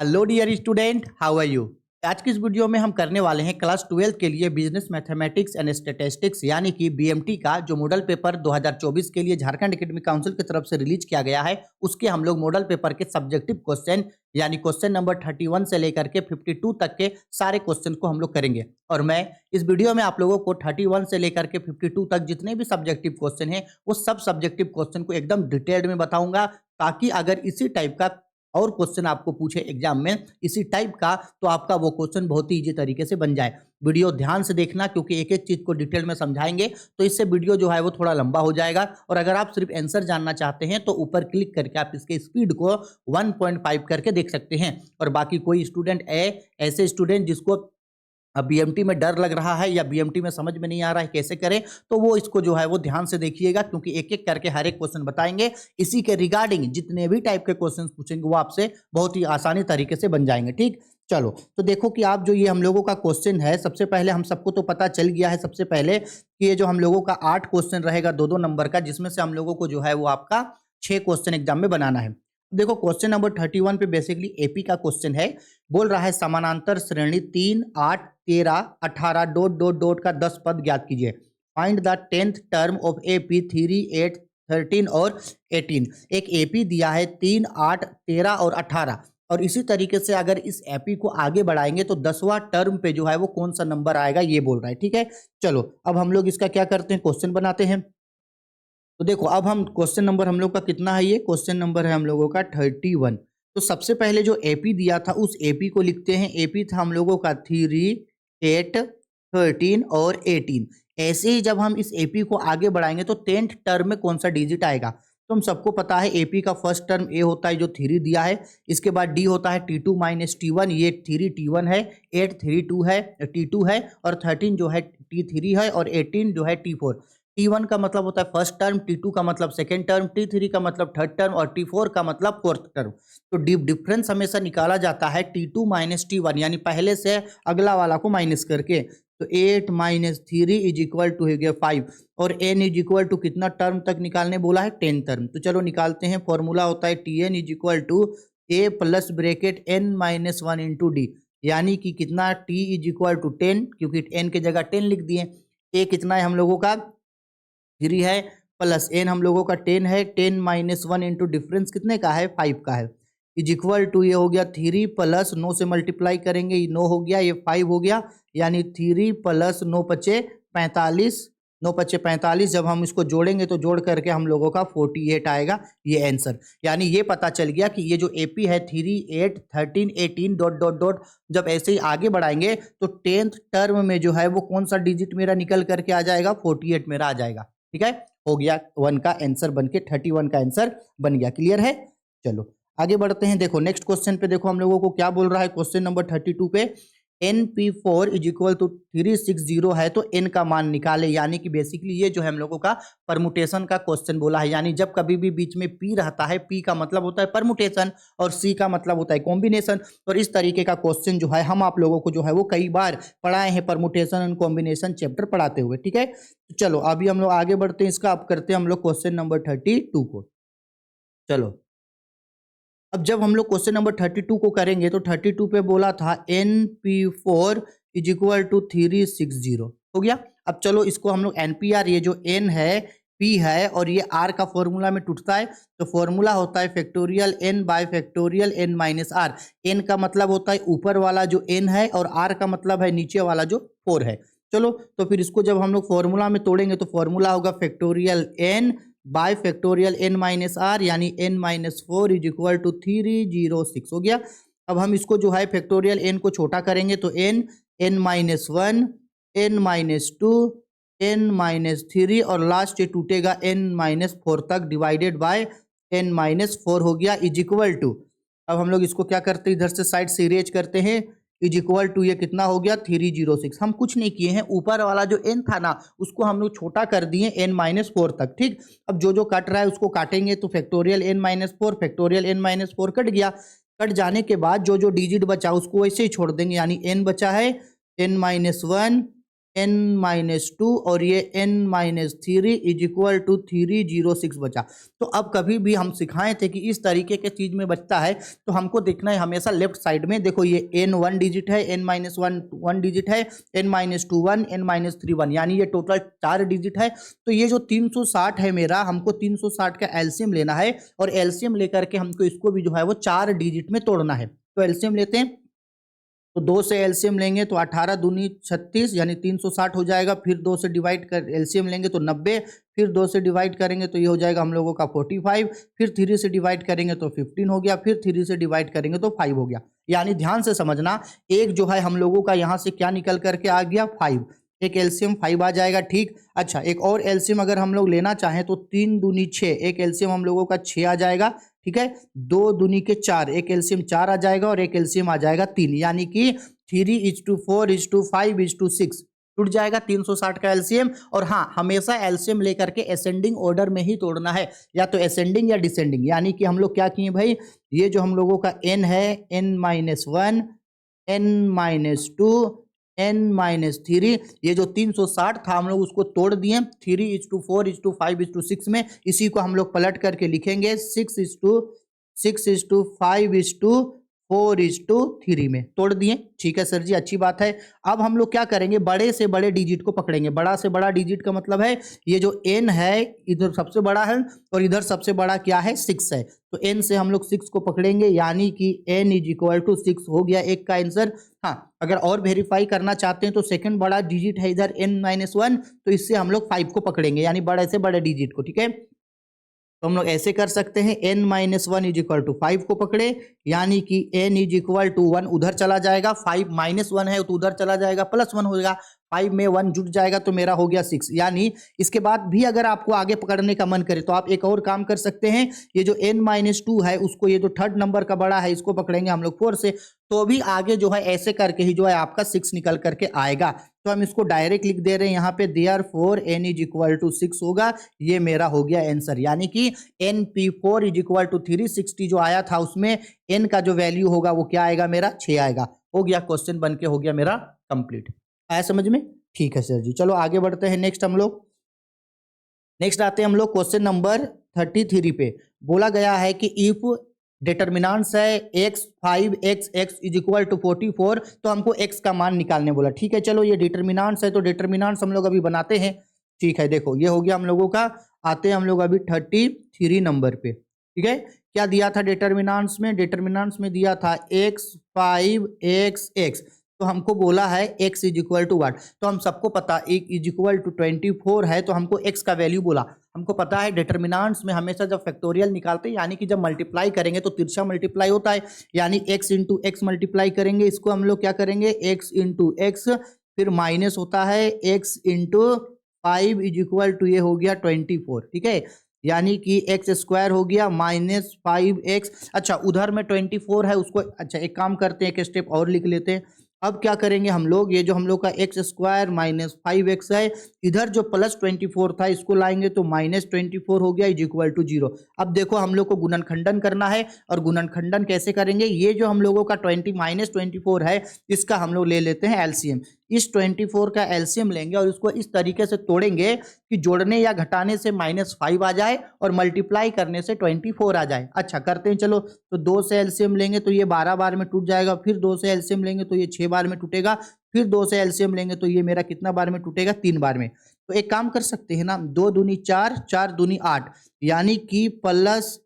Hello dear student, how are you. आज की इस वीडियो में हम करने वाले हैं क्लास 12 के लिए बिजनेस मैथमेटिक्स एंड स्टैटिस्टिक्स यानी कि बीएमटी का जो मॉडल पेपर 2024 के लिए झारखंड एकेडमिक काउंसिल की तरफ से रिलीज किया गया है। उसके हम लोग मॉडल पेपर के सब्जेक्टिव क्वेश्चन यानी क्वेश्चन नंबर 31 से लेकर के 52 तक के सारे क्वेश्चन को हम लोग करेंगे। और मैं इस वीडियो में आप लोगों को 31 से लेकर के 52 तक जितने भी सब्जेक्टिव क्वेश्चन हैं वो सब सब्जेक्टिव क्वेश्चन को एकदम डिटेल्ड में बताऊंगा, ताकि अगर इसी टाइप का और क्वेश्चन आपको पूछे एग्जाम में इसी टाइप का, तो आपका वो क्वेश्चन बहुत ही इजी तरीके से बन जाए। वीडियो ध्यान से देखना, क्योंकि एक एक चीज को डिटेल में समझाएंगे तो इससे वीडियो जो है वो थोड़ा लंबा हो जाएगा। और अगर आप सिर्फ आंसर जानना चाहते हैं तो ऊपर क्लिक करके आप इसके स्पीड को 1.5 करके देख सकते हैं। और बाकी कोई स्टूडेंट ऐसे स्टूडेंट जिसको अब बीएमटी में डर लग रहा है या बीएमटी में समझ में नहीं आ रहा है कैसे करें, तो वो इसको जो है वो ध्यान से देखिएगा, क्योंकि एक एक करके हर एक क्वेश्चन बताएंगे। इसी के रिगार्डिंग जितने भी टाइप के क्वेश्चन पूछेंगे वो आपसे बहुत ही आसानी तरीके से बन जाएंगे। ठीक, चलो तो देखो कि आप जो ये हम लोगों का क्वेश्चन है, सबसे पहले हम सबको तो पता चल गया है सबसे पहले कि ये जो हम लोगों का 8 क्वेश्चन रहेगा 2-2 नंबर का, जिसमें से हम लोगों को जो है वो आपका 6 क्वेश्चन एग्जाम में बनाना है। देखो क्वेश्चन नंबर 31 पे बेसिकली एपी का क्वेश्चन है। बोल रहा है समानांतर श्रेणी 3, 8, 13, 18 डॉट डॉट डॉट का 10 पद ज्ञात कीजिए। Find the 10th term of AP 3, 8, 13 और 18। एक एपी दिया है 3, 8, 13 और 18, और इसी तरीके से अगर इस एपी को आगे बढ़ाएंगे तो 10वां टर्म पे जो है वो कौन सा नंबर आएगा ये बोल रहा है। ठीक है, चलो अब हम लोग इसका क्या करते हैं, क्वेश्चन बनाते हैं। तो देखो अब हम क्वेश्चन नंबर हम लोग का कितना है, ये क्वेश्चन नंबर है हम लोगों का 31। तो सबसे पहले जो एपी दिया था उस एपी को लिखते हैं। एपी था हम लोगों का 3, 8, 13 और 18। ऐसे ही जब हम इस एपी को आगे बढ़ाएंगे तो 10th टर्म में कौन सा डिजिट आएगा। तो हम सबको पता है एपी का फर्स्ट टर्म ए होता है जो 3 दिया है। इसके बाद डी होता है T2 माइनस T1, ये 3 T1 है, 8 3 2 है T2 है, और 13 जो है T3 है, और 18 जो है T4। T1 का मतलब होता है फर्स्ट टर्म, T2 का मतलब सेकेंड टर्म, T3 का मतलब थर्ड टर्म, और T4 का मतलब फोर्थ टर्म। तो डिफरेंस हमेशा निकाला जाता है T2 माइनस T1, यानी पहले से अगला वाला को माइनस करके। तो 8 माइनस 3 इज इक्वल टू हो गया 5, और n इज इक्वल टू कितना टर्म तक निकालने बोला है, 10 टर्म। तो चलो निकालते हैं। फॉर्मूला होता है Tn is equal to a plus bracket n minus 1 into D, यानी कि कितना t इज इक्वल टू 10, क्योंकि n की जगह 10 लिख दिए। a कितना है हम लोगों का 3 है, प्लस n हम लोगों का 10 है। 10 माइनस 1 इंटू डिफरेंस कितने का है, 5 का है, इज इक्वल टू ये हो गया 3 प्लस 9 से मल्टीप्लाई करेंगे, ये 9 हो गया, ये 5 हो गया, यानी 3 प्लस 9 पचे 45, 9 पचे 45। जब हम इसको जोड़ेंगे तो जोड़ करके हम लोगों का 48 आएगा ये आंसर। यानी ये पता चल गया कि ये जो एपी है 3, 8, 13, 18 डॉट डॉट डॉट, जब ऐसे ही आगे बढ़ाएंगे तो 10th टर्म में जो है वो कौन सा डिजिट मेरा निकल करके आ जाएगा, 48 मेरा आ जाएगा। ठीक है, हो गया 1 का आंसर बन के 31 का आंसर बन गया। क्लियर है, चलो आगे बढ़ते हैं। देखो नेक्स्ट क्वेश्चन पे देखो हम लोगों को क्या बोल रहा है। क्वेश्चन नंबर 32 पे NP4 इज इक्वल टू 360 है, तो n का मान निकाले। यानी कि बेसिकली ये जो है हम लोगों का परमुटेशन का क्वेश्चन बोला है। यानी जब कभी भी बीच में p रहता है, p का मतलब होता है परमुटेशन और c का मतलब होता है कॉम्बिनेशन। और इस तरीके का क्वेश्चन जो है हम आप लोगों को जो है वो कई बार पढ़ाए हैं, परमुटेशन एंड कॉम्बिनेशन चैप्टर पढ़ाते हुए। ठीक है, तो चलो अभी हम लोग आगे बढ़ते हैं। इसका अब करते हैं हम लोग क्वेश्चन नंबर 32 को। चलो अब जब हम लोग क्वेश्चन नंबर 32 को करेंगे तो 32 पे बोला था NP4 इज इक्वल टू 360 हो गया। अब चलो इसको हम लोग NPR, ये जो N है, P है और ये R का फॉर्मूला में टूटता है, तो फॉर्मूला होता है factorial N by factorial N minus R। N का मतलब होता है ऊपर वाला जो N है, और R का मतलब है नीचे वाला जो 4 है। चलो तो फिर इसको जब हम लोग फॉर्मूला में तोड़ेंगे तो फॉर्मूला होगा factorial N by factorial N minus R, यानी N minus 4 is equal to 306 हो गया। अब हम इसको जो है फैक्टोरियल N को छोटा करेंगे तो N, N minus 1, N minus 2, N minus 3, और लास्ट ये टूटेगा N माइनस 4 तक, डिवाइडेड बाय N माइनस 4 हो गया, इज इक्वल टू। अब हम लोग इसको क्या करते हैं, इधर से साइड से इरेज करते हैं, इज इक्वल टू ये कितना हो गया 306। हम कुछ नहीं किए हैं, ऊपर वाला जो n था ना उसको हम लोग छोटा कर दिए n माइनस 4 तक। ठीक, अब जो जो कट रहा है उसको काटेंगे तो factorial n minus 4, factorial n minus 4 cut गया। कट जाने के बाद जो जो डिजिट बचा उसको वैसे ही छोड़ देंगे, यानी n बचा है n माइनस 1, n-2 और ये n-3 इज इक्वल टू 306 बचा। तो अब कभी भी हम सिखाए थे कि इस तरीके के चीज में बचता है तो हमको देखना है हमेशा लेफ्ट साइड में। देखो ये n 1 डिजिट है, n-1 1 डिजिट है, n-2 1, n-3 1, यानी ये टोटल 4 डिजिट है। तो ये जो 360 है मेरा, हमको 360 का एलसीएम लेना है और एलसीएम लेकर के हमको इसको भी जो है वो 4 डिजिट में तोड़ना है। तो एलसीएम लेते हैं, तो 2 से एलसीएम लेंगे तो 18 दूनी 36 यानी 360 हो जाएगा। फिर 2 से डिवाइड कर एलसीएम लेंगे तो 90, फिर 2 से डिवाइड करेंगे तो ये हो जाएगा हम लोगों का 45, फिर 3 से डिवाइड करेंगे तो 15 हो गया, फिर 3 से डिवाइड करेंगे तो 5 हो गया। यानी ध्यान से समझना, एक जो है हम लोगों का यहाँ से क्या निकल करके आ गया 5, एक एलसीएम 5 आ जाएगा। ठीक, अच्छा एक और एलसीएम अगर हम लोग लेना चाहें तो 3 दूनी 6, एक एलसीएम हम लोगों का 6 आ जाएगा। ठीक है, 2 दूनी के 4, एक एलसीएम 4 आ जाएगा और एक एलसीएम आ जाएगा 3, यानी कि 3:4:5:6 टूट जाएगा 360 का एलसीएम। और हाँ, हमेशा एलसीएम लेकर के असेंडिंग ऑर्डर में ही तोड़ना है, या तो असेंडिंग या डिसेंडिंग। यानी कि हम लोग क्या किए भाई, ये जो हम लोगों का n है, n-1, n-2, n-3, ये जो 360 था हम लोग उसको तोड़ दिए 3:4:5:6 में। इसी को हम लोग पलट करके लिखेंगे 6:5:4:3 में तोड़ दिए। ठीक है सर जी, अच्छी बात है। अब हम लोग क्या करेंगे, बड़े से बड़े डिजिट को पकड़ेंगे। बड़ा से बड़ा डिजिट का मतलब है ये जो n है इधर सबसे बड़ा है और इधर सबसे बड़ा क्या है 6 है। तो n से हम लोग 6 को पकड़ेंगे, यानी कि n इज इक्वल टू 6 हो गया एक का आंसर। हाँ, अगर और वेरीफाई करना चाहते हैं तो सेकंड बड़ा डिजिट है इधर n-1, तो इससे हम लोग 5 को पकड़ेंगे, यानी बड़े से बड़े डिजिट को। ठीक है, तो हम लोग ऐसे कर सकते हैं, n-1 इज इक्वल टू 5 को पकड़े, यानी कि n इज इक्वल टू 1 उधर चला जाएगा, 5 -1 है तो उधर चला जाएगा, +1 हो जाएगा, 5 में 1 जुट जाएगा तो मेरा हो गया 6। यानी इसके बाद भी अगर आपको आगे पकड़ने का मन करे तो आप एक और काम कर सकते हैं, ये जो n-2 है उसको, ये जो थर्ड नंबर का बड़ा है इसको पकड़ेंगे हम लोग 4 से, तो भी आगे जो है ऐसे करके ही जो है आपका 6 निकल करके आएगा। तो हम इसको डायरेक्ट लिख दे रहे हैं यहाँ पे, therefore n is equal to 6 होगा। ये मेरा हो गया आंसर, यानी कि np4 इज इक्वल टू 360 जो आया था उसमें n का जो वैल्यू होगा वो क्या आएगा मेरा 6 आएगा। हो गया, क्वेश्चन बन के हो गया मेरा कंप्लीट। आया समझ में? ठीक है सर जी, चलो आगे बढ़ते हैं। नेक्स्ट आते हैं हम लोग क्वेश्चन नंबर 33 पे। बोला गया है कि इफ डिटर्मिनेंट्स है x 5x is equal to 44, तो हमको x का मान निकालने बोला। ठीक है, चलो ये डिटर्मिनेंट्स है तो डिटर्मिनेंट्स हम लोग अभी बनाते हैं। ठीक है, देखो ये हो गया हम लोगों का। आते हैं हम लोग अभी 33 नंबर पे। ठीक है, क्या दिया था डिटर्मिनेंट्स में? डिटर्मिनेंट्स में दिया था x 5x, तो हमको बोला है x is equal to what, तो हम सबको पता x इज इक्वल टू 24 है, तो हमको x का वैल्यू बोला। हमको पता है डिटर्मिनेंट्स में हमेशा जब फैक्टोरियल निकालते हैं, यानी कि जब मल्टीप्लाई करेंगे तो तिरछा मल्टीप्लाई होता है, यानी x इंटू एक्स मल्टीप्लाई करेंगे, इसको हम लोग क्या करेंगे x इंटू एक्स, फिर माइनस होता है x into 5 is equal to, ये हो गया 24। ठीक है, यानी कि एक्स स्क्वायर हो गया -5x। अच्छा, उधर में 24 है उसको, अच्छा एक काम करते हैं, एक स्टेप और लिख लेते हैं। अब क्या करेंगे हम लोग, ये जो हम लोग का एक्स स्क्वायर -5x है, इधर जो +24 था इसको लाएंगे तो -24 हो गया इज इक्वल टू 0। अब देखो हम लोग को गुणनखंडन करना है, और गुणनखंडन कैसे करेंगे, ये जो हम लोगों का -24 है इसका हम लोग ले लेते हैं एलसीएम। इस 24 का एलसीएम लेंगे और इसको इस तरीके से तोड़ेंगे कि जोड़ने या घटाने से -5 आ जाए और मल्टीप्लाई करने से 24 आ जाए। अच्छा करते हैं, चलो तो 2 से एलसीएम लेंगे तो ये 12 बार में टूट जाएगा, फिर 2 से एलसीएम लेंगे तो ये 6 बार में टूटेगा, फिर 2 से एलसीएम लेंगे तो ये मेरा कितना बार में टूटेगा 3 बार में। तो एक काम कर सकते हैं ना, 2 दूनी 4, 4 दूनी 8, यानी कि प्लस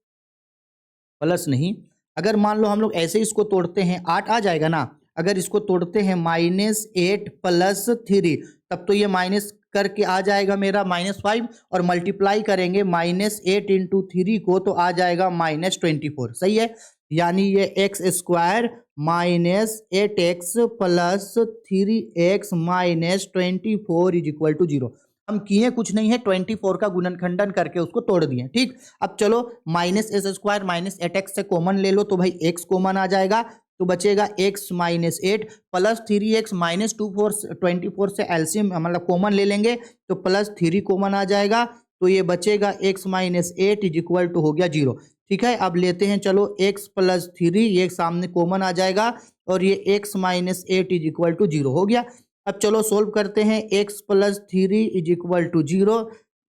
नहीं, अगर मान लो हम लोग ऐसे इसको तोड़ते हैं 8 आ जाएगा ना, अगर इसको तोड़ते हैं -8 + 3, तब तो ये माइनस करके आ जाएगा मेरा -5, और मल्टीप्लाई करेंगे -8 इंटू 3 को तो आ जाएगा -24। सही है, यानी ये X square -8x + 3x -24 is equal to 0। हम किए कुछ नहीं है, 24 का गुणनखंडन करके उसको तोड़ दिए। ठीक, अब चलो -s² -8x से कॉमन ले लो तो भाई x कॉमन आ जाएगा, तो बचेगा x -8 + 3x -24 से एलसीएम मतलब कॉमन ले लेंगे तो +3 कॉमन आ जाएगा, तो ये बचेगा x -8 इज इक्वल टू हो गया 0। ठीक है, अब लेते हैं चलो x + 3, ये सामने कॉमन आ जाएगा और ये x -8 इज इक्वल टू 0 हो गया। अब चलो सोल्व करते हैं। x plus 3 is equal to 0,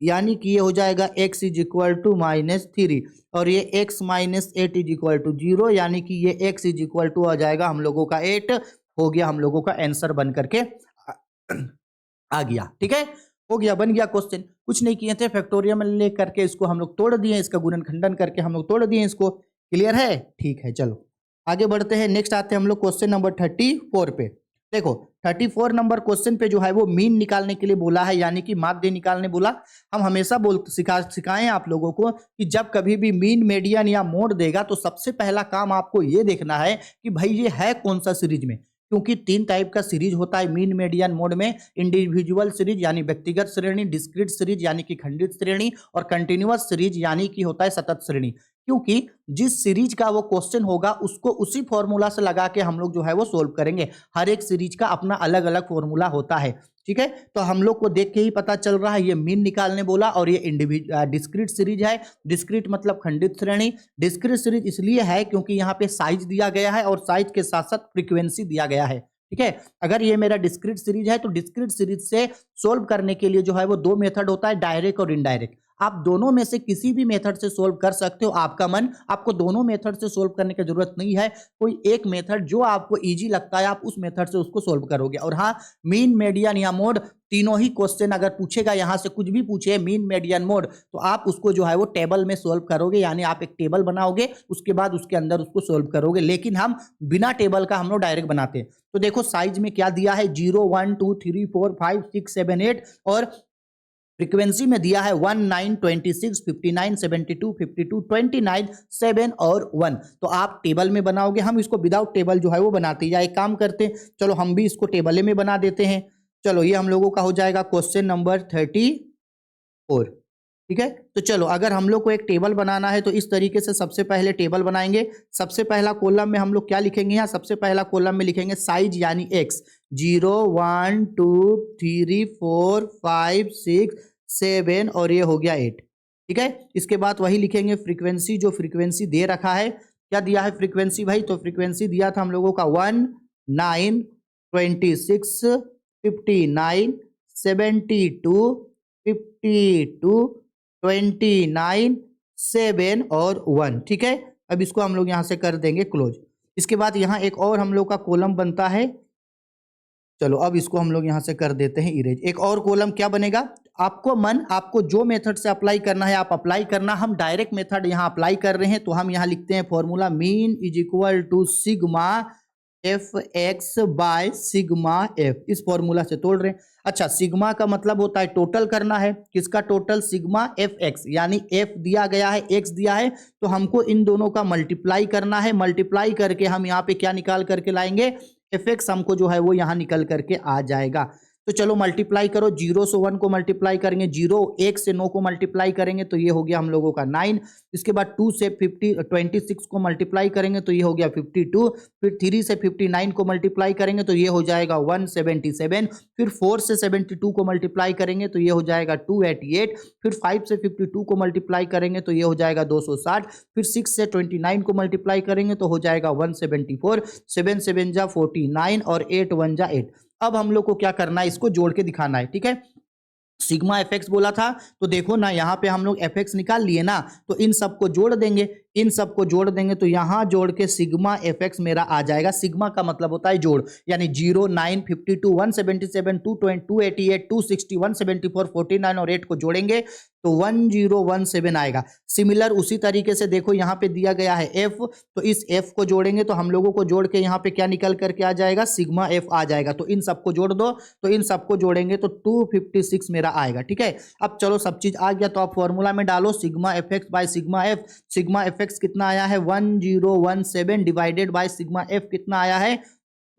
यानी कि ये हो जाएगा x इज इक्वल टू -3, और ये x minus 8 is equal to 0, यानी कि ये x इज इक्वल टू आ जाएगा हम लोगों का 8। हो गया हम लोगों का आंसर बन करके आ गया। ठीक है, हो गया, बन गया क्वेश्चन। कुछ नहीं किए थे, फैक्टोरियल में ले करके इसको हम लोग तोड़ दिए, इसका गुणनखंडन करके हम लोग तोड़ दिए इसको। क्लियर है? ठीक है, चलो आगे बढ़ते हैं। नेक्स्ट आते हैं हम लोग क्वेश्चन नंबर 34 पे। देखो 34 नंबर क्वेश्चन पे जो है वो मीन निकालने के लिए बोला है, यानी कि माध्य निकालने बोला। हम हमेशा सिखाएं आप लोगों को कि जब कभी भी मीन, मीडियन या मोड देगा तो सबसे पहला काम आपको ये देखना है कि भाई ये है कौन सा सीरीज में, क्योंकि 3 टाइप का सीरीज होता है मीन, मीडियन, मोड में। इंडिविजुअल सीरीज यानी व्यक्तिगत श्रेणी, डिस्क्रीट सीरीज यानी कि खंडित श्रेणी, और कंटिन्यूअस सीरीज यानी कि होता है सतत श्रेणी। क्योंकि जिस सीरीज का वो क्वेश्चन होगा उसको उसी फॉर्मूला से लगा के हम लोग जो है वो सोल्व करेंगे। हर एक सीरीज का अपना अलग अलग फॉर्मूला होता है। ठीक है, तो हम लोग को देख के ही पता चल रहा है ये मीन निकालने बोला, और ये डिस्क्रीट सीरीज है। डिस्क्रीट मतलब खंडित श्रेणी। डिस्क्रीट सीरीज इसलिए है क्योंकि यहाँ पे साइज दिया गया है और साइज के साथ साथ फ्रीक्वेंसी दिया गया है। ठीक है, अगर ये मेरा डिस्क्रीट सीरीज है तो डिस्क्रीट सीरीज से सोल्व करने के लिए जो है वो 2 मेथड होता है, डायरेक्ट और इनडायरेक्ट। आप दोनों में से किसी भी मेथड से सोल्व कर सकते हो, आपका मन। आपको दोनों मेथड से सोल्व करने की जरूरत नहीं है, कोई एक मेथड जो आपको इजी लगता है आप उस मेथड से उसको सोल्व करोगे। और हाँ, मीन, मीडियन या मोड तीनों ही क्वेश्चन अगर पूछेगा, यहां से कुछ भी पूछे मीन, मीडियन, मोड, तो आप उसको जो है वो टेबल में सोल्व करोगे, यानी आप एक टेबल बनाओगे, उसके बाद उसके अंदर उसको सोल्व करोगे। लेकिन हम बिना टेबल का हम लोग डायरेक्ट बनाते हैं। तो देखो साइज में क्या दिया है, 0, 1, 2, 3, 4, 5, 6, 7, 8, और फ्रीक्वेंसी में दिया है 19, 26, 59, 72, 52, 29, 7 और 1। तो आप टेबल में बनाओगे, हम इसको विदाउट टेबल जो है वो बनाते हैं। या एक काम करते हैं, चलो हम भी इसको टेबल में बना देते हैं। चलो ये हम लोगों का हो जाएगा क्वेश्चन नंबर 34। ठीक है, तो चलो अगर हम लोग को एक टेबल बनाना है तो इस तरीके से सबसे पहले टेबल बनाएंगे। सबसे पहला कॉलम में हम लोग क्या लिखेंगे, यहाँ सबसे पहला कॉलम में लिखेंगे साइज यानी एक्स, 0, 1, 2, 3, 4, 5, 6, 7 और ये हो गया 8। ठीक है, इसके बाद वही लिखेंगे फ्रीक्वेंसी, जो फ्रीक्वेंसी दे रखा है। क्या दिया है फ्रीक्वेंसी भाई, तो फ्रीक्वेंसी दिया था हम लोगों का 1, 9, 26, 59, 72, 52, 29, 7 और 1। ठीक है, अब इसको हम लोग यहाँ से कर देंगे क्लोज। इसके बाद यहाँ एक और हम लोग का कॉलम बनता है। चलो अब इसको हम लोग यहाँ से कर देते हैं इरेज। एक और कॉलम क्या बनेगा, आपको जो मेथड से अप्लाई करना है आप अप्लाई करना। हम डायरेक्ट मेथड यहाँ अप्लाई कर रहे हैं, तो हम यहाँ लिखते हैं formula mean is equal to sigma F x by sigma F. इस फॉर्मूला से तोड़ रहे हैं। अच्छा, सिग्मा का मतलब होता है टोटल करना है, किसका टोटल, सिग्मा एफ एक्स, यानी एफ दिया गया है, एक्स दिया है, तो हमको इन दोनों का मल्टीप्लाई करना है। मल्टीप्लाई करके हम यहाँ पे क्या निकाल करके लाएंगे, एफ एक्स हमको जो है वो यहाँ निकल करके आ जाएगा। तो चलो मल्टीप्लाई करो, 0 से 1 को मल्टीप्लाई करेंगे, 0 1 से 9 को मल्टीप्लाई करेंगे तो ये हो गया हम लोगों का 9। इसके बाद 2 से 26 को मल्टीप्लाई करेंगे तो ये हो गया 52। फिर 3 से 59 को मल्टीप्लाई करेंगे तो ये हो जाएगा 177। फिर 4 से 72 को मल्टीप्लाई करेंगे तो ये हो जाएगा 288। फिर 5 से 52 को मल्टीप्लाई करेंगे तो ये हो जाएगा 260। फिर 6 से 29 को मल्टीप्लाई करेंगे तो हो जाएगा 174। 7 7 जा 49 और 8 1 जा 8। अब हम लोग को क्या करना है, इसको जोड़ के दिखाना है। ठीक है, सिग्मा एफ एक्स बोला था, तो देखो ना यहाँ पे हम लोग एफ एक्स निकाल लिए ना, तो इन सबको जोड़ देंगे। इन सबको जोड़ देंगे तो यहाँ जोड़ के सिग्मा एफ एक्स मेरा आ जाएगा। सिग्मा का मतलब होता है जोड़, यानी 0, 9, 52, 177, 288, 260, 174, 49 और 8 को जोड़ेंगे तो 1017 आएगा। सिमिलर उसी तरीके से देखो यहाँ पे दिया गया है एफ, तो इस एफ को जोड़ेंगे तो हम लोगों को जोड़ के यहाँ पे क्या निकल करके आ जाएगा, सिग्मा एफ आ जाएगा। तो इन सबको जोड़ दो, तो इन सबको जोड़ेंगे तो 256 मेरा आएगा। ठीक है, अब चलो सब चीज आ गया तो आप फॉर्मूला में डालो sigma F x by sigma F. Sigma F x कितना आया है, 1017 डिवाइडेड बाय सिग्मा एफ कितना आया है,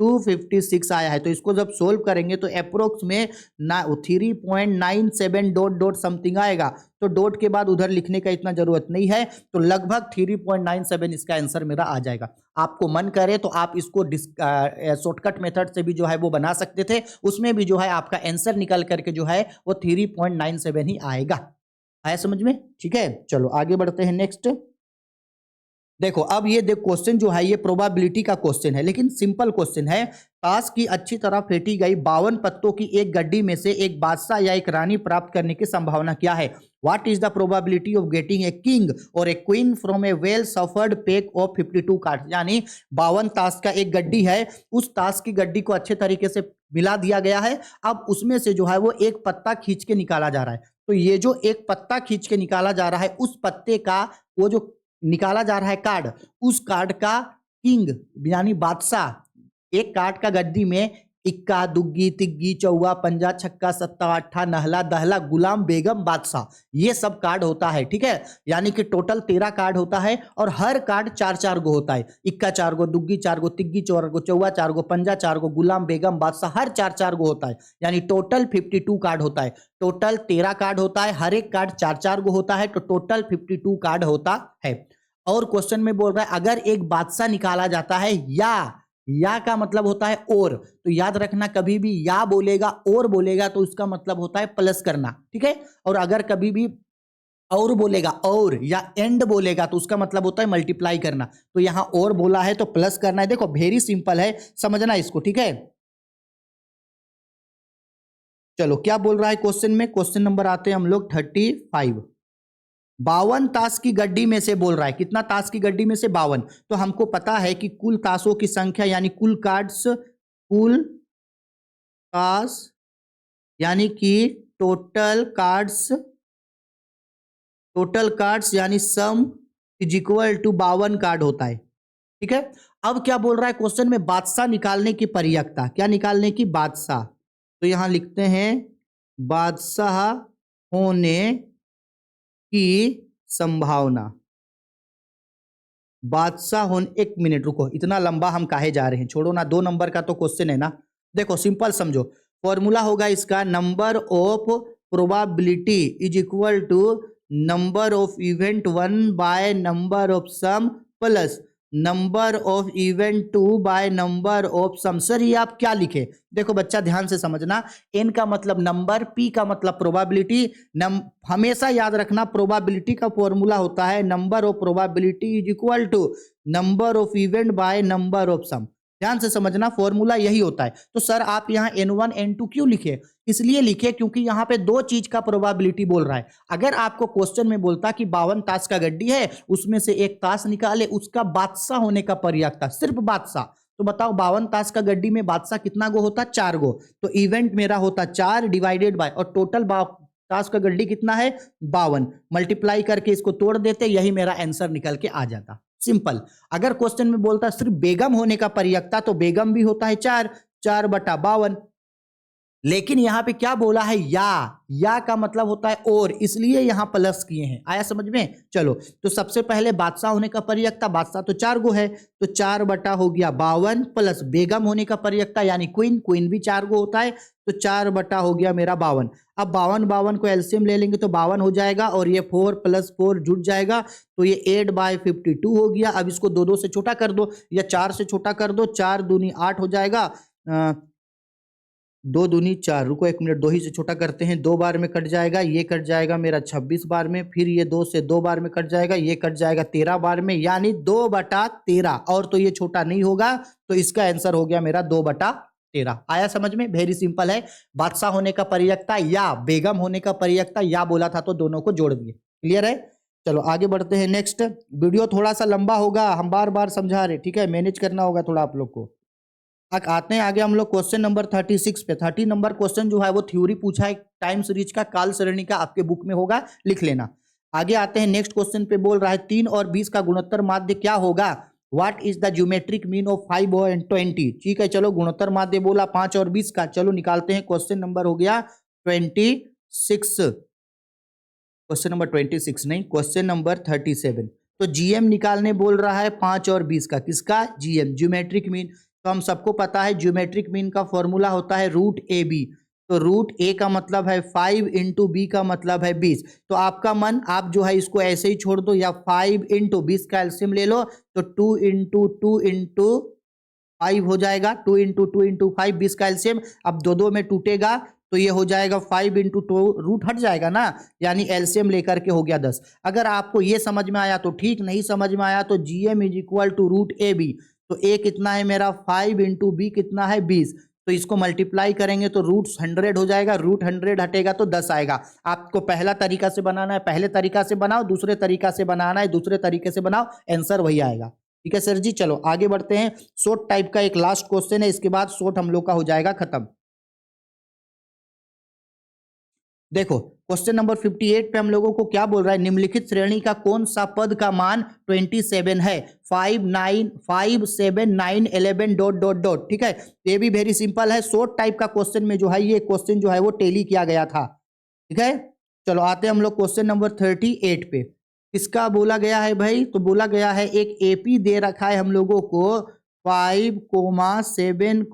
256 आया है। तो इसको जब सोल्व करेंगे तो अप्रोक्स में 3.97 डॉट डॉट समथिंग आएगा। तो डॉट के बाद उधर लिखने का इतना जरूरत नहीं है, तो लगभग 3.97 इसका आंसर मेरा आ जाएगा। आपको मन करे तो आप इसको शॉर्टकट मेथड से भी जो है वो बना सकते थे, उसमें भी जो है आपका आंसर निकल करके जो है वो 3.97 ही आएगा। आया समझ में? ठीक है, चलो आगे बढ़ते हैं नेक्स्ट। देखो अब ये देख क्वेश्चन जो है ये प्रोबेबिलिटी का क्वेश्चन है, लेकिन सिंपल क्वेश्चन है। ताश की अच्छी तरह फेंटी गई 52 पत्तों की एक गड्डी में से एक बादशाह या एक रानी प्राप्त करने की संभावना क्या है? What is the probability of getting a king और a queen from a well shuffled pack of 52 card? यानी 52 ताश का एक गड्डी है, उस ताश की गड्डी को अच्छे तरीके से मिला दिया गया है। अब उसमें से जो है वो एक पत्ता खींच के निकाला जा रहा है। तो ये जो एक पत्ता खींच के निकाला जा रहा है, उस पत्ते का वो जो निकाला जा रहा है कार्ड, उस कार्ड का किंग यानी बादशाह, एक कार्ड का गड्डी में इक्का दुग्गी तिग्गी चौवा पंजा छक्का सत्ता अट्ठा नहला दहला गुलाम बेगम बादशाह, ये सब कार्ड होता है। ठीक है, यानी कि टोटल 13 कार्ड होता है और हर कार्ड 4-4 गो होता है। इक्का 4 गो, दुग्गी 4 गो, तिग्गी 4 गो, चौवा 4 गो, पंजा 4 गो, गुलाम बेगम बादशाह हर 4-4 गो होता है। यानी टोटल 52 कार्ड होता है। टोटल 13 कार्ड होता है, हर एक कार्ड 4-4 गो होता है, तो टोटल 52 कार्ड होता है। और क्वेश्चन में बोल रहा है अगर एक बादशाह निकाला जाता है या का मतलब होता है और, तो याद रखना कभी भी या बोलेगा और बोलेगा तो उसका मतलब होता है प्लस करना। ठीक है, और अगर कभी भी और बोलेगा और या एंड बोलेगा तो उसका मतलब होता है मल्टीप्लाई करना। तो यहां और बोला है तो प्लस करना है। देखो वेरी सिंपल है, समझना इसको। ठीक है, चलो क्या बोल रहा है क्वेश्चन में। क्वेश्चन नंबर आते हैं हम लोग 35। 52 ताश की गड्डी में से बोल रहा है, कितना ताश की गड्डी में से 52। तो हमको पता है कि कुल ताशों की संख्या यानी कुल कार्ड्स, कुल ताश यानी कि टोटल कार्ड्स यानी sum is equal to 52 card होता है। ठीक है, अब क्या बोल रहा है क्वेश्चन में, बादशाह निकालने की पर्यायता, क्या निकालने की? बादशाह। तो यहां लिखते हैं बादशाह होने की संभावना। बादशाह होने, एक मिनट रुको, इतना लंबा हम काहे जा रहे हैं, छोड़ो ना, 2 नंबर का तो क्वेश्चन है ना। देखो सिंपल समझो, फॉर्मूला होगा इसका number of probability is equal to number of event 1 by number of sum plus number of event 2 by number of sum. Sir ये आप क्या लिखे? देखो बच्चा ध्यान से समझना, एन का मतलब नंबर, पी का मतलब प्रोबेबिलिटी। हमेशा याद रखना प्रोबेबिलिटी का फॉर्मूला होता है number of probability is equal to number of event by number of sum. ध्यान से समझना, फॉर्मूला यही होता है। तो सर आप यहाँ n1 n2 क्यों लिखे? इसलिए लिखे क्योंकि यहाँ पे 2 चीज का प्रोबेबिलिटी बोल रहा है। अगर आपको क्वेश्चन में बोलता कि 52 ताश का गड्डी है, उसमें से एक ताश निकाले, उसका बादशाह होने का पर्यायता, सिर्फ बादशाह, तो बताओ 52 ताश का गड्डी में बादशाह कितना गो होता? 4 गो। तो इवेंट मेरा होता 4 डिवाइडेड बाय, और टोटल ताश का गड्डी कितना है? 52। मल्टीप्लाई करके इसको तोड़ देते, यही मेरा आंसर निकल के आ जाता। सिंपल। अगर क्वेश्चन में बोलता सिर्फ बेगम होने का पर्यायता, तो बेगम भी होता है 4/52। लेकिन यहां पे क्या बोला है? या का मतलब होता है और, इसलिए यहां प्लस किए हैं। आया समझ में? चलो, तो सबसे पहले बादशाह होने का पर्यायता, बादशाह तो 4 गो है, तो 4 हो गया 52 प्लस बेगम होने का पर्यायता यानी क्वीन भी 4 गो होता है, तो 4 हो गया मेरा 52। अब 52 को एलसीएम ले लेंगे तो 52 हो जाएगा, और ये 4 + 4 जुड़ जाएगा, तो ये 8/52 हो गया। अब इसको 2 से छोटा कर दो या 4 से छोटा कर दो, 4 दूनी 8 हो जाएगा, 2 दूनी 4, रुको 1 मिनट, 2 ही से छोटा करते हैं, 2 बार में कट जाएगा, ये कट जाएगा मेरा 26 बार में, फिर ये 2 से 2 बार में कट जाएगा, ये कट जाएगा 13 बार में, यानी 2/13। और तो ये छोटा नहीं होगा, तो इसका आंसर हो गया मेरा 2/13। आया समझ में? वेरी सिंपल है। बादशाह होने का पर्यायता या बेगम होने का पर्यायता या बोला था, तो दोनों को जोड़ दिए। क्लियर है? चलो आगे बढ़ते हैं। नेक्स्ट वीडियो थोड़ा सा लंबा होगा, हम बार बार समझा रहे, ठीक है, मैनेज करना होगा थोड़ा आप लोग को। आते हैं आगे हम लोग क्वेश्चन नंबर 36 पे। 30 नंबर क्वेश्चन जो है वो थ्योरी पूछा है, टाइम सीरीज का, काल सरणी का, आपके बुक में होगा, लिख लेना। आगे आते हैं नेक्स्ट क्वेश्चन पे। बोल रहा है 3 और 20 का गुणोत्तर माध्य क्या होगा? What is the geometric mean of 5 और 20? ठीक है, चलो गुणोत्तर माध्य बोला 5 और 20 का, चलो निकालते हैं। क्वेश्चन नंबर हो गया 26, क्वेश्चन नंबर 26 नहीं, क्वेश्चन नंबर 37। तो जीएम निकालने बोल रहा है 5 और 20 का, किसका? GM, geometric mean. तो हम सबको पता है ज्योमेट्रिक मीन का फॉर्मूला होता है √AB। तो √A का मतलब है 5 × B का मतलब है 20। तो आपका मन, आप जो है इसको ऐसे ही छोड़ दो, या 5 × 20 का एलसीएम ले लो, तो 2 × 2 × 5 हो जाएगा, 2 × 2 × 5 20 का एलसीएम। अब 2 में टूटेगा तो ये हो जाएगा 5 इंटू 2, रूट हट जाएगा ना, यानी एलसीएम लेकर के हो गया 10। अगर आपको ये समझ में आया तो ठीक, नहीं समझ में आया तो GM is equal to root A B. तो ए कितना है मेरा 5 इंटू बी कितना है 20, तो इसको मल्टीप्लाई करेंगे तो रूट 100 हो जाएगा, रूट 100 हटेगा तो 10 आएगा। आपको पहला तरीका से बनाना है पहले तरीका से बनाओ, दूसरे तरीका से बनाना है दूसरे तरीके से बनाओ, आंसर वही आएगा। ठीक है सर जी, चलो आगे बढ़ते हैं। शॉर्ट टाइप का एक लास्ट क्वेश्चन है, इसके बाद शॉर्ट हम लोग का हो जाएगा खत्म। देखो क्वेश्चन नंबर 58 पे हम लोगों को क्या बोल रहा है, निम्नलिखित श्रेणी का कौन सा पद का मान 27 है, 5 9 5 7 9 11 डॉट डॉट डॉट। ठीक है, ये भी वेरी सिंपल है, शॉर्ट टाइप का क्वेश्चन में जो है ये क्वेश्चन जो है वो टेली किया गया था। ठीक है, चलो आते हैं हम लोग क्वेश्चन नंबर 38 पे। किसका बोला गया है भाई, तो बोला गया है एक एपी दे रखा है हम लोगों को 5 7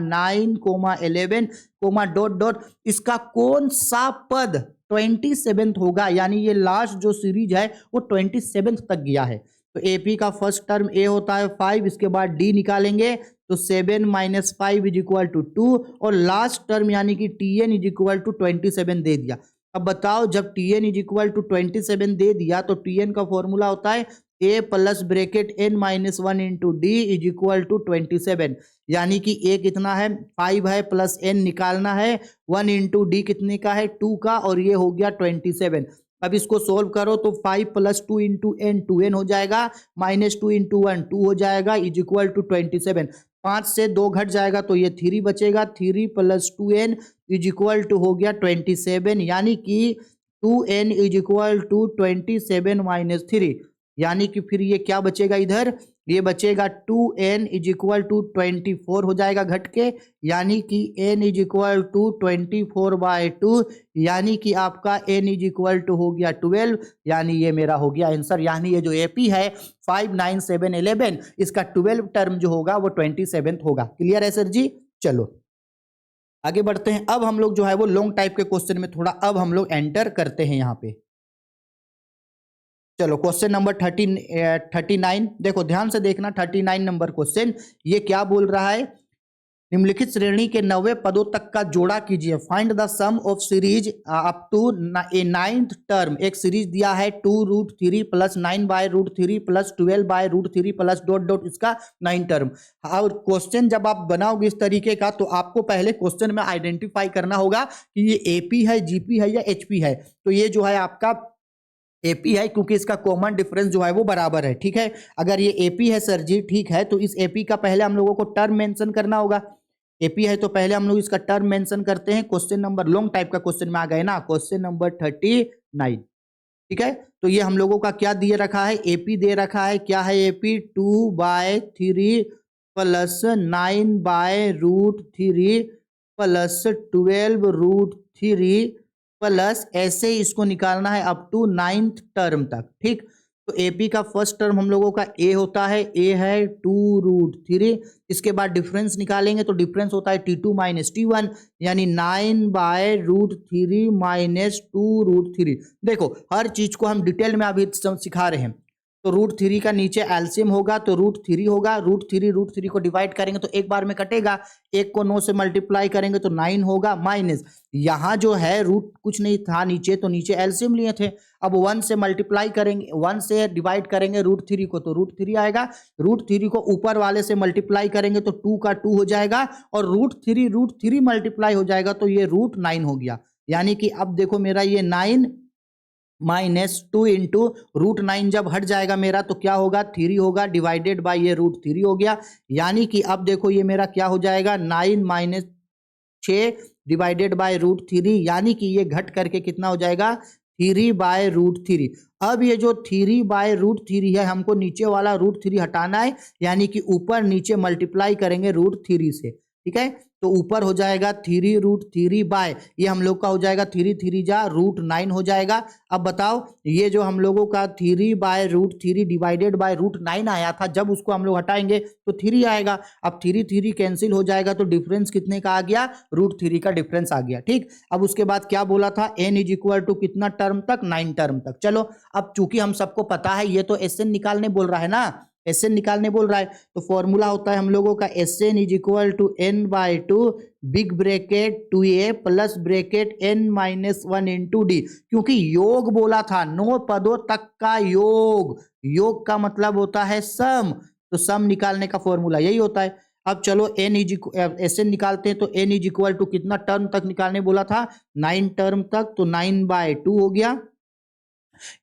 9 11 डॉट डॉट, इसका कौन सा पद 27 होगा, यानी ये लास्ट जो सीरीज है वो 27 तक गया है। तो एपी का फर्स्ट टर्म ए होता है 5, इसके बाद डी निकालेंगे तो 7 माइनस 5 इज इक्वल टू 2, और लास्ट टर्म यानी कि T N is equal to 27 दे दिया। अब बताओ जब T N is equal to 27 दे दिया तो टी एन का फॉर्मूला होता है A plus bracket N minus 1 into D is equal to 27, यानी कि ए कितना है 5 है प्लस एन निकालना है, 1 इंटू डी कितने का है 2 का, और ये हो गया 27। अब इसको सोल्व करो तो 5 प्लस 2 इंटू एन 2n हो जाएगा, माइनस 2 इंटू 1 2 हो जाएगा इज इक्वल टू 27। 5 से 2 घट जाएगा तो ये 3 बचेगा, 3 plus 2n is equal to हो गया 27, यानी कि 2n is equal to 27 minus 3, यानी कि फिर ये क्या बचेगा इधर, ये बचेगा 2n इज इक्वल टू 24 हो जाएगा घट के, यानी कि n इज इक्वल टू 24/2, यानी कि आपका n इज इक्वल टू हो गया 12, यानी ये मेरा हो गया आंसर। यानी ये जो एपी है 5 9 7 11 इसका 12 टर्म जो होगा वो 27 होगा। क्लियर है सर जी, चलो आगे बढ़ते हैं। अब हम लोग जो है वो लॉन्ग टाइप के क्वेश्चन में थोड़ा अब हम लोग एंटर करते हैं यहाँ पे। चलो क्वेश्चन नंबर 39, देखो ध्यान से देखना 39 नंबर क्वेश्चन, ये क्या बोल रहा है, निम्नलिखित श्रेणी के 90 पदों तक का जोड़ा कीजिए, find the sum of series up to a 9th term. एक सीरीज दिया है 2√3 plus 9/√3 plus 12/√3 plus dot dot इसका 9 टर्म। और क्वेश्चन जब आप बनाओगे इस तरीके का तो आपको पहले क्वेश्चन में आइडेंटिफाई करना होगा कि ये एपी है, जीपी है या एचपी है। तो ये जो है आपका एपी है क्योंकि इसका कॉमन डिफरेंस जो है वो बराबर है। ठीक है, अगर ये एपी है सर जी, ठीक है, तो इस एपी का पहले हम लोगों को टर्म मेंशन करना होगा। एपी है तो पहले हम लोग इसका टर्म मेंशन करते हैं। क्वेश्चन नंबर लॉन्ग टाइप का क्वेश्चन में आ गए ना, क्वेश्चन नंबर 39। ठीक है, तो ये हम लोगों का क्या दिए रखा है, एपी दे रखा है, क्या है एपी 2/3 प्लस 9/√3 प्लस 12√3 प्लस ऐसे ही इसको निकालना है अप टू 9th टर्म तक। ठीक, तो एपी का फर्स्ट टर्म हम लोगों का ए होता है, ए है 2√3, इसके बाद डिफरेंस निकालेंगे तो डिफरेंस होता है T2 माइनस T1, यानी 9/√3 माइनस 2√3। देखो हर चीज को हम डिटेल में अभी सिखा रहे हैं। तो √3 का नीचे एलसीएम होगा तो √3 होगा, √3 को डिवाइड करेंगे तो एक बार में कटेगा, एक को 9 से मल्टीप्लाई करेंगे तो 9 होगा, माइनस यहाँ जो है रूट कुछ नहीं था नीचे, तो नीचे एलसीएम लिए थे, अब 1 से मल्टीप्लाई करेंगे, 1 से डिवाइड करेंगे √3 को तो √3 आएगा, √3 को ऊपर वाले से मल्टीप्लाई करेंगे तो 2 का 2 हो जाएगा, और √3 मल्टीप्लाई हो जाएगा तो ये √9 हो गया। यानी कि अब देखो मेरा ये 9 माइनस 2 इंटू √9 जब हट जाएगा मेरा तो क्या होगा 3 होगा, डिवाइडेड बाय ये √3 हो गया। यानी कि अब देखो ये मेरा क्या हो जाएगा 9 माइनस 6 डिवाइडेड बाय √3, यानी कि ये घट करके कितना हो जाएगा 3/√3। अब ये जो 3/√3 है हमको नीचे वाला √3 हटाना है, यानी कि ऊपर नीचे मल्टीप्लाई करेंगे √3 से। ठीक है, तो ऊपर हो जाएगा 3√3 बाय ये हम लोग का हो जाएगा 3 जा √9 हो जाएगा। अब बताओ ये जो हम लोगों का 3/√3 डिवाइडेड बाय √9 आया था, जब उसको हम लोग हटाएंगे तो 3 आएगा। अब 3 कैंसिल हो जाएगा तो डिफरेंस कितने का आ गया, √3 का डिफरेंस आ गया। ठीक, अब उसके बाद क्या बोला था, n इज इक्वल टू कितना टर्म तक, 9 टर्म तक। चलो अब चूंकि हम सबको पता है ये तो SN निकालने बोल रहा है ना, एस एन निकालने बोल रहा है, तो फॉर्मूला होता है हम लोगों का S n is equal to n by two big bracket 2a plus bracket n minus 1 into D, क्योंकि योग बोला था, 9 पदों तक का योग, योग का मतलब होता है सम, तो सम निकालने का फॉर्मूला यही होता है। अब चलो एस एन निकालते हैं, तो एन इज इक्वल टू कितना टर्म तक निकालने बोला था, 9 टर्म तक, तो 9/2 हो गया।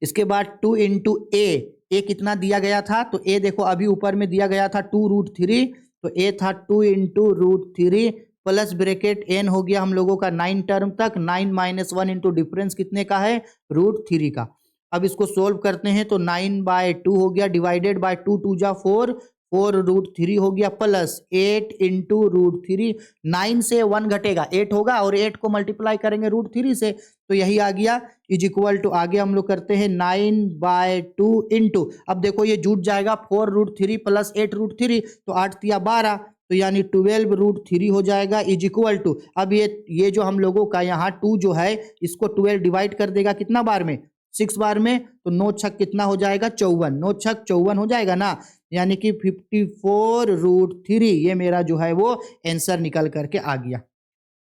इसके बाद 2 इंटू ए कितना दिया गया था, तो ए देखो अभी ऊपर में दिया गया था 2√3, तो ए था 2 इंटू √3 प्लस ब्रेकेट एन हो गया हम लोगों का 9 टर्म तक, 9 माइनस 1 इंटू डिफरेंस कितने का है, √3 का। अब इसको सोल्व करते हैं तो 9/2 हो गया, डिवाइडेड बाय 2 2 जा 4, 4√3 हो गया, प्लस 8 इंटू √3, 9 से 1 घटेगा 8 होगा, और 8 को मल्टीप्लाई करेंगे √3 से, तो यही आ गया इज इक्वल टू, आगे हम लोग करते हैं 9/2 इंटू, अब देखो ये जुट जाएगा 4√3 प्लस 8√3, तो 8 तिया 12, तो यानी 12√3 हो जाएगा इज इक्वल टू, अब ये जो हम लोगों का यहाँ 2 जो है इसको 12 डिवाइड कर देगा कितना बार में, 6 बार में, तो 9 छक कितना हो जाएगा 54, 9 छक 54 हो जाएगा ना, यानी कि 54√3 ये मेरा जो है वो आंसर निकल करके आ गया।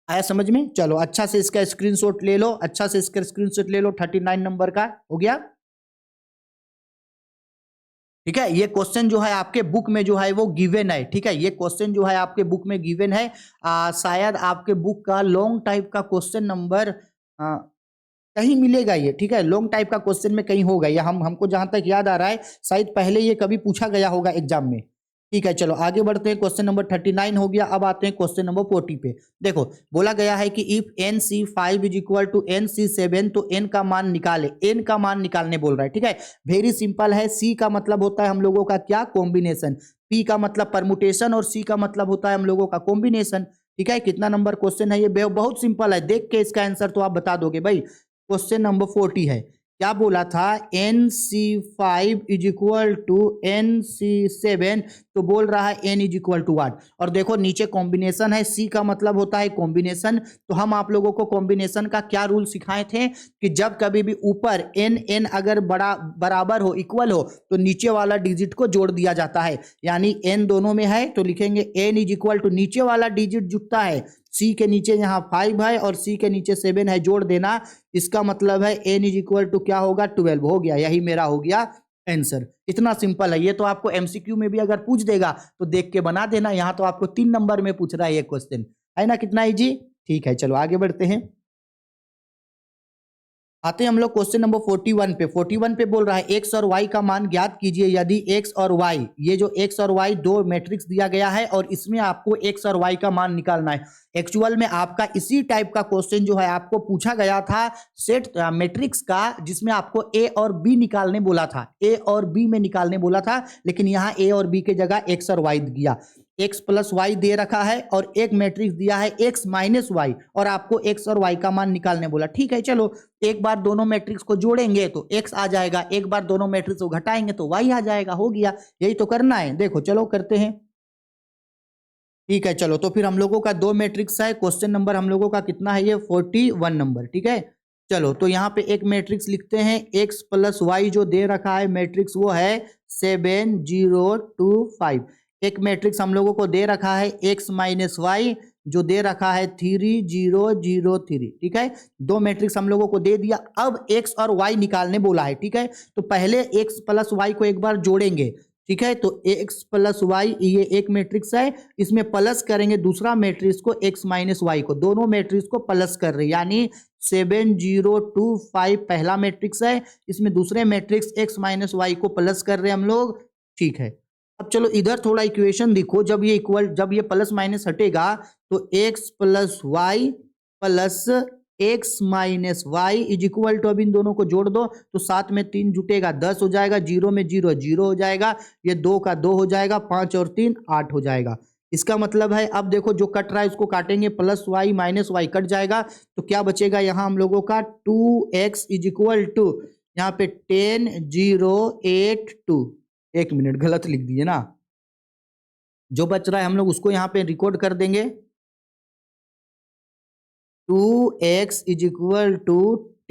आया समझ में? चलो अच्छा से इसका स्क्रीनशॉट ले लो, अच्छा से इसका स्क्रीनशॉट ले लो, 39 नंबर का हो गया। ठीक है, ये क्वेश्चन जो है आपके बुक में जो है वो गिवन है। ठीक है, ये क्वेश्चन जो है आपके बुक में गिवन है, शायद आपके बुक का लॉन्ग टाइप का क्वेश्चन नंबर कहीं मिलेगा ये। ठीक है, लॉन्ग टाइप का क्वेश्चन में कहीं होगा, या हमको जहां तक याद आ रहा है शायद पहले ये कभी पूछा गया होगा एग्जाम में। ठीक है, चलो आगे बढ़ते हैं, क्वेश्चन नंबर 39 हो गया। अब आते हैं क्वेश्चन नंबर 40 पे। देखो बोला गया है कि if NC5 is equal to NC7, तो n का मान निकाले, n का मान निकालने बोल रहा है। ठीक है, वेरी सिंपल है, C का मतलब होता है हम लोगों का क्या, कॉम्बिनेशन, P का मतलब परमुटेशन, और C का मतलब होता है हम लोगों का कॉम्बिनेशन। ठीक है, कितना नंबर क्वेश्चन है ये, बहुत सिंपल है, देख के इसका आंसर तो आप बता दोगे भाई। क्वेश्चन नंबर 40 है, क्या बोला था, NC5 is equal to NC7, तो बोल रहा है n इज इक्वल टू वाट, और देखो नीचे कॉम्बिनेशन है, C का मतलब होता है कॉम्बिनेशन, तो हम आप लोगों को कॉम्बिनेशन का क्या रूल सिखाए थे कि जब कभी भी ऊपर n अगर बराबर हो, इक्वल हो, तो नीचे वाला डिजिट को जोड़ दिया जाता है, यानी n दोनों में है तो लिखेंगे n इज इक्वल टू, नीचे वाला डिजिट जुटता है, C के नीचे यहाँ 5 है और C के नीचे 7 है, जोड़ देना, इसका मतलब है n इज इक्वल टू क्या होगा, 12 हो गया, यही मेरा हो गया आंसर। इतना सिंपल है, ये तो आपको एमसीक्यू में भी अगर पूछ देगा तो देख के बना देना, यहाँ तो आपको 3 नंबर में पूछ रहा है ये क्वेश्चन, है ना, कितना इजी। ठीक है, चलो आगे बढ़ते हैं, आते हैं हम लोग क्वेश्चन नंबर 41 पे। 41 पे बोल रहा है x और y का मान ज्ञात कीजिए यदि x और y, ये जो x और y दो मैट्रिक्स दिया गया है और इसमें आपको x और y का मान निकालना है। एक्चुअल में आपका इसी टाइप का क्वेश्चन जो है आपको पूछा गया था सेट मैट्रिक्स का, जिसमें आपको a और b निकालने बोला था, a और b में निकालने बोला था, लेकिन यहाँ a और b के जगह x और y दिया, x प्लस वाई दे रखा है और एक मैट्रिक्स दिया है x माइनस वाई, और आपको x और y का मान निकालने बोला। ठीक है, चलो एक बार दोनों मैट्रिक्स को जोड़ेंगे तो x आ जाएगा, एक बार दोनों मैट्रिक्स को घटाएंगे तो y आ जाएगा, हो गया, यही तो करना है। देखो चलो करते हैं, ठीक है, चलो तो फिर हम लोगों का दो मैट्रिक्स है, क्वेश्चन नंबर हम लोगों का कितना है ये 41 नंबर। ठीक है, चलो तो यहाँ पे एक मैट्रिक्स लिखते हैं, x प्लस वाई जो दे रखा है मैट्रिक्स वो है 7 0 2 5। एक मैट्रिक्स हम लोगों को दे रखा है x माइनस वाई जो दे रखा है 3 0 0 3। ठीक है, दो मैट्रिक्स हम लोगों को दे दिया, अब x और y निकालने बोला है। ठीक है, तो पहले x प्लस वाई को एक बार जोड़ेंगे। ठीक है, तो x प्लस वाई ये एक मैट्रिक्स है, इसमें प्लस करेंगे दूसरा मैट्रिक्स को x माइनस वाई को, दोनों मैट्रिक्स को प्लस कर रहे हैं, यानी 7 0 2 5 पहला मैट्रिक्स है, इसमें दूसरे मैट्रिक्स x माइनस वाई को प्लस कर रहे हैं हम लोग। ठीक है, अब चलो इधर थोड़ा इक्वेशन देखो, जब ये प्लस माइनस हटेगा तो x plus Y plus X minus Y is equal to, अब इन दोनों को जोड़ दो तो 7 में 3 जुटेगा 10 हो जाएगा, 0 में 0 0 हो जाएगा, ये 2 का 2 हो जाएगा, 5 और 3 8 हो जाएगा। इसका मतलब है अब देखो जो कट रहा है उसको काटेंगे, प्लस वाई माइनस वाई कट जाएगा, तो क्या बचेगा यहाँ हम लोगों का 2x इज इक्वल टू, यहाँ पे 10 0 8 2, एक मिनट गलत लिख दिए ना, जो बच रहा है हम लोग उसको यहाँ पे रिकॉर्ड कर देंगे, 2x इज इक्वल टू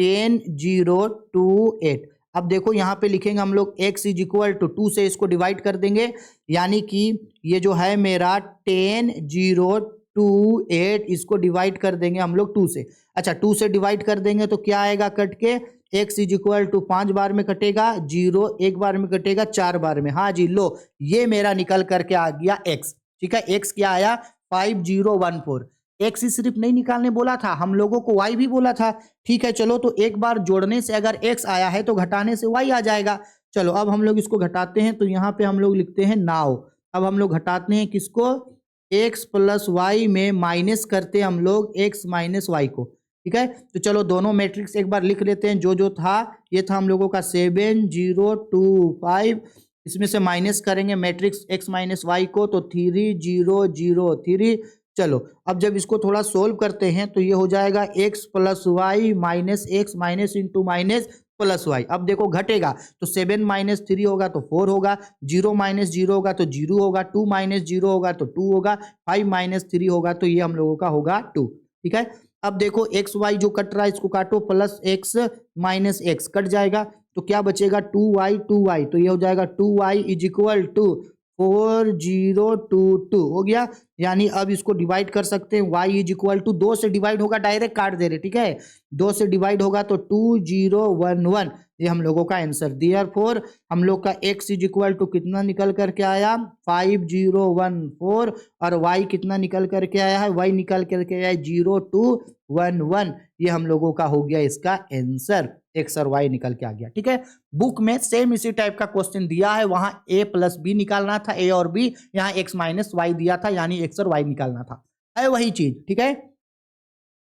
10 0 2 8। अब देखो यहाँ पे लिखेंगे हम लोग x इज इक्वल टू 2 से इसको डिवाइड कर देंगे, यानी कि ये जो है मेरा 10 0 2 8, इसको डिवाइड कर देंगे हम लोग 2 से। अच्छा 2 से डिवाइड कर देंगे तो क्या आएगा कट के, x इज इक्वल टू 5 बार में कटेगा, 0 1 बार में कटेगा, 4 बार में। हाँ जी, लो ये मेरा निकल करके आ गया x। ठीक है, x क्या आया 5014। x ही सिर्फ नहीं निकालने बोला था, हम लोगों को y भी बोला था। ठीक है, चलो तो एक बार जोड़ने से अगर x आया है तो घटाने से y आ जाएगा। चलो अब हम लोग इसको घटाते हैं, तो यहाँ पे हम लोग लिखते हैं नाउ। अब हम लोग घटाते हैं किसको, x प्लस वाई में माइनस करते हैं हम लोग x माइनस वाई को। ठीक है, तो चलो दोनों मैट्रिक्स एक बार लिख लेते हैं। जो जो था ये था हम लोगों का 7 0 2 5, इसमें से माइनस करेंगे मैट्रिक्स x माइनस वाई को, तो 3 0 0 3। चलो अब जब इसको थोड़ा सोल्व करते हैं तो ये हो जाएगा x plus Y minus X minus into minus plus Y. अब देखो घटेगा तो 7 माइनस 3 होगा तो 4 होगा, 0 माइनस 0 होगा तो 0 होगा, 2 माइनस 0 होगा तो 2 होगा, 5 माइनस 3 होगा तो ये हम लोगों का होगा 2। ठीक है, अब देखो एक्स वाई जो कट रहा है इसको काटो, plus X minus x cut जाएगा तो क्या बचेगा 2y, तो ये हो जाएगा 2y इज इक्वल टू 4022 हो गया। यानी अब इसको डिवाइड कर सकते हैं, y इज इक्वल टू 2 से डिवाइड होगा, डायरेक्ट काट दे रहे। ठीक है, 2 से डिवाइड होगा तो 2011, ये हम लोगों का आंसर। देयरफॉर हम लोग का x इज इक्वल टू कितना निकल करके आया 5014, और y कितना निकल करके आया है, y निकल करके आया है 0211। ये हम लोगों का हो गया इसका आंसर, x और y निकल के आ गया। ठीक है, बुक में सेम इसी टाइप का क्वेश्चन दिया है, वहां a प्लस बी निकालना था, a और b, यहाँ x माइनस वाई दिया था, यानी x और y निकालना था, है वही चीज। ठीक है,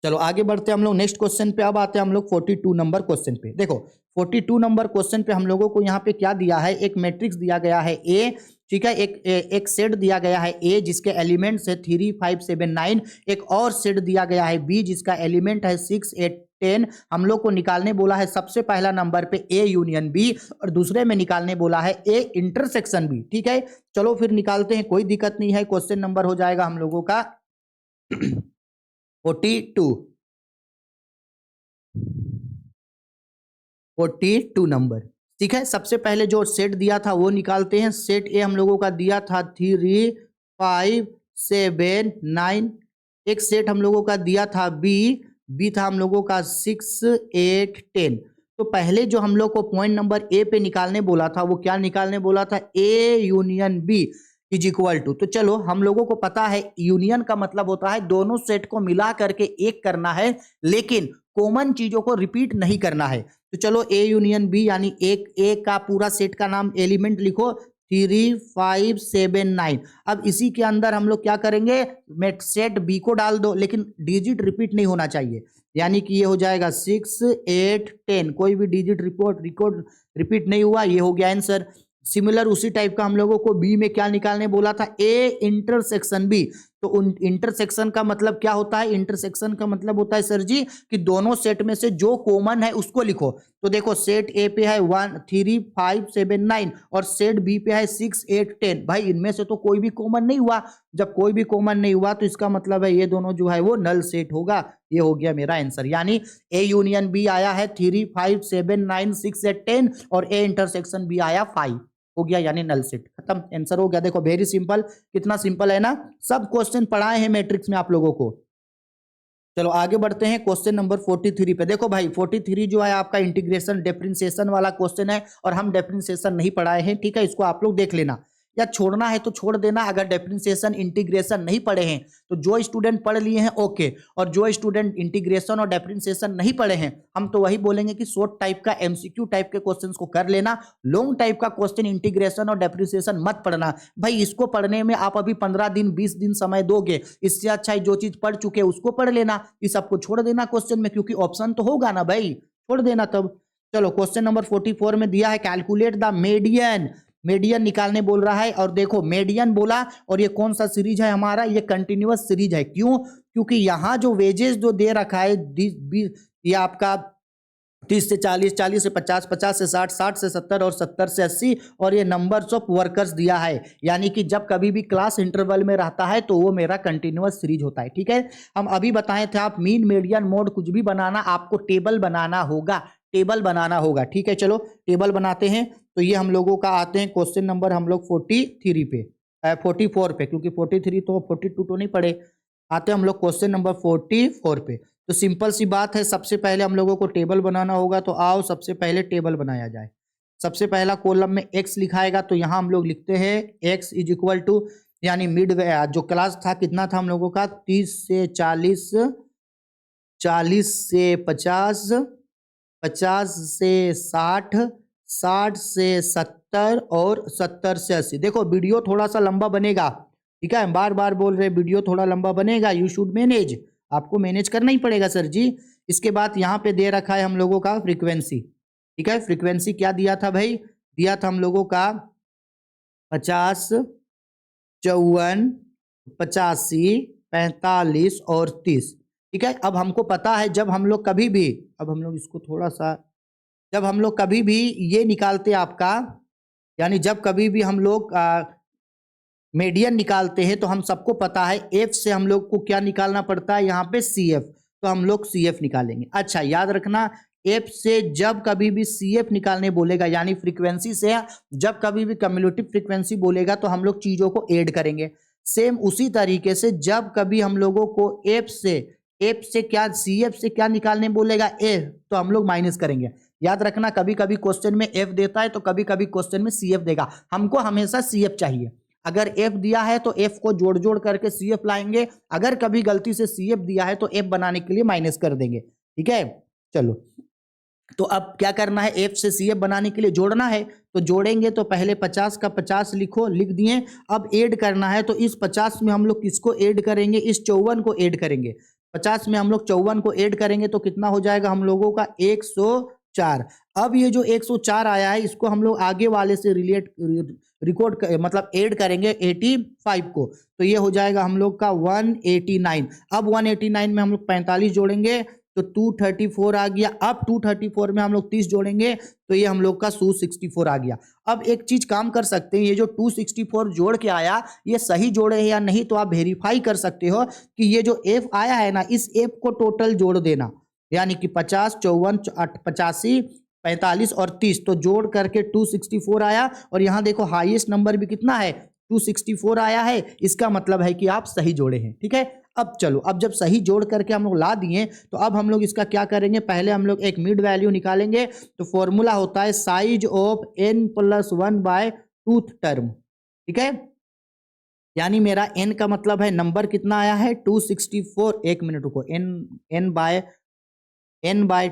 चलो आगे बढ़ते हैं हम लोग नेक्स्ट क्वेश्चन पे। अब आते हैं हम लोग 42 नंबर क्वेश्चन पे। देखो 42 नंबर क्वेश्चन पे हम लोगों को यहाँ पे क्या दिया है, एक मैट्रिक्स दिया गया है ए। ठीक है, एक सेट दिया गया है ए जिसके एलिमेंट्स है 3 5 7 9, एक और सेट दिया गया है बी जिसका एलिमेंट है 6 8 10। हम लोग को निकालने बोला है सबसे पहला नंबर पे ए यूनियन बी, और दूसरे में निकालने बोला है ए इंटरसेक्शन बी। ठीक है, चलो फिर निकालते हैं, कोई दिक्कत नहीं है। क्वेश्चन नंबर हो जाएगा हम लोगों का 42 नंबर। ठीक है, सबसे पहले जो सेट दिया था वो निकालते हैं। सेट ए हम लोगों का दिया था 3 5 7 9, एक सेट हम लोगों का दिया था बी था हम लोगों का 6 8 10। तो पहले जो हम लोग को पॉइंट नंबर ए पे निकालने बोला था वो क्या निकालने बोला था, A union B is equal to. तो चलो हम लोगों को पता है यूनियन का मतलब होता है दोनों सेट को मिला करके एक करना है, लेकिन कॉमन चीजों को रिपीट नहीं करना है। तो चलो ए यूनियन बी, यानी एक ए का पूरा सेट का नाम एलिमेंट लिखो 3 5 7 9। अब इसी के अंदर हम लोग क्या करेंगे, सेट बी को डाल दो, लेकिन डिजिट रिपीट नहीं होना चाहिए, यानी कि ये हो जाएगा 6 8 10, कोई भी डिजिट रिकॉर्ड रिपीट नहीं हुआ, ये हो गया आंसर। सिमिलर उसी टाइप का हम लोगों को बी में क्या निकालने बोला था, ए इंटरसेक्शन बी। तो उन इंटरसेक्शन का मतलब क्या होता है, इंटरसेक्शन का मतलब होता है सर जी कि दोनों सेट में से जो कॉमन है उसको लिखो। तो देखो सेट ए पे है 1 3 5 7 9 और सेट बी पे है 6 8 10। भाई इनमें से तो कोई भी कॉमन नहीं हुआ, जब कोई भी कॉमन नहीं हुआ तो इसका मतलब है ये दोनों जो है वो नल सेट होगा। ये हो गया मेरा आंसर, यानी ए यूनियन बी आया है 3 5 7 9 6 8 10 और ए इंटरसेक्शन बी आया 5, हो गया यानी नल सेट। खत्म, आंसर हो गया। देखो वेरी सिंपल, कितना सिंपल है ना, सब क्वेश्चन पढ़ाए हैं मैट्रिक्स में आप लोगों को। चलो आगे बढ़ते हैं क्वेश्चन नंबर 43 पे। देखो भाई 43 जो है आपका इंटीग्रेशन डिफरेंशिएशन वाला क्वेश्चन है, और हम डिफरेंशिएशन नहीं पढ़ाए हैं। ठीक है, इसको आप लोग देख लेना, या छोड़ना है तो छोड़ देना। अगर डिफरेंशिएशन इंटीग्रेशन नहीं पढ़े हैं तो जो स्टूडेंट पढ़ लिए हैं ओके, और जो स्टूडेंट इंटीग्रेशन और डिफरेंशिएशन नहीं पढ़े हैं हम तो वही बोलेंगे कि शॉर्ट टाइप का एमसीक्यू टाइप के क्वेश्चंस को कर लेना। लॉन्ग टाइप का क्वेश्चन इंटीग्रेशन और डिफरेंशिएशन मत पढ़ना भाई, इसको पढ़ने में आप अभी 15 दिन 20 दिन समय दोगे, इससे अच्छा है जो चीज पढ़ चुके उसको पढ़ लेना, इस सबको छोड़ देना क्वेश्चन में, क्योंकि ऑप्शन तो होगा ना भाई, छोड़ देना तब। चलो क्वेश्चन नंबर 44 में दिया है कैलकुलेट द मीडियन, मीडियन निकालने बोल रहा है। और देखो मीडियन बोला, और ये कौन सा सीरीज है हमारा, ये कंटिन्यूअस सीरीज है। क्यों, क्योंकि यहां जो वेजेस जो दे रखा है ये आपका 30 से 40, 40 से 50, 50 से 60, 60 से 70 और 70 से 80, और ये नंबर्स ऑफ वर्कर्स दिया है, यानी कि जब कभी भी क्लास इंटरवल में रहता है तो वो मेरा कंटिन्यूअस सीरीज होता है। ठीक है, हम अभी बताए थे आप मीन मीडियन मोड कुछ भी बनाना आपको टेबल बनाना होगा, टेबल बनाना होगा। ठीक है, चलो टेबल बनाते हैं। तो ये हम लोगों का आते हैं क्वेश्चन नंबर हम लोग 43 पे 44 पे, क्योंकि 43 तो 42 तो नहीं पढ़े। आते हैं हम लोग क्वेश्चन नंबर 44 पे। तो सिंपल सी बात है, सबसे पहले हम लोगों को टेबल बनाना होगा। तो आओ सबसे पहले टेबल बनाया जाए। सबसे पहला कॉलम में x लिखाएगा, तो यहाँ हम लोग लिखते हैं x इज इक्वल टू, यानी मिड जो क्लास था कितना था हम लोगों का 30 से 40, 40 से 50, 50 से 60, 60 से 70 और 70 से 80। देखो वीडियो थोड़ा सा लंबा बनेगा, ठीक है, हम बार बार बोल रहे हैं वीडियो थोड़ा लंबा बनेगा। यू शुड मैनेज, आपको मैनेज करना ही पड़ेगा सर जी। इसके बाद यहाँ पे दे रखा है हम लोगों का फ्रीक्वेंसी। ठीक है, फ्रीक्वेंसी क्या दिया था भाई, दिया था हम लोगों का 50, 54, 85, 45 और 30। ठीक है, अब हमको पता है जब हम लोग कभी भी, अब हम लोग इसको थोड़ा सा, जब हम लोग कभी भी ये निकालते आपका, यानी जब कभी भी हम लोग मीडियन निकालते हैं तो हम सबको पता है एफ से हम लोग को क्या निकालना पड़ता है, यहाँ पे सी एफ। तो हम लोग सी एफ निकालेंगे। अच्छा याद रखना, एफ से जब कभी भी सी एफ निकालने बोलेगा, यानी फ्रीक्वेंसी से जब कभी भी कम्युलेटिव फ्रीक्वेंसी बोलेगा तो हम लोग चीजों को ऐड करेंगे। सेम उसी तरीके से जब कभी हम लोगों को एफ से क्या, सी एफ से क्या निकालने बोलेगा, एफ, तो हम लोग माइनस करेंगे। याद रखना, कभी कभी क्वेश्चन में एफ देता है तो कभी कभी क्वेश्चन में सी एफ देगा। हमको हमेशा सी एफ चाहिए। अगर एफ दिया है तो एफ को जोड़ जोड़ करके सी एफ लाएंगे। अगर कभी गलती से सी एफ दिया है तो एफ बनाने के लिए माइनस कर देंगे। ठीक है, चलो तो अब क्या करना है, एफ से सी एफ बनाने के लिए जोड़ना है। तो जोड़ेंगे तो पहले 50 का 50 लिखो, लिख दिए। अब ऐड करना है, तो इस 50 में हम लोग किसको ऐड करेंगे, इस 54 को ऐड करेंगे। 50 में हम लोग 54 को ऐड करेंगे तो कितना हो जाएगा हम लोगों का 104। अब ये जो 104 आया है इसको हम लोग आगे वाले से रिकॉर्ड मतलब ऐड करेंगे 85 को, तो ये हो जाएगा हम लोग का 189। अब 189 में हम लोग 45 जोड़ेंगे तो 234 आ गया। अब 234 में हम लोग 30 जोड़ेंगे तो ये हम लोग का 264 आ गया। अब एक चीज काम कर सकते हैं, ये जो 264 जोड़ के आया ये सही जोड़े हैं या नहीं, तो आप वेरीफाई कर सकते हो कि ये जो एफ आया है ना, इस एफ को टोटल जोड़ देना, यानी कि 50, 54, 85, 45 और 30, तो जोड़ करके 264 आया। और यहाँ देखो हाईएस्ट नंबर भी कितना है, 264 आया है। इसका मतलब है कि आप सही जोड़े हैं। ठीक है, अब चलो, अब जब सही जोड़ करके हम लोग ला दिए तो अब हम लोग इसका क्या करेंगे, पहले हम लोग एक मिड वैल्यू निकालेंगे। तो फॉर्मूला होता है size of n+1 by twoth term. ठीक है, यानी मेरा n का मतलब है नंबर कितना आया है 264। एक मिनट रुको, n बाय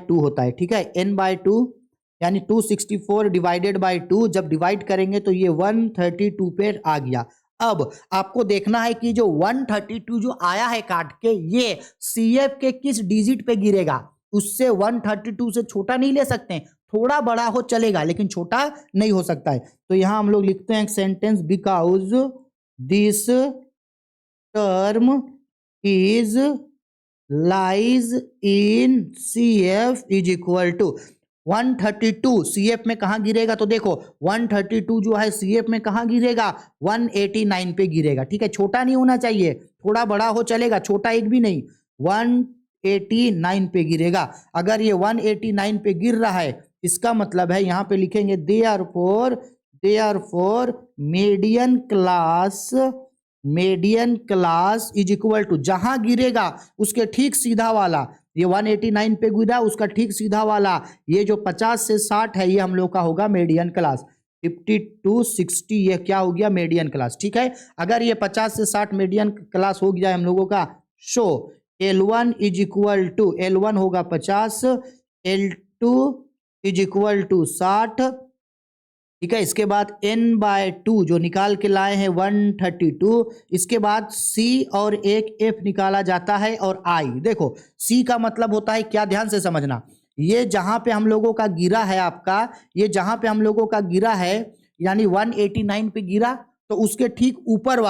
2 होता है। ठीक है, n बाय 2 यानी 264 डिवाइडेड बाय 2, जब डिवाइड करेंगे तो ये 132 पे आ गया। अब आपको देखना है कि जो 132 जो आया है काट के, ये CF के किस डिजिट पे गिरेगा। उससे 132 से छोटा नहीं ले सकते हैं, थोड़ा बड़ा हो चलेगा लेकिन छोटा नहीं हो सकता है। तो यहां हम लोग लिखते हैं sentence, because this term is lies in CF is equal to 132। CF में कहां गिरेगा, तो देखो 132 जो है CF में कहां गिरेगा, 189 पे गिरेगा। ठीक है, छोटा नहीं होना चाहिए, थोड़ा बड़ा हो चलेगा, छोटा एक भी नहीं, 189 पे गिरेगा। अगर ये 189 पे गिर रहा है, इसका मतलब है यहां पे लिखेंगे therefore median class is equal to, जहां गिरेगा उसके ठीक सीधा वाला, ये 189 पे गिरा, उसका ठीक सीधा वाला ये जो 50 से 60 है, ये हम लोग का होगा मीडियन क्लास। 50 to 60 ये क्या हो गया, मीडियन क्लास। ठीक है, अगर ये 50 से 60 मीडियन क्लास हो गया हम लोगों का, सो L1 is equal to, L1 होगा 50, L2 इज इक्वल टू 60। ठीक है, इसके बाद n/2 जो निकाल के लाए हैं 132। इसके बाद C और एक F निकाला जाता है और I। देखो C का मतलब होता है क्या, ध्यान से समझना, ये जहां पे हम लोगों का गिरा है आपका, ये जहां पे हम लोगों का गिरा है यानी 189 पे गिरा, तो उसके ठीक ऊपर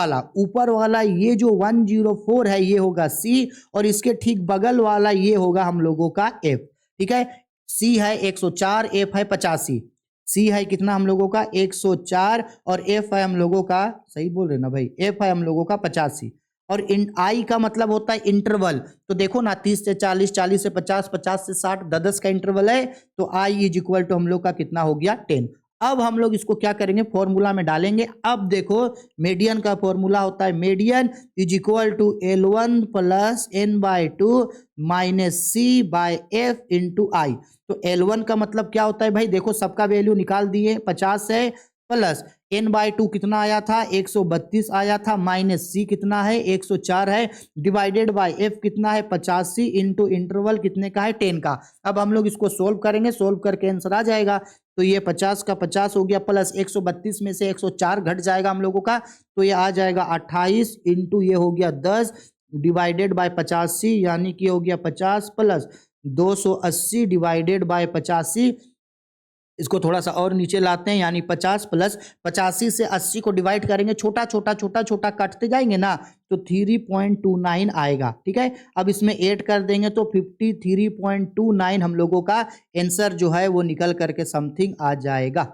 वाला ये जो 104 है ये होगा C, और इसके ठीक बगल वाला ये होगा हम लोगों का F। ठीक है, C है 104, F है 85। C है कितना हम लोगों का 104 और F है हम लोगों का, सही बोल रहे ना भाई, F है हम लोगों का 85। और आई का मतलब होता है इंटरवल। तो देखो ना 30 से 40, 40 से 50, 50 से 60, 10 का इंटरवल है, तो आई इज इक्वल टू हम लोग का कितना हो गया 10। अब हम लोग इसको क्या करेंगे, फॉर्मूला में डालेंगे। अब देखो मीडियन का फॉर्मूला होता है median is equal to L1 plus n/2 minus C/F into I. तो L1 का मतलब क्या होता है भाई, देखो सबका वैल्यू निकाल दिए, 50 है, प्लस n/2 कितना आया था 132 आया था, माइनस सी कितना है 104 है, डिवाइडेड बाय एफ कितना है 85 इंटू इंटरवल कितने का है 10 का। अब हम लोग इसको सोल्व करेंगे, सोल्व करके आंसर आ जाएगा। तो ये 50 का 50 हो गया, प्लस 132 में से 104 घट जाएगा हम लोगों का, तो ये आ जाएगा 28 इंटू ये हो गया 10 डिवाइडेड बाय 85, यानी कि हो गया 50 प्लस 280 डिवाइडेड बाय 85। इसको थोड़ा सा और नीचे लाते हैं, यानी 50 प्लस 85 से 80 को डिवाइड करेंगे, छोटा छोटा छोटा छोटा काटते जाएंगे ना, तो 3.29 आएगा। ठीक है, अब इसमें ऐड कर देंगे तो 53.29 हम लोगों का आंसर जो है वो निकल करके समथिंग आ जाएगा।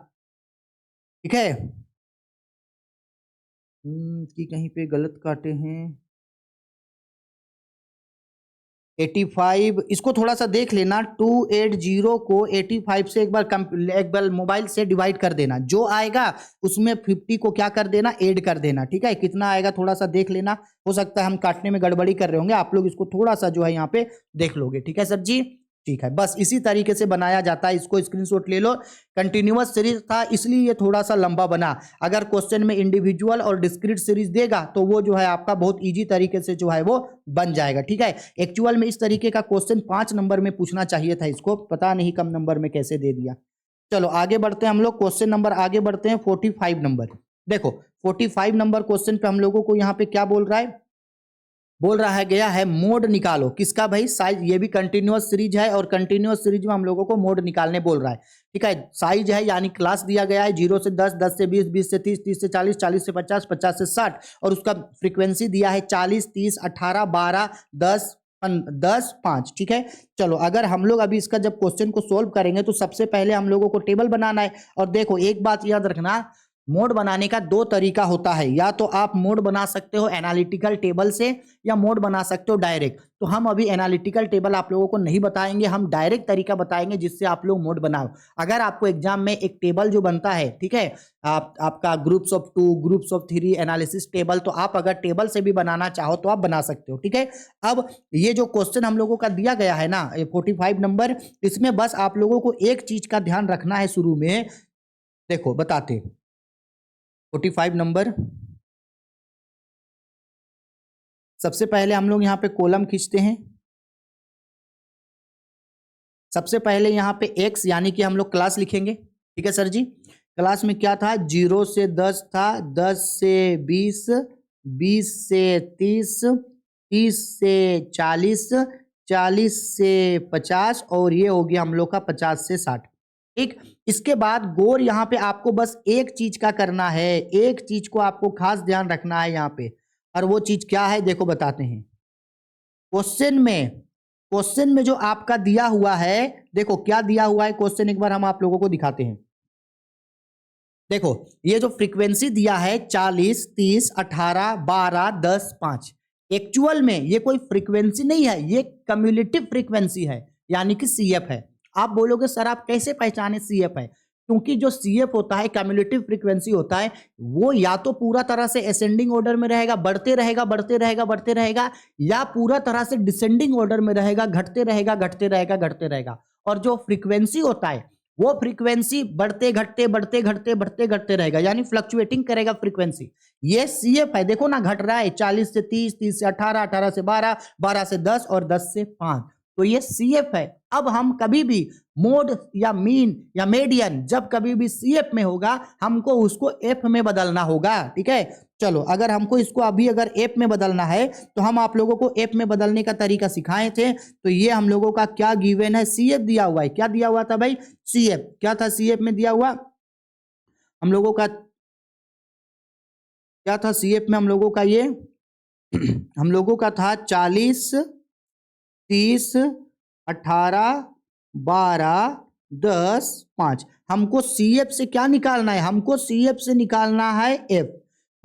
ठीक है, कि कहीं पे गलत काटे हैं 85, इसको थोड़ा सा देख लेना, 280 को 85 से एक बार मोबाइल से डिवाइड कर देना, जो आएगा उसमें 50 को क्या कर देना, ऐड कर देना। ठीक है, कितना आएगा थोड़ा सा देख लेना, हो सकता है हम काटने में गड़बड़ी कर रहे होंगे, आप लोग इसको थोड़ा सा जो है यहाँ पे देख लोगे। ठीक है सर जी, ठीक है, बस इसी तरीके से बनाया जाता है। इसको स्क्रीनशॉट ले लो, कंटिन्यूअस सीरीज था इसलिए ये थोड़ा सा लंबा बना। अगर क्वेश्चन में इंडिविजुअल और डिस्क्रीट सीरीज देगा तो वो जो है आपका बहुत इजी तरीके से जो है वो बन जाएगा। ठीक है, एक्चुअल में इस तरीके का क्वेश्चन 5 नंबर में पूछना चाहिए था, इसको पता नहीं कम नंबर में कैसे दे दिया। चलो आगे बढ़ते हैं हम लोग, क्वेश्चन नंबर आगे बढ़ते हैं 45 नंबर। देखो 45 नंबर क्वेश्चन पे हम लोगों को यहाँ पे क्या बोल रहा है, बोल रहा है गया है मोड निकालो किसका भाई, साइज। ये भी कंटिन्यूअस सीरीज है और कंटिन्यूअस सीरीज में हम लोगों को मोड निकालने बोल रहा है। ठीक है, साइज है यानी क्लास दिया गया है 0 से 10, 10 से 20, 20 से 30, 30 से 40, 40 से 50, 50 से 60, और उसका फ्रीक्वेंसी दिया है 40, 30, 18, 12, 10, 10, 5। ठीक है, चलो अगर हम लोग अभी इसका जब क्वेश्चन को सोल्व करेंगे तो सबसे पहले हम लोगों को टेबल बनाना है। और देखो एक बात याद रखना, मोड बनाने का 2 तरीका होता है, या तो आप मोड बना सकते हो एनालिटिकल टेबल से, या मोड बना सकते हो डायरेक्ट। तो हम अभी एनालिटिकल टेबल आप लोगों को नहीं बताएंगे, हम डायरेक्ट तरीका बताएंगे जिससे आप लोग मोड बनाओ। अगर आपको एग्जाम में एक टेबल जो बनता है, ठीक है, आपका groups of 2, groups of 3 analysis table, तो आप अगर टेबल से भी बनाना चाहो तो आप बना सकते हो। ठीक है, अब ये जो क्वेश्चन हम लोगों का दिया गया है ना 45 नंबर, इसमें बस आप लोगों को एक चीज का ध्यान रखना है शुरू में। देखो बताते हैं 45 नंबर, सबसे पहले हम लोग यहाँ पे कॉलम खींचते हैं। सबसे पहले यहाँ पे x यानी कि हम लोग क्लास लिखेंगे। ठीक है सर जी, क्लास में क्या था 0 से 10 था, 10 से 20, 20 से 30, 30 से 40, 40 से 50, और ये हो गया हम लोग का 50 से 60। ठीक, इसके बाद गौर यहाँ पे आपको बस एक चीज का करना है, एक चीज को आपको खास ध्यान रखना है यहाँ पे, और वो चीज क्या है देखो बताते हैं। क्वेश्चन में जो आपका दिया हुआ है, देखो क्या दिया हुआ है क्वेश्चन, एक बार हम आप लोगों को दिखाते हैं। देखो ये जो फ्रीक्वेंसी दिया है 40, 30, 18, 12, 10, 5, एक्चुअल में ये कोई फ्रीक्वेंसी नहीं है, ये कम्युलेटिव फ्रीक्वेंसी है, यानी कि सीएफ है। आप बोलोगे सर आप कैसे पहचाने सीएफ है, क्योंकि जो सीएफ होता है कम्युलेटिव फ्रीक्वेंसी होता है, वो या तो पूरा तरह से असेंडिंग ऑर्डर में रहेगा, बढ़ते रहेगा बढ़ते रहेगा बढ़ते रहेगा, या पूरा तरह से डिसेंडिंग ऑर्डर में रहेगा, घटते रहेगा घटते रहेगा घटते रहेगा। और जो फ्रीक्वेंसी होता है वो फ्रीक्वेंसी बढ़ते घटते बढ़ते घटते बढ़ते घटते रहेगा, यानी फ्लक्चुएटिंग करेगा फ्रीक्वेंसी। ये सीएफ है, देखो ना घट रहा है 40 से 30, 30 से 18, 18 से 12, 12 से 10 और 10 से 5, तो ये सीएफ है। अब हम कभी भी मोड या मीन या मीडियन जब कभी भी सीएफ में होगा, हमको उसको एफ में बदलना होगा। ठीक है, चलो अगर हमको इसको अभी अगर एफ में बदलना है तो हम आप लोगों को एफ में बदलने का तरीका सिखाए थे। तो ये हम लोगों का क्या गिवन है, सीएफ दिया हुआ है। क्या दिया हुआ था भाई, सीएफ। क्या था सीएफ में दिया हुआ हम लोगों का, क्या था सीएफ में हम लोगों का, ये हम लोगों का था 40, 30, 18, 12, 10, 5। हमको सीएफ से क्या निकालना है, हमको सीएफ से निकालना है एफ।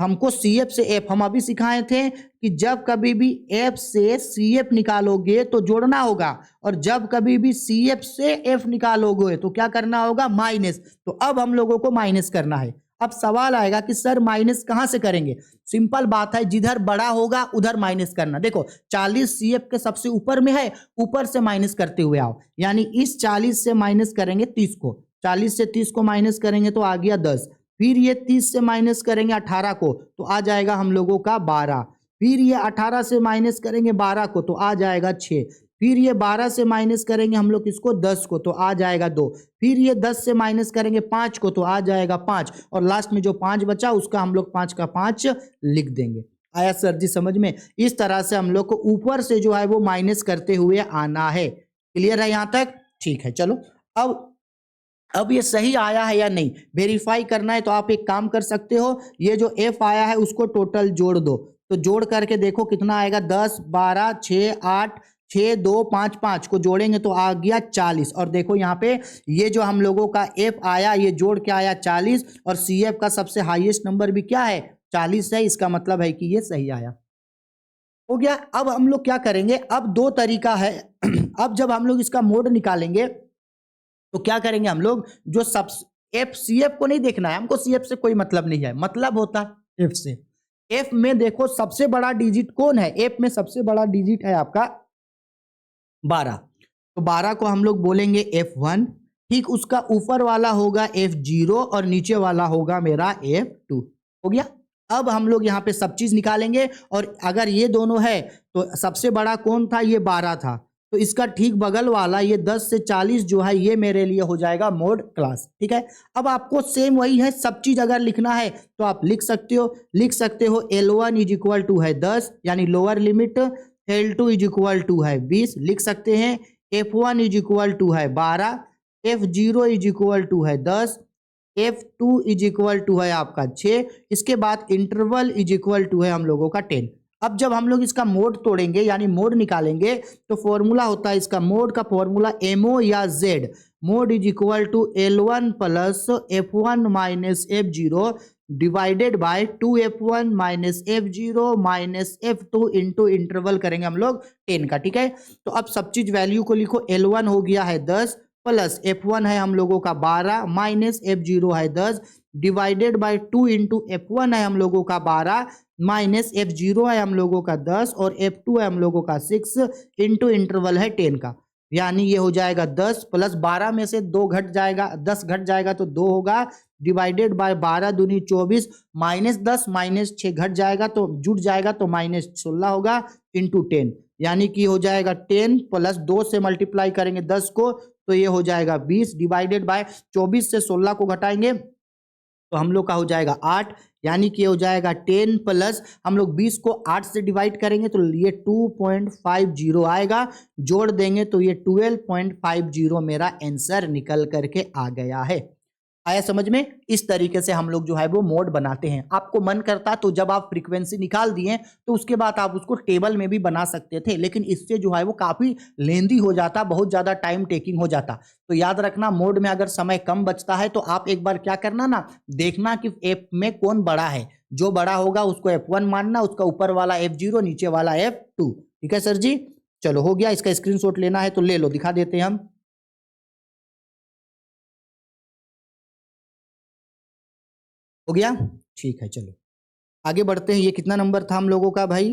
हमको सी एफ से एफ, हम अभी सिखाए थे कि जब कभी भी एफ से सी एफ निकालोगे तो जोड़ना होगा, और जब कभी भी सी एफ से एफ निकालोगे तो क्या करना होगा, माइनस। तो अब हम लोगों को माइनस करना है। अब सवाल आएगा कि सर माइनस कहां से करेंगे? सिंपल बात है, जिधर बड़ा होगा उधर माइनस करना। देखो 40 सी एफ के सबसे ऊपर में है, ऊपर से माइनस करते हुए आओ, यानी इस 40 से माइनस करेंगे 30 को, 40 से 30 को माइनस करेंगे तो आ गया 10, फिर ये 30 से माइनस करेंगे 18 को तो आ जाएगा हम लोगों का 12, फिर ये 18 से माइनस करेंगे 12 को तो आ जाएगा 6, फिर ये 12 से माइनस करेंगे हम लोग इसको 10 को तो आ जाएगा 2, फिर ये 10 से माइनस करेंगे 5 को तो आ जाएगा 5, और लास्ट में जो 5 बचा उसका हम लोग 5 का 5 लिख देंगे। आया सर जी समझ में? इस तरह से हम लोग को ऊपर से जो है वो माइनस करते हुए आना है। क्लियर है यहाँ तक? ठीक है, चलो अब ये सही आया है या नहीं वेरीफाई करना है, तो आप एक काम कर सकते हो, ये जो एफ आया है उसको टोटल जोड़ दो, तो जोड़ करके देखो कितना आएगा, 10 12 6 8 6 2 5 5 को जोड़ेंगे तो आ गया 40, और देखो यहाँ पे ये जो हम लोगों का एफ आया ये जोड़ के आया 40, और सी एफ का सबसे हाईएस्ट नंबर भी क्या है, 40 है, इसका मतलब है कि ये सही आया। हो गया। अब हम लोग क्या करेंगे, अब दो तरीका है अब जब हम लोग इसका मोड निकालेंगे तो क्या करेंगे हम लोग, जो सब एफ सी एफ को नहीं देखना है हमको, सी एफ से कोई मतलब नहीं है, मतलब होता है एफ से। एफ में देखो सबसे बड़ा डिजिट कौन है, एफ में सबसे बड़ा डिजिट है आपका 12, तो 12 को हम लोग बोलेंगे F1, ठीक उसका ऊपर वाला होगा F0 और नीचे वाला होगा मेरा F2। हो गया। अब हम लोग यहाँ पे सब चीज निकालेंगे, और अगर ये दोनों है तो सबसे बड़ा कौन था, ये 12 था, तो इसका ठीक बगल वाला ये 10 से 40 जो है ये मेरे लिए हो जाएगा मोड क्लास। ठीक है, अब आपको सेम वही है, सब चीज अगर लिखना है तो आप लिख सकते हो L1 इज इक्वल टू है 10, यानी lower limit, L2 is equal to है 20 लिख सकते हैं, F1 इज इक्वल टू है 12, F0 इज इक्वल टू है 10, F2 इज इक्वल टू है आपका 6, इसके बाद इंटरवल इज इक्वल टू है हम लोगों का 10। अब जब हम लोग इसका मोड तोड़ेंगे यानी मोड निकालेंगे तो फॉर्मूला होता है इसका, मोड का फॉर्मूला एमओ या Z, mode is equal to L1 plus F1 minus F0 divided by 2F1 minus F0 minus F2 into interval करेंगे हम लोग 10 का। ठीक है, तो अब सब चीज वैल्यू को लिखो, L1 हो गया है 10 प्लस F1 है हम लोगों का 12 माइनस F0 है 10 डिवाइडेड बाय 2 इंटू F1 है हम लोगों का 12 माइनस F0 है हम लोगों का 10 और F2 है हम लोगों का 6 इंटू इंटरवल है 10 का, यानी ये हो जाएगा 10 प्लस 12 में से 2 घट जाएगा, 10 घट जाएगा तो 2 होगा, डिवाइडेड बाय 12 दूनी 24 माइनस 10 माइनस 6 घट जाएगा तो जुट जाएगा तो माइनस 16 होगा इंटू 10, यानी कि हो जाएगा 10 प्लस 2 से मल्टीप्लाई करेंगे 10 को तो ये हो जाएगा 20 डिवाइडेड बाय 24 से 16 को घटाएंगे तो हम लोग का हो जाएगा 8, यानी कि हो जाएगा 10 प्लस हम लोग 20 को 8 से डिवाइड करेंगे तो ये 2.50 आएगा, जोड़ देंगे तो ये 12.50 मेरा आंसर निकल करके आ गया है। आया समझ में? इस तरीके से हम लोग जो है वो मोड बनाते हैं। आपको मन करता तो जब आप फ्रीक्वेंसी निकाल दिए तो उसके बाद आप उसको टेबल में भी बना सकते थे, लेकिन इससे जो है वो काफी लेंदी हो जाता, बहुत ज्यादा टाइम टेकिंग हो जाता। तो याद रखना, मोड में अगर समय कम बचता है तो आप एक बार क्या करना ना, देखना कि एफ में कौन बड़ा है, जो बड़ा होगा उसको F1 मानना, उसका ऊपर वाला F0 नीचे वाला F2। ठीक है सर जी, चलो हो गया। इसका स्क्रीनशॉट लेना है तो ले लो, दिखा देते हैं हम। हो गया, ठीक है, चलो आगे बढ़ते हैं। ये कितना नंबर था हम लोगों का भाई?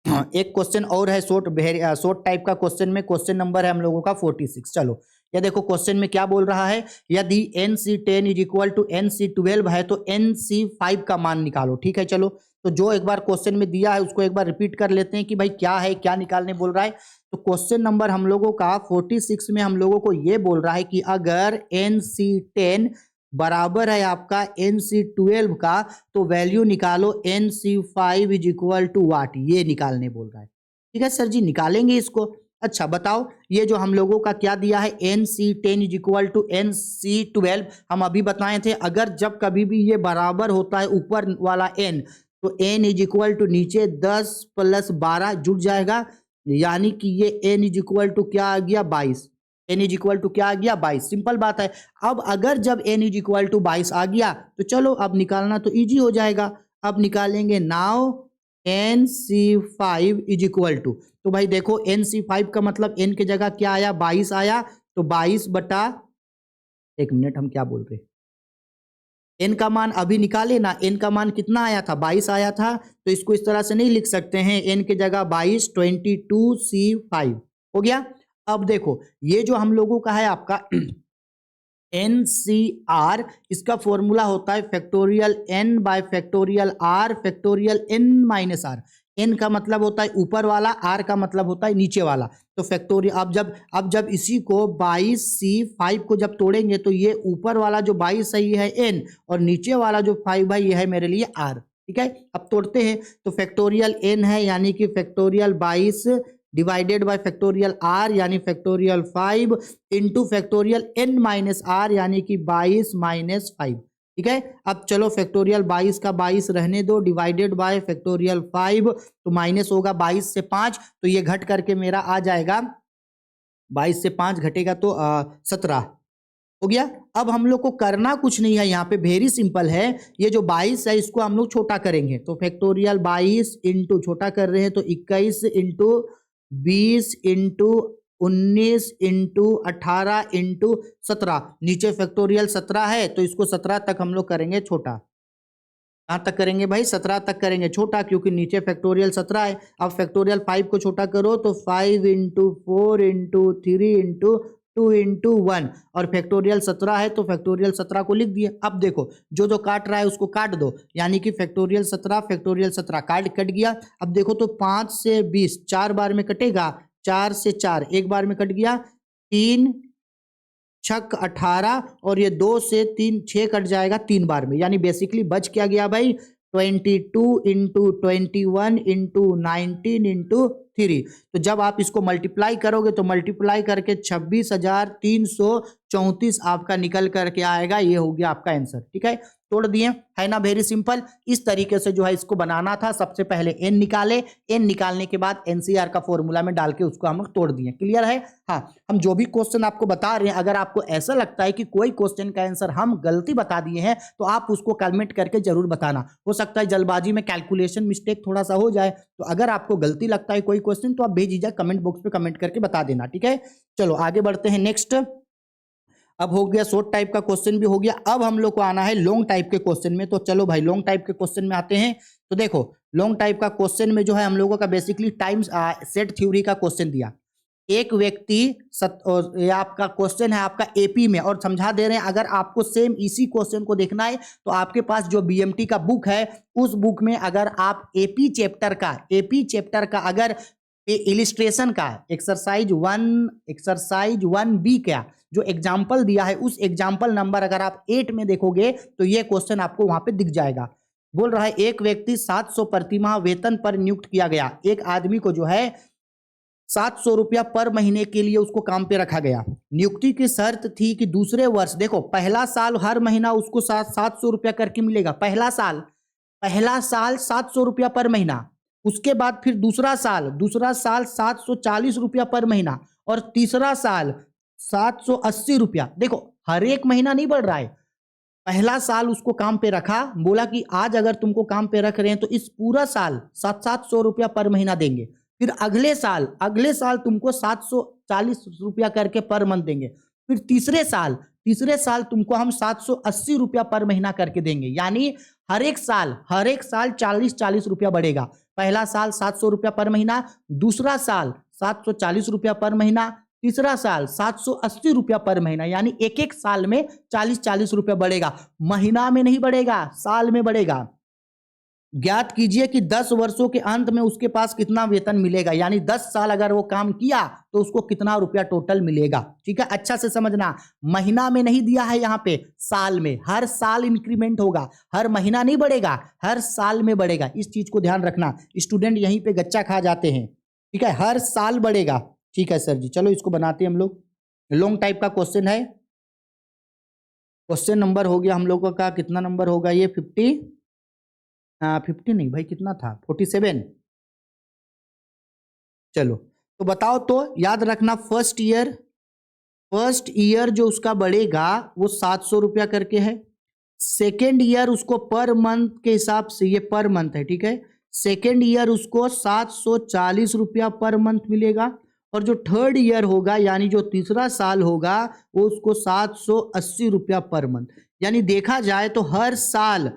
हाँ, एक क्वेश्चन और है शॉर्ट टाइप का क्वेश्चन में, क्वेश्चन नंबर है हम लोगों का 46। चलो ये देखो क्वेश्चन में क्या बोल रहा है, यदि NC10 is equal to NC12 है तो NC5 का मान निकालो। ठीक है, चलो तो जो एक बार क्वेश्चन में दिया है उसको एक बार रिपीट कर लेते हैं कि भाई क्या है, क्या निकालने बोल रहा है। तो क्वेश्चन नंबर हम लोगों का 46 में हम लोगों को ये बोल रहा है कि अगर NC10 बराबर है आपका NC12 का तो वैल्यू निकालो NC5 इज इक्वल टू वाट, ये निकालने बोल रहा है। ठीक है सर जी, निकालेंगे इसको। अच्छा बताओ, ये जो हम लोगों का क्या दिया है NC10 is equal to NC12, हम अभी बताए थे अगर जब कभी भी ये बराबर होता है ऊपर वाला n तो n इज इक्वल टू नीचे 10 प्लस 12 जुड़ जाएगा, यानी कि ये n इज इक्वल टू क्या आ गया 22। n इज इक्वल टू क्या आ गया 22। सिंपल बात है। अब अगर जब n इज इक्वल टू 22 आ गया तो चलो अब निकालना तो इजी हो जाएगा। अब निकालेंगे now NC5 is equal to, तो भाई देखो NC5 का मतलब n की जगह क्या आया 22 आया, तो 22 बटा, एक मिनट हम क्या बोल रहे, n का मान अभी निकाले ना, n का मान कितना आया था 22 आया था, तो इसको इस तरह से नहीं लिख सकते हैं, n की जगह 22 22C5 हो गया। अब देखो ये जो हम लोगों का है आपका NCR, इसका फॉर्मूला होता है factorial n by factorial r factorial n minus r। n का मतलब होता है ऊपर वाला, r का मतलब होता है नीचे वाला। तो फैक्टोरियल अब जब इसी को 22C5 को जब तोड़ेंगे तो ये ऊपर वाला जो 22 है ये है n, और नीचे वाला जो 5 है ये है मेरे लिए r। ठीक है, अब तोड़ते हैं तो फैक्टोरियल n है यानी कि factorial 22 divided by factorial r यानी factorial 5 into factorial n minus r यानी कि 22 माइनस 5। ठीक है, अब चलो फैक्टोरियल 22 का 22 रहने दो, डिवाइडेड बाय फैक्टोरियल 5, तो माइनस होगा 22 से 5, तो ये घट करके मेरा आ जाएगा 22 से 5 घटेगा तो 17 हो गया। अब हम लोग को करना कुछ नहीं है, यहाँ पे वेरी सिंपल है। ये जो 22 है इसको हम लोग छोटा करेंगे, तो फैक्टोरियल 22 इंटू छोटा कर रहे हैं तो 21 इंटू 20 इंटू 19 इंटू 18 इंटू 17, नीचे फैक्टोरियल 17 है तो इसको 17 तक हम लोग करेंगे छोटा। कहाँ तक करेंगे भाई 17 तक करेंगे छोटा, क्योंकि नीचे फैक्टोरियल 17 है। अब फैक्टोरियल 5 को छोटा करो तो 5 इंटू 4 इंटू 3 इंटू 2 इंटू 1, और फैक्टोरियल 17 है तो फैक्टोरियल 17 को लिख दिए। अब देखो जो जो काट रहा है उसको काट दो, यानी कि फैक्टोरियल 17 कट गया। अब देखो तो 5 से 20 4 बार में कटेगा, 4 से 4 एक बार में कट गया, 3 छक 18, और ये 2 से 3 6 कट जाएगा 3 बार में, यानी बेसिकली बच क्या गया भाई 22 इंटू 21 इंटू 19 इंटू 3। तो जब आप इसको मल्टीप्लाई करोगे तो मल्टीप्लाई करके 26,334 आपका निकल करके आएगा। ये हो गया आपका आंसर। ठीक है, तोड़ दिए, है ना, वेरी सिंपल। इस तरीके से जो है इसको बनाना था। सबसे पहले n निकाले, n निकालने के बाद NCR का फॉर्मूला में डाल के उसको हम लोग तोड़ दिए। क्लियर है। हाँ, हम जो भी क्वेश्चन आपको बता रहे हैं, अगर आपको ऐसा लगता है कि कोई क्वेश्चन का आंसर हम गलती बता दिए हैं तो आप उसको कमेंट करके जरूर बताना। हो सकता है जल्दबाजी में कैलकुलेशन मिस्टेक थोड़ा सा हो जाए, तो अगर आपको गलती लगता है कोई क्वेश्चन तो आप बेझिझक कमेंट बॉक्स पे कमेंट करके बता देना। ठीक है, चलो आगे बढ़ते हैं। नेक्स्ट, अब हो गया शॉर्ट टाइप का क्वेश्चन भी हो गया। अब हम लोग को आना है लॉन्ग टाइप के क्वेश्चन में। तो चलो भाई लॉन्ग टाइप के क्वेश्चन में आते हैं। तो देखो लॉन्ग टाइप का क्वेश्चन में जो है हम लोगों का बेसिकली टाइम सेट थ्योरी का क्वेश्चन दिया। एक व्यक्ति ये आपका क्वेश्चन है आपका एपी में, और समझा दे रहे हैं अगर आपको सेम इसी क्वेश्चन को देखना है तो आपके पास जो बीएमटी का बुक है उस बुक में अगर आप एपी चैप्टर का अगर इलिस्ट्रेशन का एक्सरसाइज 1B का जो एग्जाम्पल दिया है उस एग्जाम्पल नंबर अगर आप 8 में देखोगे तो ये क्वेश्चन आपको वहां पे दिख जाएगा। बोल रहा है एक व्यक्ति 700 प्रतिमाह वेतन पर नियुक्त किया गया। एक आदमी को जो है 700 रुपया पर महीने के लिए उसको काम पे रखा गया। नियुक्ति की शर्त थी कि दूसरे वर्ष, देखो पहला साल हर महीना उसको 700 रुपया करके मिलेगा। पहला साल 700 रुपया पर महीना, उसके बाद फिर दूसरा साल 740 रुपया पर महीना, और तीसरा साल 780 रुपया। देखो हर एक महीना नहीं बढ़ रहा है। पहला साल उसको काम पे रखा, बोला कि आज अगर तुमको काम पे रख रहे हैं तो इस पूरा साल 700 रुपया पर महीना देंगे। फिर अगले साल तुमको 740 रुपया करके पर मंथ देंगे। फिर तीसरे साल तुमको हम 780 रुपया पर महीना करके देंगे। यानी हर एक साल 40 रुपया बढ़ेगा। पहला साल 700 रुपया पर महीना, दूसरा साल 740 रुपया पर महीना, तीसरा साल 780 रुपया पर महीना, यानी एक एक साल में 40 रुपया बढ़ेगा। महीना में नहीं बढ़ेगा, साल में बढ़ेगा। ज्ञात कीजिए कि 10 वर्षों के अंत में उसके पास कितना वेतन मिलेगा, यानी 10 साल अगर वो काम किया तो उसको कितना रुपया टोटल मिलेगा। ठीक है, अच्छा से समझना, महीना में नहीं दिया है यहाँ पे, साल में। हर साल इंक्रीमेंट होगा, हर महीना नहीं बढ़ेगा, हर साल में बढ़ेगा। इस चीज को ध्यान रखना, स्टूडेंट यहीं पे गच्चा खा जाते हैं। ठीक है, हर साल बढ़ेगा। ठीक है सर जी, चलो इसको बनाते हैं हम लोग। लॉन्ग टाइप का क्वेश्चन है। क्वेश्चन नंबर हो गया हम लोगों का, कितना नंबर होगा ये 50 नहीं भाई, कितना था 47। चलो तो बताओ, तो याद रखना फर्स्ट ईयर फर्स्ट ईयर जो उसका बढ़ेगा वो 700 रुपया करके है। सेकेंड ईयर उसको पर मंथ के हिसाब से, ये पर मंथ है, ठीक है। सेकेंड ईयर उसको 740 रुपया पर मंथ मिलेगा। और जो थर्ड ईयर होगा यानी जो तीसरा साल होगा वो उसको 780 रुपया पर मंथ। यानी देखा जाए तो हर साल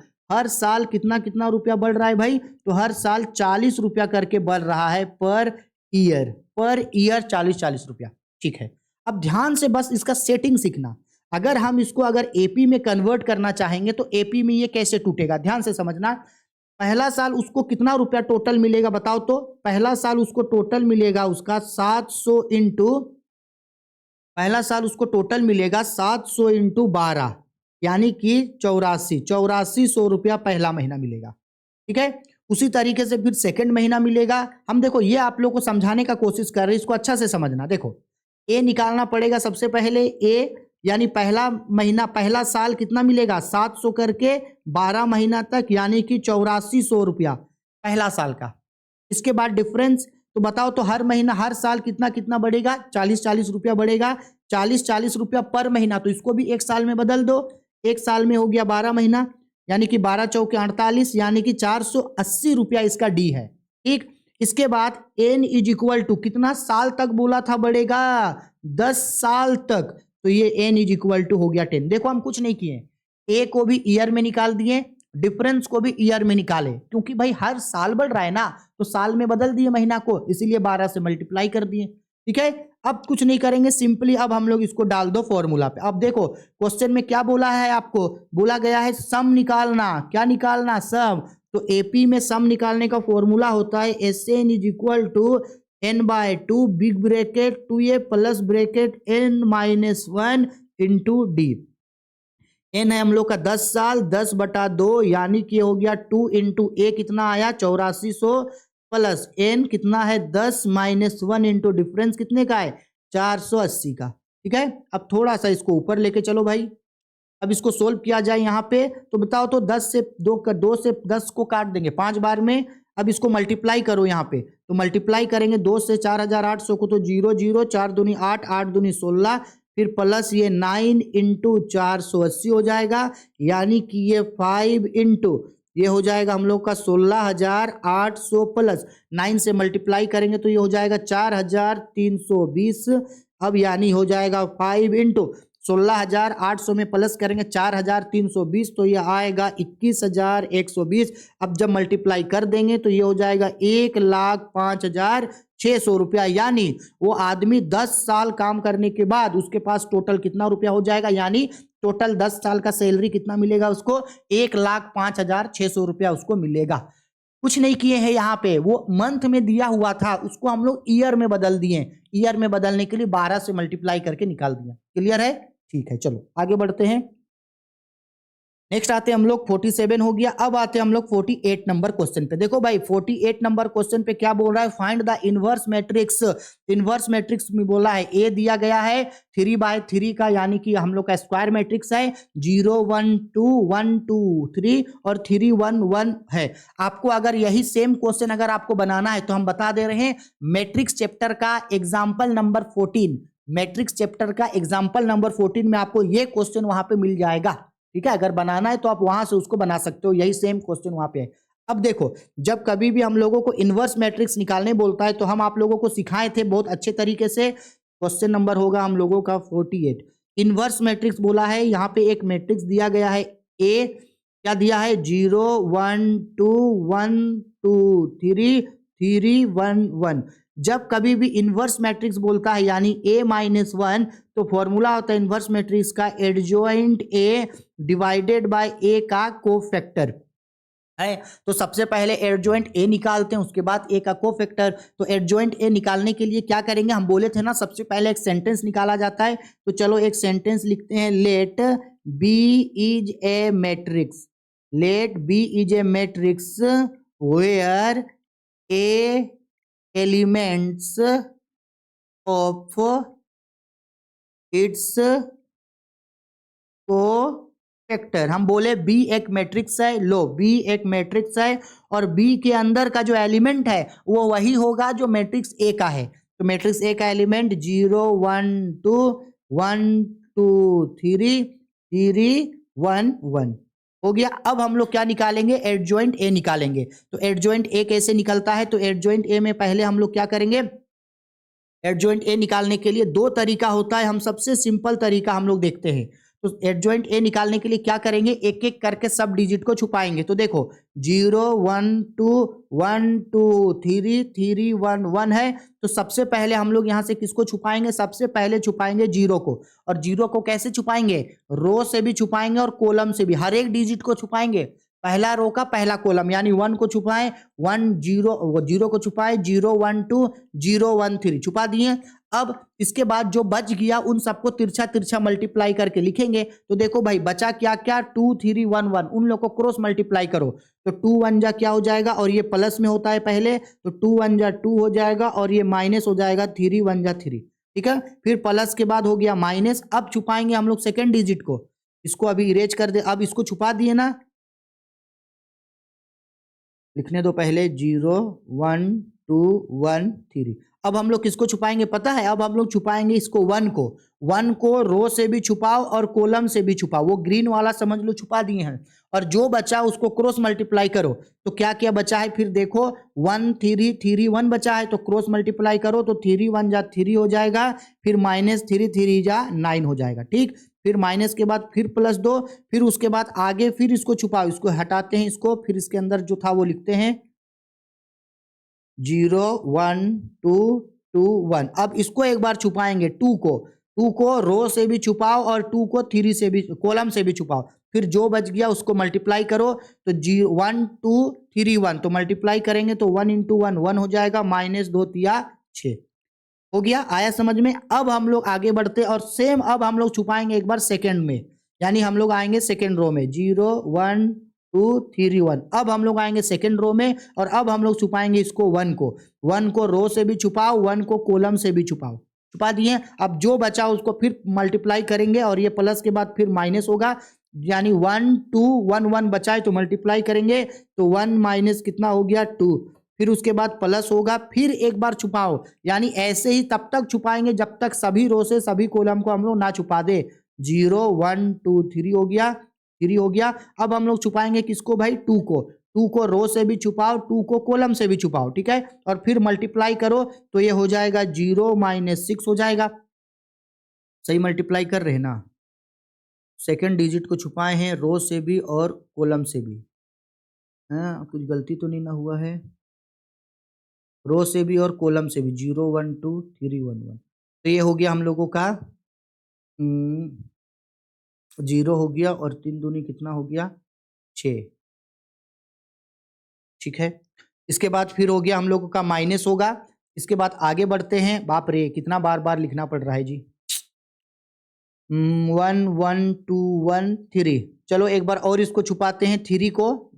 कितना कितना रुपया बढ़ रहा है भाई, तो हर साल 40 रुपया करके बढ़ रहा है पर ईयर 40 रुपया। ठीक है, अब ध्यान से बस इसका सेटिंग सीखना। अगर हम इसको अगर एपी में कन्वर्ट करना चाहेंगे तो एपी में ये कैसे टूटेगा, ध्यान से समझना। पहला साल उसको कितना रुपया टोटल मिलेगा बताओ तो। पहला साल उसको टोटल मिलेगा उसका 700 इंटू, पहला साल उसको टोटल मिलेगा 700 इंटू 12 यानी कि 8400 रुपया पहला महीना मिलेगा। ठीक है, उसी तरीके से फिर सेकंड महीना मिलेगा। हम देखो ये आप लोग को समझाने का कोशिश कर रहे हैं, इसको अच्छा से समझना। देखो ए निकालना पड़ेगा सबसे पहले, ए यानी पहला महीना पहला साल कितना मिलेगा 700 करके 12 महीना तक यानी कि 8400 रुपया पहला साल का। इसके बाद डिफरेंस तो बताओ तो हर महीना हर साल कितना कितना बढ़ेगा, 40 रुपया बढ़ेगा, 40 रुपया पर महीना। तो इसको भी एक साल में बदल दो, एक साल में हो गया 12 महीना यानी कि 12 चौके 48 यानी कि 480 रुपया इसका डी है। ठीक, इसके बाद एन इज इक्वल टू कितना साल तक बोला था बढ़ेगा, 10 साल तक। तो ये एन इज इक्वल टू हो गया 10। देखो हम कुछ नहीं किए, ए को भी ईयर में निकाल दिए, डिफरेंस को भी ईयर में निकाले, क्योंकि भाई हर साल बढ़ रहा है ना, तो साल में बदल दिए महीना को, इसीलिए 12 से मल्टीप्लाई कर दिए। ठीक है, अब कुछ नहीं करेंगे, सिंपली अब हम लोग इसको डाल दो फॉर्मूला पे। अब देखो क्वेश्चन में क्या बोला है, आपको बोला गया है सम निकालना। क्या निकालना, सम। तो एपी में सम निकालने का फॉर्मूला होता है S n is equal to n/2 big bracket 2a plus bracket n-1 into D. N है हम लोग का 10 साल, 10/2 यानी कि हो गया 2 इंटू ए कितना आया 8400 प्लस एन कितना है 10-1 इंटू डिफरेंस कितने का है 480 का। ठीक है, अब थोड़ा सा इसको ऊपर लेके चलो भाई। अब इसको सोल्व किया जाए यहाँ पे, तो बताओ तो 10 से 2 से 10 को काट देंगे 5 बार में। अब इसको मल्टीप्लाई करो यहाँ पे, तो मल्टीप्लाई करेंगे 2 से 4800 को, तो 0 0 4 दूनी 8 8 दूनी 16 फिर प्लस ये 9 इंटू 480 हो जाएगा यानी कि ये 5 इंटू ये हो जाएगा हम लोग का 16,800 प्लस 9 से मल्टीप्लाई करेंगे तो ये हो जाएगा 4,320। अब यानी हो जाएगा 5 इंटू 16,800 में प्लस करेंगे 4,320 तो ये आएगा 21,120। अब जब मल्टीप्लाई कर देंगे तो ये हो जाएगा 1,05,600 रुपया। यानी वो आदमी 10 साल काम करने के बाद उसके पास टोटल कितना रुपया हो जाएगा, यानी टोटल 10 साल का सैलरी कितना मिलेगा उसको 1,05,600 रुपया उसको मिलेगा। कुछ नहीं किए हैं यहाँ पे, वो मंथ में दिया हुआ था उसको हम लोग ईयर में बदल दिए। ईयर में बदलने के लिए 12 से मल्टीप्लाई करके निकाल दिया। क्लियर है, ठीक है, चलो आगे बढ़ते हैं। नेक्स्ट आते हैं हम लोग 47 हो गया। अब आते हैं हम लोग 48 नंबर क्वेश्चन पे। देखो भाई 48 नंबर क्वेश्चन पे क्या बोल रहा है, find the inverse matrix. Inverse matrix में बोला है ए दिया गया है 3/3 का, यानी कि हम लोग का स्क्वायर मैट्रिक्स है 0 1 2 1 2 3 और 3 1 1 है। आपको अगर यही सेम क्वेश्चन अगर आपको बनाना है तो हम बता दे रहे हैं मैट्रिक्स चैप्टर का एग्जाम्पल नंबर 14, मैट्रिक्स चैप्टर का एग्जाम्पल नंबर 14 में आपको ये क्वेश्चन वहां पे मिल जाएगा। ठीक है, अगर बनाना है तो आप वहां से उसको बना सकते हो, यही सेम क्वेश्चन वहां पे है। अब देखो जब कभी भी हम लोगों को इनवर्स मैट्रिक्स निकालने बोलता है तो हम आप लोगों को सिखाए थे बहुत अच्छे तरीके से। क्वेश्चन नंबर होगा हम लोगों का 48। इनवर्स मैट्रिक्स बोला है, यहाँ पे एक मैट्रिक्स दिया गया है ए, क्या दिया है 0 1 2 1 2 3 3 1 1। जब कभी भी इनवर्स मैट्रिक्स बोलता है यानी A-1 तो फॉर्मूला होता है इनवर्स मैट्रिक्स का adjoint A divided by A का कोफैक्टर है। तो सबसे पहले एडजॉइंट ए निकालते हैं, उसके बाद ए का कोफैक्टर। तो एडजॉइंट ए निकालने के लिए क्या करेंगे, हम बोले थे ना सबसे पहले एक सेंटेंस निकाला जाता है। तो चलो एक सेंटेंस लिखते हैं, let B is a matrix, let B is a matrix where A elements of its cofactor. हम बोले बी एक मैट्रिक्स है, लो बी एक मैट्रिक्स है और बी के अंदर का जो एलिमेंट है वो वही होगा जो मैट्रिक्स ए का है। तो मैट्रिक्स ए का एलिमेंट 0 1 2 1 2 3 3 1 1 हो गया। अब हम लोग क्या निकालेंगे, एडजॉइंट ए निकालेंगे। तो एडजॉइंट ए कैसे निकलता है, तो एडजॉइंट ए में पहले हम लोग क्या करेंगे, एडजॉइंट ए निकालने के लिए दो तरीका होता है, हम सबसे सिंपल तरीका हम लोग देखते हैं। तो एडजॉइंट ए निकालने के लिए क्या करेंगे, एक एक करके सब डिजिट को छुपाएंगे। तो देखो 0 1 2 1 2 3 3 1 1 है, तो सबसे पहले हम लोग यहाँ से किसको छुपाएंगे, सबसे पहले छुपाएंगे 0 को। और 0 को कैसे छुपाएंगे, रो से भी छुपाएंगे और कॉलम से भी, हर एक डिजिट को छुपाएंगे। पहला रो का पहला कॉलम यानी 1 को छुपाएं, 1 0 0 को छुपाए, 0 1 2 0 1 3 छुपा दिए। अब इसके बाद जो बच गया उन सबको तिरछा तिरछा मल्टीप्लाई करके लिखेंगे। तो देखो भाई बचा क्या क्या, 2 3 1 1, उन लोग को क्रॉस मल्टीप्लाई करो। तो 2 1 जा क्या हो जाएगा, और ये प्लस में होता है पहले, तो 2 1 जा 2 हो जाएगा, और ये माइनस हो जाएगा 3 1 जा 3। ठीक है, फिर प्लस के बाद हो गया माइनस। अब छुपाएंगे हम लोग सेकेंड डिजिट को, इसको अभी इरेज कर दे। अब इसको छुपा दिए ना, लिखने दो पहले 0 1 2 1 3। अब हम लोग किसको छुपाएंगे पता है, अब हम लोग छुपाएंगे इसको 1 को। 1 को रो से भी छुपाओ और कॉलम से भी छुपाओ, वो ग्रीन वाला समझ लो छुपा दिए हैं। और जो बचा उसको क्रॉस मल्टीप्लाई करो। तो क्या क्या बचा है, फिर देखो 1 3 3 1 बचा है, तो क्रॉस मल्टीप्लाई करो, तो 3 1 जा 3 हो जाएगा, फिर माइनस 3 3 जा 9 हो जाएगा। ठीक, फिर माइनस के बाद फिर प्लस 2, फिर उसके बाद आगे फिर इसको छुपाओ, इसको हटाते हैं इसको, फिर इसके अंदर जो था वो लिखते हैं 0 1 2 2 1। अब इसको एक बार छुपाएंगे 2 को। 2 को रो से भी छुपाओ और 2 को 3 से भी, कॉलम से भी छुपाओ। फिर जो बच गया उसको मल्टीप्लाई करो, तो 1 2 3 1, तो मल्टीप्लाई करेंगे तो 1 इंटू 1 1 हो जाएगा, माइनस 2 तिया 6 हो गया। आया समझ में। अब हम लोग आगे बढ़ते और सेम अब हम लोग छुपाएंगे एक बार सेकंड में, यानी हम लोग आएंगे सेकंड रो में 0 1 2 3 1। अब हम लोग आएंगे सेकंड रो में और अब हम लोग छुपाएंगे इसको 1 को। 1 को रो से भी छुपाओ, 1 को कॉलम से भी छुपाओ, छुपा दिए। अब जो बचा उसको फिर मल्टीप्लाई करेंगे और ये प्लस के बाद फिर माइनस होगा, यानी 1 2 1 1 बचा है तो मल्टीप्लाई करेंगे, तो 1 माइनस कितना हो गया 2। फिर उसके बाद प्लस होगा, फिर एक बार छुपाओ, यानी ऐसे ही तब तक छुपाएंगे जब तक सभी रो से सभी कॉलम को हम लोग ना छुपा दे। 0 1 2 3 हो गया, 3 हो गया। अब हम लोग छुपाएंगे किसको भाई, 2 को। 2 को रो से भी छुपाओ, 2 को कॉलम से भी छुपाओ, ठीक है। और फिर मल्टीप्लाई करो तो ये हो जाएगा 0 माइनस 6 हो जाएगा। सही मल्टीप्लाई कर रहे हैं ना, सेकेंड डिजिट को छुपाए हैं रो से भी और कॉलम से भी। हाँ, कुछ गलती तो नहीं ना हुआ है, रो से भी और कॉलम से भी 0 1 2 3 1 1। तो ये हो गया हम लोगों का 0 हो गया और 3 दूनी कितना हो गया 6। ठीक है, इसके बाद फिर हो गया हम लोगों का माइनस होगा। इसके बाद आगे बढ़ते हैं, बाप रे कितना बार बार लिखना पड़ रहा है जी। 1 1 2 1 3। चलो एक बार और इसको छुपाते हैं, 3 को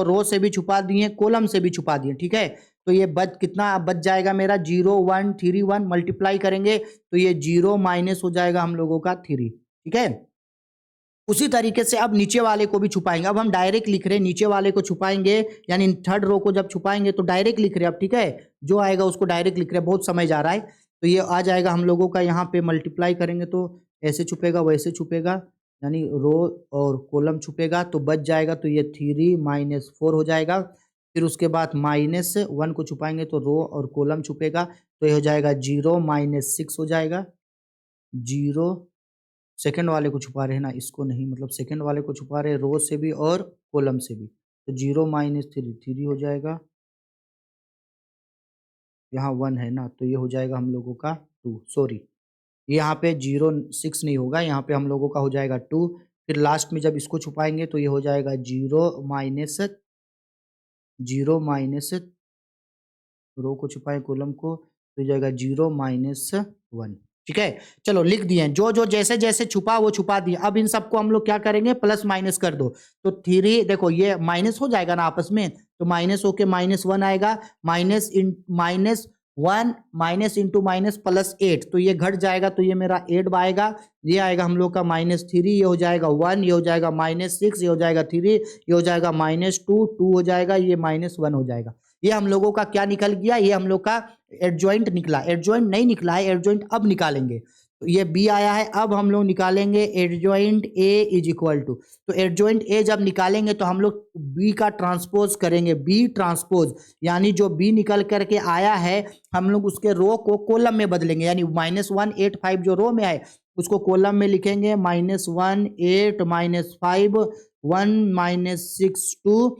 रो से भी छुपा दिए, कॉलम से भी छुपा दिए, ठीक है। तो ये बच कितना बच जाएगा मेरा 0 1 3 1, मल्टीप्लाई करेंगे तो ये 0 माइनस हो जाएगा हम लोगों का 3, ठीक है। उसी तरीके से अब नीचे वाले को भी छुपाएंगे। अब हम डायरेक्ट लिख रहे हैं, नीचे वाले को छुपाएंगे, यानी थर्ड रो को जब छुपाएंगे तो डायरेक्ट लिख रहे हैं अब, ठीक है। जो आएगा उसको डायरेक्ट लिख रहे हैं, बहुत समय जा रहा है। तो ये आ जाएगा हम लोगों का, यहाँ पे मल्टीप्लाई करेंगे तो ऐसे छुपेगा वैसे छुपेगा, यानी रो और कॉलम छुपेगा तो बच जाएगा, तो ये 3 माइनस 4 हो जाएगा। फिर उसके बाद माइनस 1 को छुपाएंगे तो रो और कॉलम छुपेगा, तो ये हो जाएगा 0 माइनस 6 हो जाएगा। 0 सेकंड वाले को छुपा रहे हैं ना, इसको नहीं, मतलब सेकंड वाले को छुपा रहे रो से भी और कॉलम से भी, तो 0 माइनस 3 हो जाएगा। यहाँ 1 है ना, तो ये हो जाएगा हम लोगों का 2, सॉरी यहाँ पे 0 6 नहीं होगा, यहाँ पे हम लोगों का हो जाएगा 2। फिर लास्ट में जब इसको छुपाएंगे तो ये हो जाएगा 0 माइनस रो को छुपाए कॉलम को, तो हो जाएगा 0 माइनस 1, ठीक है। चलो लिख दिए, जो जो जैसे जैसे छुपा वो छुपा दिए। अब इन सबको हम लोग क्या करेंगे, प्लस माइनस कर दो, तो 3 देखो ये माइनस हो जाएगा ना आपस में, तो माइनस होके -1 आएगा, -1 माइनस इंटू माइनस प्लस 8, तो ये घट जाएगा, तो ये मेरा 8 आएगा। ये आएगा हम लोग का -3, ये हो जाएगा 1, ये हो जाएगा -6, ये हो जाएगा 3, ये हो जाएगा -2, 2 हो जाएगा, ये -1 हो जाएगा। ये हम लोगों का क्या निकल गया, ये हम लोग का एडजॉइंट निकला। एडजॉइंट नहीं निकला है, एडजॉइंट अब निकालेंगे। तो ये बी आया है। अब हम लोग निकालेंगे adjoint A is equal to, तो एडजॉइंट ए जब निकालेंगे तो हम लोग बी का ट्रांसपोज करेंगे, बी ट्रांसपोज यानी जो बी निकल करके आया है हम लोग उसके रो को कॉलम में बदलेंगे, यानी -185 जो रो में है उसको कॉलम में लिखेंगे, -18 -5 1 -6 2,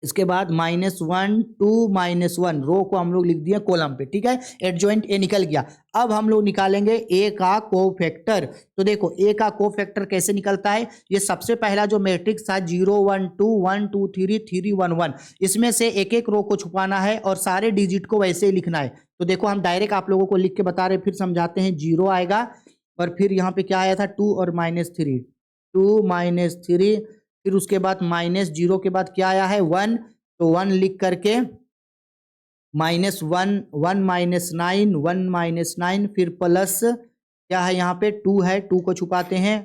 इसके बाद -1 2 -1 रो को हम लोग लिख दिए कॉलम पे, ठीक है। एडजॉइंट ए निकल गया। अब हम लोग निकालेंगे ए का कोफैक्टर। तो देखो ए का कोफैक्टर कैसे निकलता है, ये सबसे पहला जो मैट्रिक्स था 0 1 2 1 2 3 3 1 1, इसमें से एक एक रो को छुपाना है और सारे डिजिट को वैसे ही लिखना है। तो देखो हम डायरेक्ट आप लोगों को लिख के बता रहे, फिर समझाते हैं। 0 आएगा और फिर यहाँ पे क्या आया था 2 और -3, 2 -3, फिर उसके बाद -0 के बाद क्या आया है 1, तो 1 लिख करके -1 1 -9 1 -9, फिर प्लस क्या है यहाँ पे 2 है, 2 को छुपाते हैं,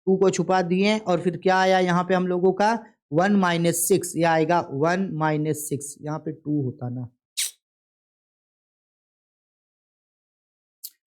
2 को छुपा दिए और फिर क्या आया यहाँ पे हम लोगों का 1 -6, यह आएगा 1 -6, यहाँ पे 2 होता ना।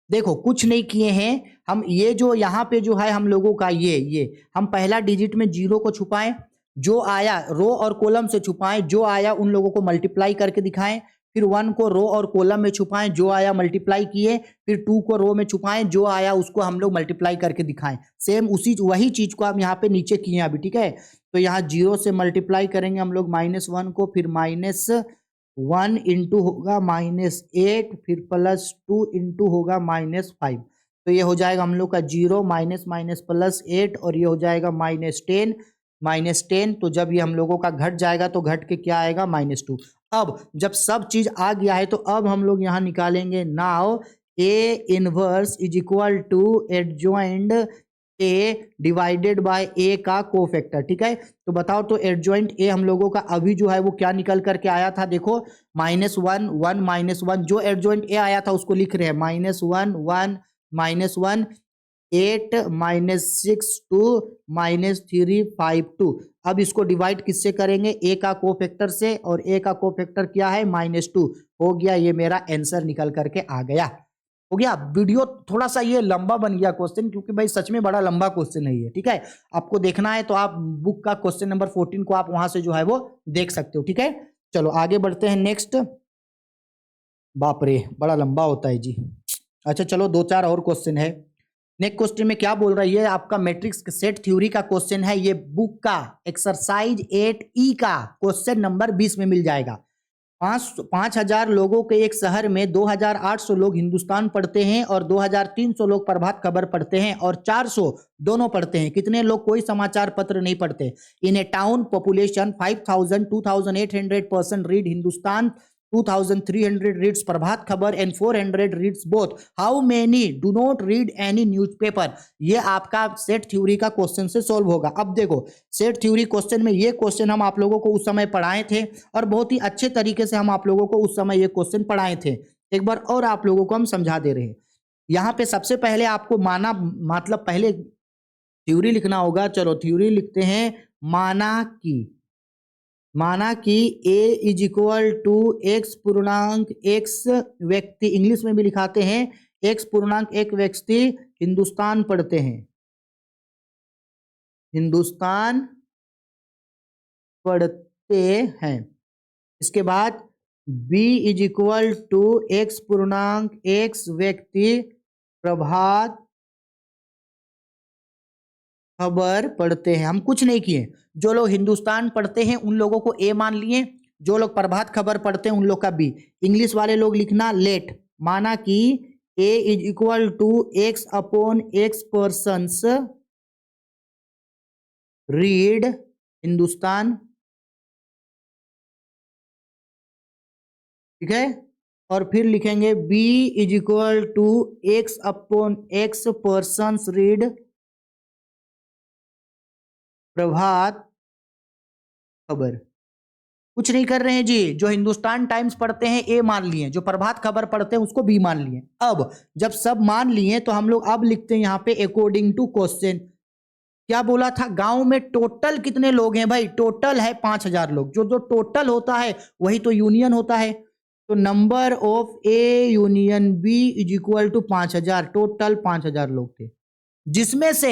देखो कुछ नहीं किए हैं हम, ये जो यहाँ पे जो है हम लोगों का ये हम पहला डिजिट में 0 को छुपाएं, जो आया रो और कॉलम से छुपाएं, जो आया उन लोगों को मल्टीप्लाई करके दिखाएं, फिर 1 को रो और कॉलम में छुपाएं, जो आया मल्टीप्लाई किए, फिर 2 को रो में छुपाएं, जो आया उसको हम लोग मल्टीप्लाई करके दिखाएं। सेम वही चीज को हम यहाँ पे नीचे किए अभी, ठीक है। तो यहाँ 0 से मल्टीप्लाई करेंगे हम लोग -1 को, फिर -1 इंटू होगा -8, फिर +2 इंटू होगा -5, तो ये हो जाएगा हम लोग का 0 -+8 और ये हो जाएगा -10, तो जब ये हम लोगों का घट जाएगा तो घट के क्या आएगा -2। अब जब सब चीज आ गया है तो अब हम लोग यहाँ निकालेंगे, now A inverse is equal to adjoint A divided by A का कोफैक्टर, ठीक है। तो बताओ तो एडजॉइंट ए हम लोगों का अभी जो है वो क्या निकल करके आया था, देखो -1 1 -1, जो एडजॉइंट ए आया था उसको लिख रहे हैं -1 1 -1 8 -6 2 -3 5 2। अब इसको डिवाइड किससे करेंगे, ए का कोफैक्टर से, और ए का कोफैक्टर क्या है -2, हो गया। ये मेरा आंसर निकल करके आ गया, हो गया। वीडियो थोड़ा सा ये लंबा बन गया क्वेश्चन, क्योंकि भाई सच में बड़ा लंबा क्वेश्चन है ये, ठीक है। आपको देखना है तो आप बुक का क्वेश्चन नंबर 14 को आप वहां से जो है वो देख सकते हो, ठीक है। चलो आगे बढ़ते हैं नेक्स्ट। बाप रे बड़ा लंबा होता है जी। अच्छा चलो 2-4 और क्वेश्चन है। नेक्स्ट क्वेश्चन में क्या बोल रहा है, ये आपका मैट्रिक्स सेट थ्योरी का क्वेश्चन है, ये बुक का एक्सरसाइज 8E का क्वेश्चन नंबर 20 में मिल जाएगा। 5,000 लोगों के एक शहर में 2,800 लोग हिंदुस्तान पढ़ते हैं और 2,300 लोग प्रभात खबर पढ़ते हैं और 400 दोनों पढ़ते हैं। कितने लोग कोई समाचार पत्र नहीं पढ़ते? In a town population 5,000 2,800 person read Hindustan, 2,300 reads Prabhat Khabar and 400 reads both, how many do not read any newspaper. ये आपका सेट थ्योरी का क्वेश्चन से सॉल्व होगा। अब देखो सेट थ्योरी क्वेश्चन में ये क्वेश्चन हम आप लोगों को उस समय पढ़ाए थे और बहुत ही अच्छे तरीके से हम आप लोगों को उस समय ये क्वेश्चन पढ़ाए थे। एक बार और आप लोगों को हम समझा दे रहे हैं। यहाँ पे सबसे पहले आपको माना, मतलब पहले थ्योरी लिखना होगा। चलो थ्योरी लिखते हैं। माना कि A is equal to X पूर्णांक एक्स व्यक्ति, इंग्लिश में भी लिखाते हैं, एक्स पूर्णांक एक व्यक्ति हिंदुस्तान पढ़ते हैं, हिंदुस्तान पढ़ते हैं। इसके बाद B is equal to X पूर्णांक एक्स व्यक्ति प्रभात खबर पढ़ते हैं। हम कुछ नहीं किए, जो लोग हिंदुस्तान पढ़ते हैं उन लोगों को ए मान लिए, जो लोग प्रभात खबर पढ़ते हैं उन लोग का बी। इंग्लिश वाले लोग लिखना लेट। माना कि A is equal to X upon X persons read Hindustan, ठीक है। और फिर लिखेंगे B is equal to X upon X persons read Prabhat Khabar. कुछ नहीं कर रहे हैं जी, जो हिंदुस्तान टाइम्स पढ़ते हैं ए मान लिए, जो प्रभात खबर पढ़ते हैं उसको बी मान लिए। अब जब सब मान लिए तो हम लोग अब लिखते हैं यहाँ पे अकॉर्डिंग टू क्वेश्चन। क्या बोला था, गांव में टोटल कितने लोग हैं भाई? टोटल है 5,000 लोग। जो जो टोटल होता है वही तो यूनियन होता है। तो number of A union B is equal to 5000, total 5000 लोग थे, जिसमें से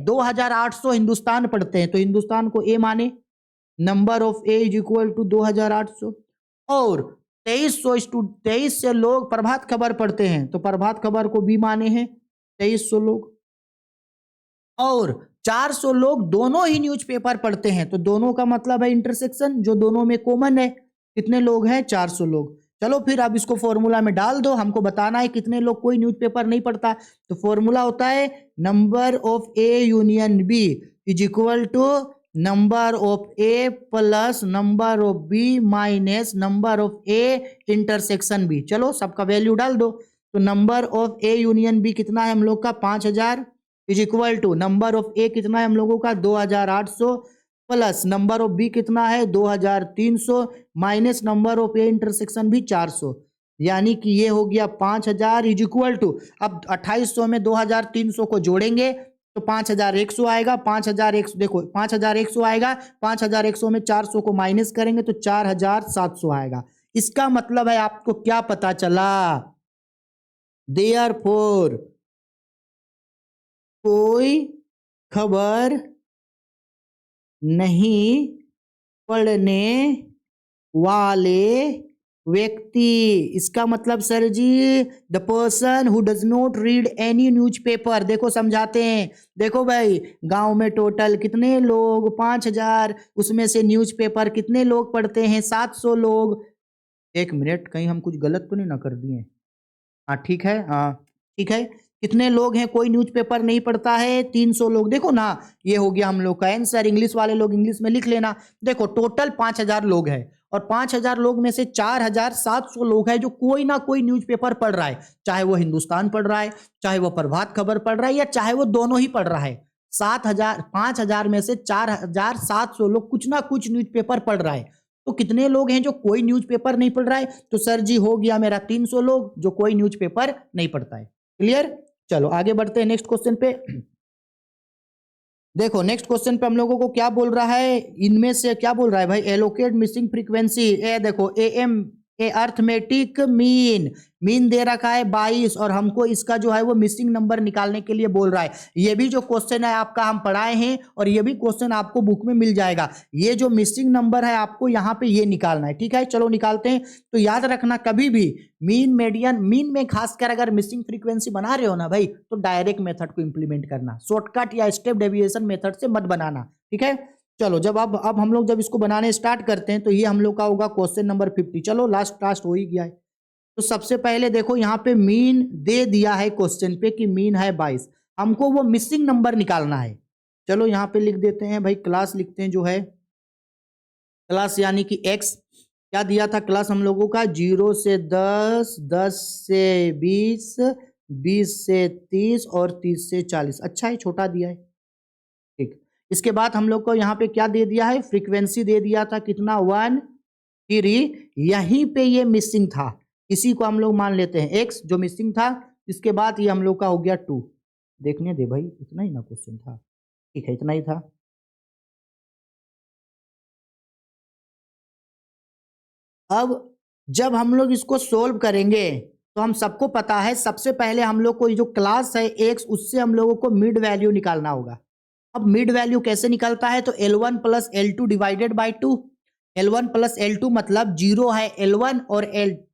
2800 हिंदुस्तान पढ़ते हैं, तो हिंदुस्तान को ए माने, number of A is equal to 2800, और 2300 से लोग प्रभात खबर पढ़ते हैं, तो प्रभात खबर को बी माने हैं 2300 लोग, और 400 लोग दोनों ही न्यूज़पेपर पढ़ते हैं, तो दोनों का मतलब है इंटरसेक्शन, जो दोनों में कॉमन है। कितने लोग हैं? 400 लोग। चलो फिर अब इसको फॉर्मूला में डाल दो, हमको बताना है कितने लोग कोई न्यूज़पेपर नहीं पढ़ता, तो फॉर्मूला होता है number of A union B is equal to number of A plus number of B minus number of A intersection B. चलो सबका वैल्यू डाल दो, तो number of A union B कितना है हम लोग का? 5000 is equal to number of A कितना है हम लोगों का? 2800 प्लस नंबर ऑफ बी कितना है? 2300 minus number of A intersection भी 400, यानी कि ये हो गया 5000 इज इक्वल टू, अब 2800 में 2300 को जोड़ेंगे तो 5100 आएगा, 5100 देखो 5100 आएगा, 5100 में 400 को माइनस करेंगे तो 4700 आएगा। इसका मतलब है आपको क्या पता चला? देयरफॉर कोई खबर नहीं पढ़ने वाले व्यक्ति, इसका मतलब sir ji the person who does not read any newspaper. देखो समझाते हैं, देखो भाई गांव में टोटल कितने लोग? 5000, उसमें से न्यूज़पेपर कितने लोग पढ़ते हैं? 700 लोग। एक मिनट, कहीं हम कुछ गलत तो नहीं ना कर दिए? हाँ ठीक है, हाँ ठीक है। कितने लोग हैं कोई न्यूज़पेपर नहीं पढ़ता है? 300 लोग। देखो ना, ये हो गया हम लोग का आंसर। इंग्लिश वाले लोग इंग्लिश में लिख लेना। देखो टोटल 5000 लोग हैं, और 5000 लोग में से 4700 लोग हैं जो कोई ना कोई न्यूज़पेपर पढ़ रहा है, चाहे वो हिंदुस्तान पढ़ रहा है, चाहे वो प्रभात खबर पढ़ रहा है, या चाहे वो दोनों ही पढ़ रहा है। 5000 में से 4700 लोग कुछ ना कुछ न्यूज़पेपर पढ़ रहा है। तो कितने लोग हैं जो कोई न्यूज़पेपर नहीं पढ़ रहा है? तो सर जी हो गया मेरा 300 लोग जो कोई न्यूज़पेपर नहीं पढ़ता है। क्लियर? चलो आगे बढ़ते हैं नेक्स्ट क्वेश्चन पे। देखो नेक्स्ट क्वेश्चन पे हम लोगों को क्या बोल रहा है, इनमें से क्या बोल रहा है भाई? Allocate missing frequency. ए देखो एएम ए अर्थमेटिक मीन दे रखा है 22, और हमको इसका जो है वो मिसिंग नंबर निकालने के लिए बोल रहा है। ये भी जो क्वेश्चन है आपका हम पढ़ाए हैं, और ये भी क्वेश्चन आपको बुक में मिल जाएगा। ये जो मिसिंग नंबर है आपको यहाँ पे ये निकालना है, ठीक है? चलो निकालते हैं। तो याद रखना कभी भी मीन मीडियन, मीन में खासकर अगर मिसिंग फ्रीक्वेंसी बना रहे हो ना भाई, तो डायरेक्ट मेथड को इंप्लीमेंट करना, शॉर्टकट या स्टेप डेविएशन मेथड से मत बनाना, ठीक है? चलो जब अब हम लोग जब इसको बनाने स्टार्ट करते हैं तो ये हम लोग का होगा क्वेश्चन नंबर 50। चलो लास्ट हो ही गया है। तो सबसे पहले देखो यहाँ पे मीन दे दिया है क्वेश्चन पे कि मीन है 22, हमको वो मिसिंग नंबर निकालना है। चलो यहाँ पे लिख देते हैं भाई, क्लास लिखते हैं जो है क्लास, यानी कि एक्स। क्या दिया था क्लास हम लोगों का? 0 से 10, 10 से 20, 20 से 30 और 30 से 40। अच्छा है, छोटा दिया है, ठीक। इसके बाद हम लोग को यहाँ पे क्या दे दिया है? फ्रीक्वेंसी दे दिया था कितना? 1, 3। यहीं पे ये मिसिंग था, इसी को हम लोग मान लेते हैं एक्स जो मिसिंग था। इसके बाद ये हम लोग का हो गया 2। देखने दे भाई, इतना ही ना क्वेश्चन था, ठीक है इतना ही था। अब जब हम लोग इसको सोल्व करेंगे तो हम सबको पता है सबसे पहले हम लोग को जो क्लास है एक्स, उससे हम लोगों को मिड वैल्यू निकालना होगा। अब मिड वैल्यू कैसे निकलता है? तो L1 plus L2 divided by 2। L1 plus L2 मतलब 0 है L1 और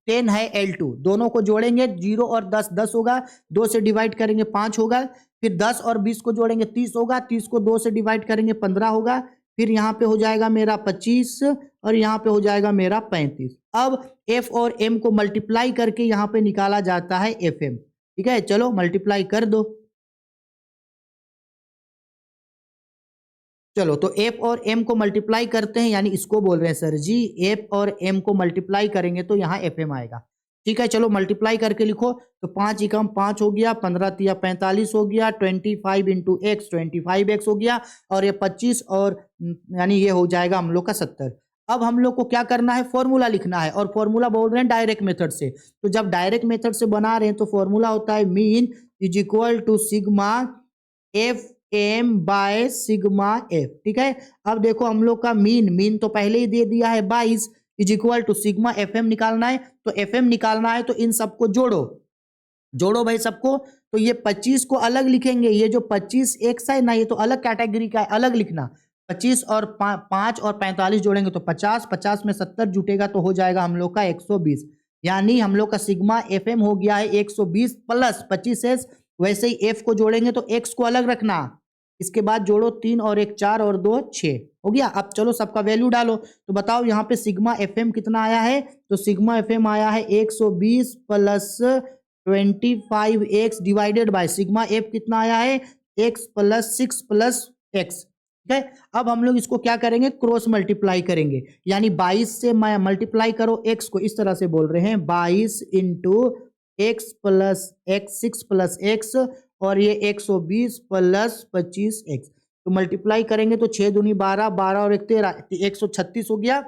10 है L2, दोनों को जोड़ेंगे 0 और 10 10 होगा, 2 से डिवाइड करेंगे 5 होगा, फिर 10 और 20 को जोड़ेंगे 30 होगा, 30 को 2 से डिवाइड करेंगे 15 होगा, फिर यहाँ पे हो जाएगा मेरा 25 और यहाँ पे हो जाएगा मेरा 35। अब F और M को मल्टीप्लाई करके यहाँ पे निकाला जाता है FM, ठीक है? चलो मल्टीप्लाई कर दो। चलो तो F और M को मल्टीप्लाई करते हैं, यानी इसको बोल रहे हैं सर जी F और M को मल्टीप्लाई करेंगे तो यहाँ FM आएगा, ठीक है? चलो मल्टीप्लाई करके लिखो, तो 5 एकम 5 हो गया, 15 तिया 45 हो गया, 25 इंटू एक्स 25x हो गया, और ये 25 और यानी ये हो जाएगा हम लोग का 70। अब हम लोग को क्या करना है? फॉर्मूला लिखना है, और फॉर्मूला बोल रहे हैं डायरेक्ट मेथड से। तो जब डायरेक्ट मेथड से बना रहे हैं तो फॉर्मूला होता है mean is equal to sigma F M by sigma F, ठीक है? अब देखो हम लोग का मीन तो पहले ही दे दिया है 22, is equal to sigma F M निकालना है, तो एफ एम निकालना है तो इन सबको जोड़ो, जोड़ो भाई सबको। तो ये 25 को अलग लिखेंगे, ये जो 25 एक्स है ना ये तो अलग कैटेगरी का है, अलग लिखना। 25 और 5 और 45 जोड़ेंगे तो 50, 50 में 70 जुटेगा तो हो जाएगा हम लोग का 120। यानी हम लोग का सिग्मा एफ एम हो गया है 120 प्लस 25s। वैसे ही एफ को जोड़ेंगे तो एक्स को अलग रखना, इसके बाद जोड़ो 3 और 1 4 और 2 6 हो गया। अब चलो सबका वैल्यू डालो, तो बताओ यहाँ पे सिग्मा एफ एम कितना आया है, तो सिग्मा एफ एम आया है 120 plus 25x divided by sigma F कितना आया है x प्लस 6 प्लस एक्स। ठीक है, अब हम लोग इसको क्या करेंगे, क्रॉस मल्टीप्लाई करेंगे, यानी 22 से मल्टीप्लाई करो x को, इस तरह से बोल रहे हैं 22 into x plus x 6 plus x और ये 120 प्लस 25x, तो मल्टीप्लाई करेंगे तो 6 दूनी 12, 12 और 1 13, 136 हो गया,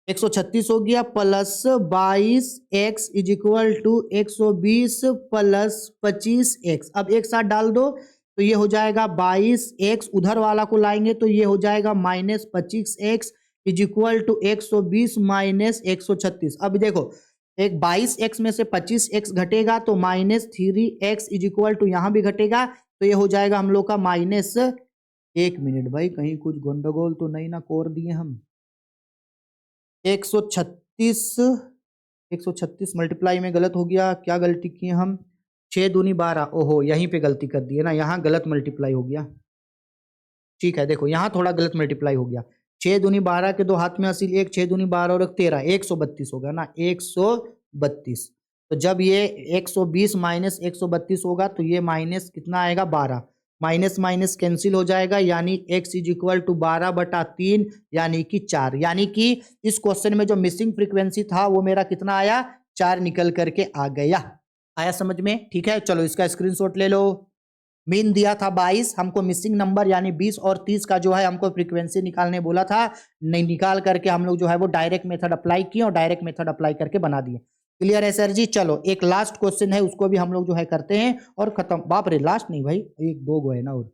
136 हो गया plus 22x is equal to 120 plus 25x। अब एक साथ डाल दो तो ये हो जाएगा 22x, उधर वाला को लाएंगे तो ये हो जाएगा minus 25x is equal to 120 minus 136। अब देखो एक 22x में से 25x घटेगा तो minus 3x is equal to यहाँ भी घटेगा तो ये हो जाएगा हम लोग का माइनस, 1 मिनट भाई कहीं कुछ गंडगोल तो नहीं ना कोर दिए हम, 136 मल्टीप्लाई में गलत हो गया, क्या गलती किए हम, 6 दूनी 12, ओहो यहीं पे गलती कर दी है ना, यहाँ गलत मल्टीप्लाई हो गया। ठीक है देखो यहाँ थोड़ा गलत मल्टीप्लाई हो गया, 6 दूनी 12 के 2 हाथ में असील 1, 6 दूनी 12 और 1 13, 132 होगा ना, 132। तो जब ये 120 माइनस 132 होगा तो ये माइनस कितना आएगा 12, माइनस माइनस कैंसिल हो जाएगा, यानी x इज इक्वल टू 12/3 यानी कि 4। यानी कि इस क्वेश्चन में जो मिसिंग फ्रीक्वेंसी था वो मेरा कितना आया, 4 निकल करके आ गया। आया समझ में? ठीक है चलो इसका स्क्रीनशॉट ले लो। मीन दिया था 22, हमको मिसिंग नंबर यानी 20 और 30 का जो है हमको फ्रीक्वेंसी निकालने बोला था, नहीं निकाल करके हम लोग जो है वो डायरेक्ट मेथड अप्लाई किए और डायरेक्ट मेथड अप्लाई करके बना दिए। क्लियर है सर जी? चलो एक लास्ट क्वेश्चन है उसको भी हम लोग जो है करते हैं और खत्म। बाप रे लास्ट नहीं भाई, एक दो गो है ना। और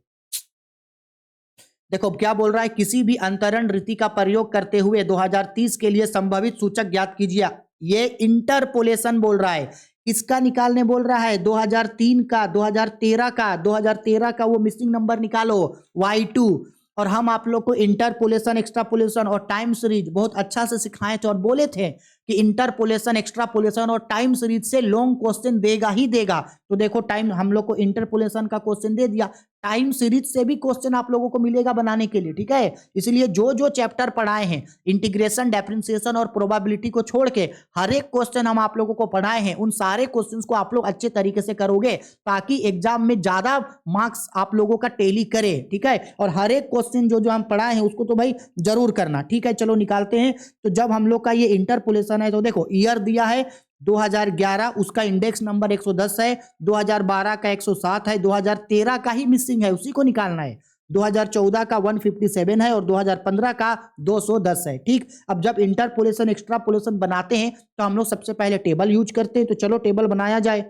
देखो क्या बोल रहा है, किसी भी अंतरण रीति का प्रयोग करते हुए 2030 के लिए संभावित सूचक ज्ञात कीजिए। ये इंटरपोलेशन बोल रहा है, किसका निकालने बोल रहा है, 2003 का, 2013 का, 2013 का वो मिसिंग नंबर निकालो y2। और हम आप लोग को इंटरपोलेशन, एक्स्ट्रापोलेशन और टाइम सीरीज बहुत अच्छा से सिखाए थे और बोले थे कि इंटरपोलेशन, एक्स्ट्रापोलेशन और टाइम सीरीज से लॉन्ग क्वेश्चन देगा ही देगा। तो देखो टाइम हम लोग को इंटरपोलेशन का क्वेश्चन दे दिया, टाइम सीरीज से भी क्वेश्चन आप लोगों को मिलेगा बनाने के लिए। ठीक है, इसलिए जो जो चैप्टर पढ़ाए हैं इंटीग्रेशन, डिफरेंशिएशन और प्रोबेबिलिटी को छोड़ के हर एक क्वेश्चन हम आप लोगों को पढ़ाए हैं, उन सारे क्वेश्चंस को आप लोग अच्छे तरीके से करोगे ताकि एग्जाम में ज्यादा मार्क्स आप लोगों का टैली करे। ठीक है, और हर एक क्वेश्चन जो जो हम पढ़ाए हैं उसको तो भाई जरूर करना। ठीक है चलो निकालते हैं। तो जब हम लोग का ये इंटरपोलेशन है तो देखो ईयर दिया है 2011, उसका इंडेक्स नंबर 110 है, 2012 का 107 है, 2013 का ही मिसिंग है उसी को निकालना है, 2014 का 157 है और 2015 का 210 है। ठीक, अब जब इंटरपोलेशन, एक्स्ट्रापोलेशन बनाते हैं तो हम लोग सबसे पहले टेबल यूज करते हैं। तो चलो टेबल बनाया जाए।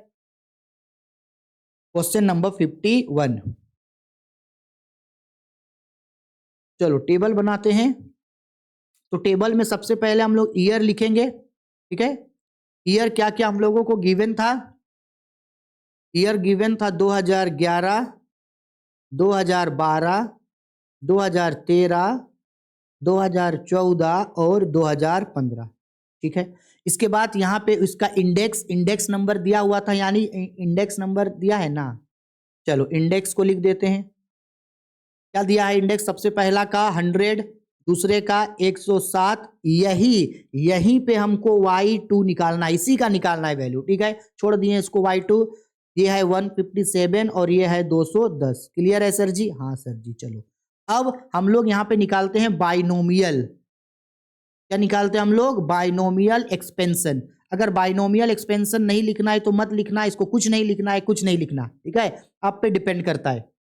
क्वेश्चन नंबर 51, चलो टेबल बनाते हैं। तो टेबल में सबसे पहले हम लोग ईयर लिखेंगे। ठीक है, ईयर क्या क्या हम लोगों को गिवन था, ईयर गिवन था 2011, 2012, 2013, 2014 और 2015। ठीक है, इसके बाद यहाँ पे इसका इंडेक्स नंबर दिया हुआ था, यानी इंडेक्स नंबर दिया है ना। चलो इंडेक्स को लिख देते हैं। क्या दिया है इंडेक्स, सबसे पहला का 100, दूसरे का 107, यहीं पे हमको y2 निकालना है, इसी का निकालना है वैल्यू। ठीक है, छोड़ दिए इसको y2, ये है 157 और ये है 210। क्लियर है सर जी? हाँ सर जी। चलो अब हम लोग यहाँ पे निकालते हैं बाइनोमियल। क्या निकालते हैं हम लोग, बाइनोमियल एक्सपेंशन। अगर बाइनोमियल एक्सपेंशन नहीं लिखना है तो मत लिखना, इसको कुछ नहीं लिखना है, कुछ नहीं लिखना। ठीक है, आप पे डिपेंड करता है।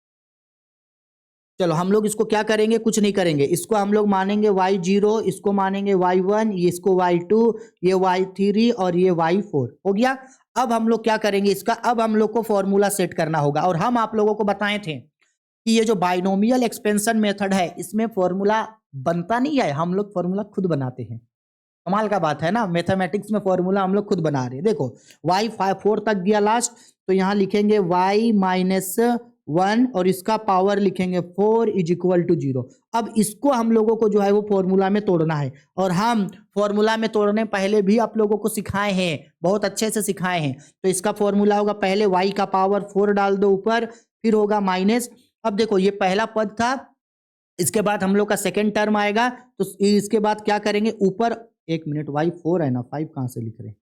चलो हम लोग इसको क्या करेंगे, कुछ नहीं करेंगे, इसको हम लोग मानेंगे y0, इसको मानेंगे y1, ये इसको y2, ये y3 और ये y4 हो गया। अब हम लोग क्या करेंगे इसका, अब हम लोग को फॉर्मूला सेट करना होगा। और हम आप लोगों को बताए थे कि ये जो बाइनोमियल एक्सपेंशन मेथड है इसमें फॉर्मूला बनता नहीं है, हम लोग फॉर्मूला खुद बनाते हैं। कमाल का बात है ना, मैथमेटिक्स में फॉर्मूला हम लोग खुद बना रहे हैं। देखो y 4 तक गया लास्ट, तो यहाँ लिखेंगे y माइनस 1 और इसका पावर लिखेंगे 4 इज इक्वल टू 0। अब इसको हम लोगों को जो है वो फॉर्मूला में तोड़ना है, और हम फॉर्मूला में तोड़ने पहले भी आप लोगों को सिखाए हैं, बहुत अच्छे से सिखाए हैं। तो इसका फॉर्मूला होगा, पहले y का पावर 4 डाल दो ऊपर, फिर होगा माइनस। अब देखो ये पहला पद था, इसके बाद हम लोग का सेकेंड टर्म आएगा, तो इसके बाद क्या करेंगे ऊपर, एक मिनट, y4 है ना, 5 कहां से लिख रहे हैं,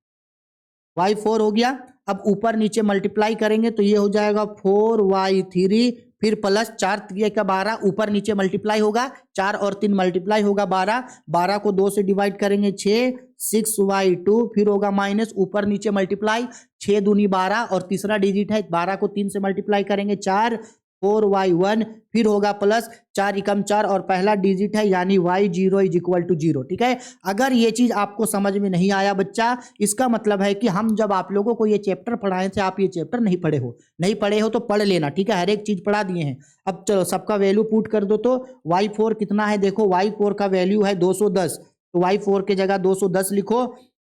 y4 हो गया। अब ऊपर नीचे मल्टीप्लाई करेंगे तो ये हो जाएगा 4y3, फिर प्लस 4 का 12, ऊपर नीचे मल्टीप्लाई होगा, 4 और 3 मल्टीप्लाई होगा 12, 12 को 2 से डिवाइड करेंगे 6, 6y2, फिर होगा माइनस, ऊपर नीचे मल्टीप्लाई, 6 दूनी 12 और तीसरा डिजिट है, 12 को 3 से मल्टीप्लाई करेंगे 4, 4y1, फिर होगा प्लस 4 एकम 4 और पहला डिजिट है यानी y0 इज इक्वल टू 0। ठीक है, अगर ये चीज आपको समझ में नहीं आया बच्चा, इसका मतलब है कि हम जब आप लोगों को ये चैप्टर पढ़ाए थे, आप ये चैप्टर नहीं पढ़े हो तो पढ़ लेना। ठीक है, हर एक चीज पढ़ा दिए हैं। अब चलो सबका वैल्यू पुट कर दो, तो y4 कितना है, देखो y4 का वैल्यू है 210, तो y4 के जगह 210 लिखो,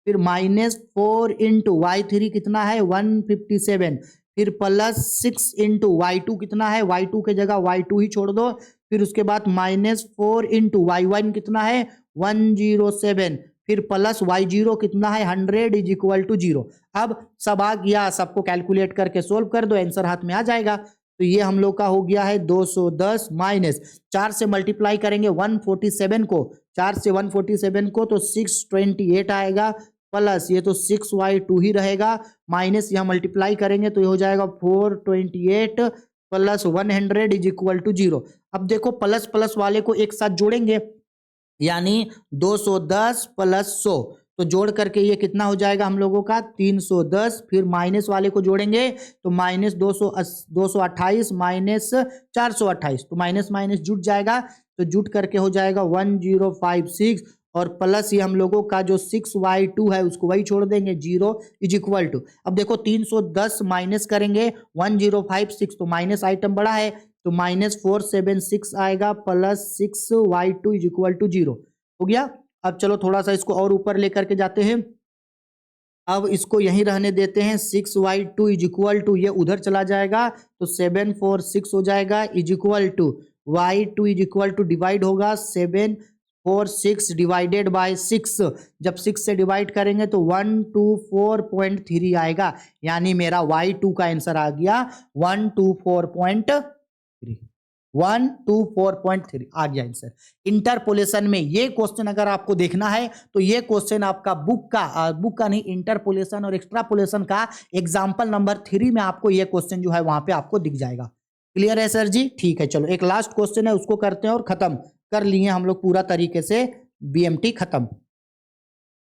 फिर -4 इंटू y3 कितना है 157, फिर प्लस 6 इंटू y2 कितना है, y2 के जगह y2 ही छोड़ दो, फिर उसके बाद -4 इंटू y1 कितना है 107, फिर प्लस y0 कितना है 100 इज इक्वल टू 0। अब सब आ गया, सबको कैलकुलेट करके सोल्व कर दो, आंसर हाथ में आ जाएगा। तो ये हम लोग का हो गया है 210 माइनस 4 से मल्टीप्लाई करेंगे 147 को, 4 से 147 को तो 628 आएगा, प्लस ये तो 6y2 ही रहेगा, माइनस यहाँ मल्टीप्लाई करेंगे तो ये हो जाएगा 428 प्लस 100 इज इक्वल टू 0। अब देखो प्लस प्लस वाले को एक साथ जोड़ेंगे, यानी 210 प्लस 100, तो जोड़ करके ये कितना हो जाएगा हम लोगों का 310, फिर माइनस वाले को जोड़ेंगे तो माइनस 228 माइनस 428, तो माइनस माइनस जुट जाएगा, तो जुट करके हो जाएगा 1056, और प्लस ये हम लोगों का जो 6y2 है उसको वही छोड़ देंगे 0 इज इक्वल टू। अब देखो 310 माइनस करेंगे 1056, तो माइनस आइटम बड़ा है, तो -476 आएगा, plus 6y2 is equal to 0 हो गया। अब चलो थोड़ा सा इसको और ऊपर लेकर के जाते हैं, अब इसको यहीं रहने देते हैं, 6y2 इज इक्वल टू, ये उधर चला जाएगा तो 746 हो जाएगा, is equal to y2 is equal to, divide होगा 746 डिवाइडेड बाय 6, जब 6 से डिवाइड करेंगे तो 124.3 आएगा, यानी मेरा y2 का आंसर आ गया 124.3 आ गया आंसर। इंटरपोलेशन में ये क्वेश्चन अगर आपको देखना है तो ये क्वेश्चन आपका बुक का नहीं, इंटरपोलेशन और एक्स्ट्रापोलेशन का एग्जाम्पल नंबर 3 में आपको ये क्वेश्चन जो है वहां पे आपको दिख जाएगा। क्लियर है सर जी? ठीक है, चलो एक लास्ट क्वेश्चन है उसको करते हैं और खत्म कर लिए हम लोग पूरा तरीके से, बीएमटी खत्म।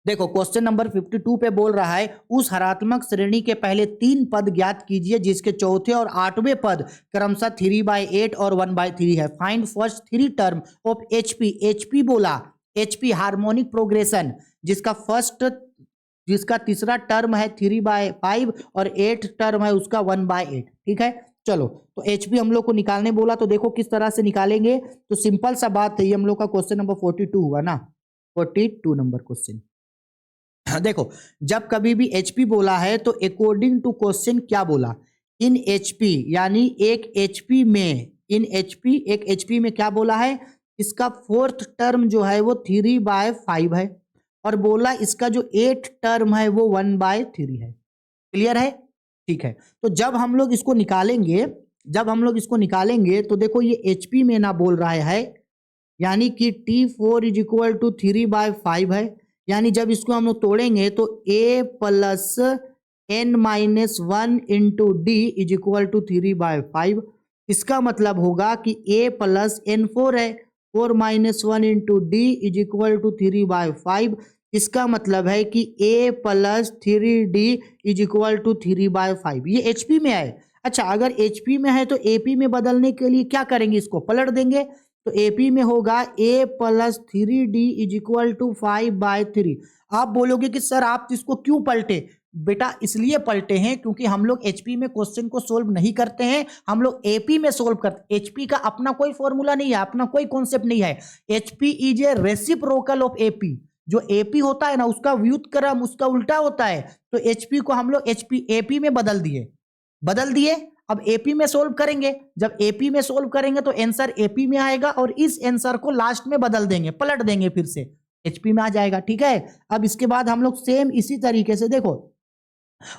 देखो क्वेश्चन नंबर 52 पे बोल रहा है, उस हरात्मक श्रेणी के पहले 3 पद ज्ञात कीजिए जिसके चौथे और 8वें पद क्रमशः 3/8 और 1/3 है। Find first 3 term of HP. HP बोला, एचपी हार्मोनिक प्रोग्रेशन, जिसका तीसरा टर्म है 3/5 और 8 टर्म है उसका 1/8। ठीक है, चलो तो एचपी हम लोग को निकालने बोला, तो देखो किस तरह से निकालेंगे। तो सिंपल सा बात है, ये हम लोग का क्वेश्चन नंबर 42 हुआ ना, 42 नंबर क्वेश्चन। देखो जब कभी भी एचपी बोला है तो अकॉर्डिंग टू क्वेश्चन क्या बोला, इन एचपी, यानी एक एचपी में क्या बोला है, इसका 4th टर्म जो है वो 3/5 है, और बोला इसका जो 8 टर्म है वो 1/3 है। क्लियर है? ठीक है, तो जब हम लोग इसको निकालेंगे तो देखो ये एचपी में ना बोल रहा है, यानी कि T4 इज इक्वल टू 3/5 है, यानी जब इसको हम लोग तोड़ेंगे तो a plus n-1 into D is equal to 3/5। इसका मतलब होगा कि a प्लस n4 है, 4 - 1 into D is equal to 3/5। इसका मतलब है कि a plus 3d is equal to 3/5। ये एचपी में है। अच्छा, अगर एचपी में है तो एपी में बदलने के लिए क्या करेंगे, इसको पलट देंगे, तो एपी में होगा a plus 3d is equal to 5/3। आप बोलोगे कि सर आप इसको क्यों पलटे? बेटा इसलिए पलटे हैं क्योंकि हम लोग एचपी में क्वेश्चन को सोल्व नहीं करते हैं, हम लोग एपी में सोल्व करते। एचपी का अपना कोई फॉर्मूला नहीं है, अपना कोई कॉन्सेप्ट नहीं है। HP is a reciprocal of AP. जो एपी होता है ना उसका व्युत्क्रम उसका उल्टा होता है, तो एचपी को हम लोग एचपी एपी में बदल दिए। अब एपी में सोल्व करेंगे, जब एपी में सोल्व करेंगे तो आंसर एपी में आएगा और इस आंसर को लास्ट में बदल देंगे, पलट देंगे, फिर से एचपी में आ जाएगा। ठीक है, अब इसके बाद हम लोग सेम इसी तरीके से देखो,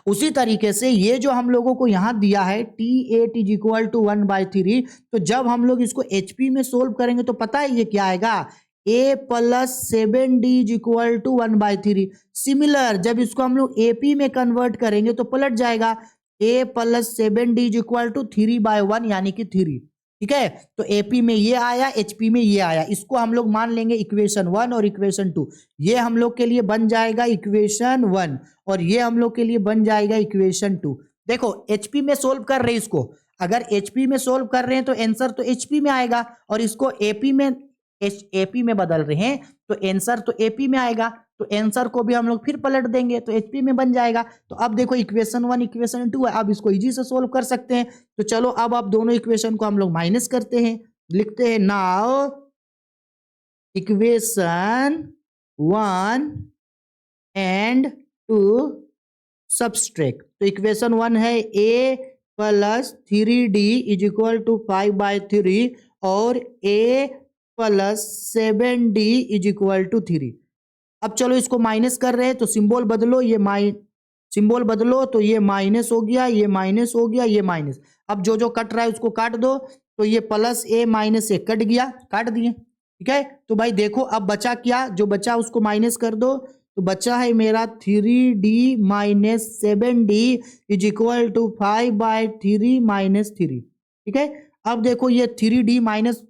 उसी तरीके से ये जो हम लोगों को यहां दिया है T8 इज इक्वल टू 1/3, तो जब हम लोग इसको एचपी में सोल्व करेंगे तो पता है ये क्या आएगा, a plus 7d is equal to 1/3। Similar जब इसको हम लोग एपी में कन्वर्ट करेंगे तो पलट जाएगा, a plus 7d is equal to 3/1 यानी कि 3। ठीक है, तो एपी में ये आया, एचपी में ये आया, इसको हम लोग मान लेंगे इक्वेशन 1 और इक्वेशन 2। ये हम लोग के लिए बन जाएगा इक्वेशन 1 और ये हम लोग के लिए बन जाएगा इक्वेशन 2। देखो एचपी में सोल्व कर रहे हैं इसको, अगर एचपी में सोल्व कर रहे हैं तो आंसर तो एचपी में आएगा, और इसको एपी में बदल रहे हैं तो आंसर तो एपी में आएगा, तो आंसर को भी हम लोग फिर पलट देंगे तो एचपी में बन जाएगा। तो अब देखो इक्वेशन 1 इक्वेशन 2 है, अब इसको इजी से सोल्व कर सकते हैं। तो चलो अब आप दोनों इक्वेशन को हम लोग माइनस करते हैं, लिखते हैं नाउ इक्वेशन 1 एंड 2 सबस्ट्रैक्ट। तो इक्वेशन 1 है a plus 3d is equal to 5/3 और a plus 7d is equal to 3। अब चलो इसको माइनस कर रहे हैं तो सिंबल बदलो, सिंबल बदलो तो ये माइनस हो गया, ये माइनस हो गया, ये माइनस। अब जो जो कट रहा है उसको काट दो, तो ये plus a minus a cut गया, काट दिए। ठीक है, तो भाई देखो अब बचा क्या, जो बचा उसको माइनस कर दो, तो बचा है मेरा 3d minus 7d is equal to 5/3 minus 3। ठीक है, अब देखो ये 3d माइनस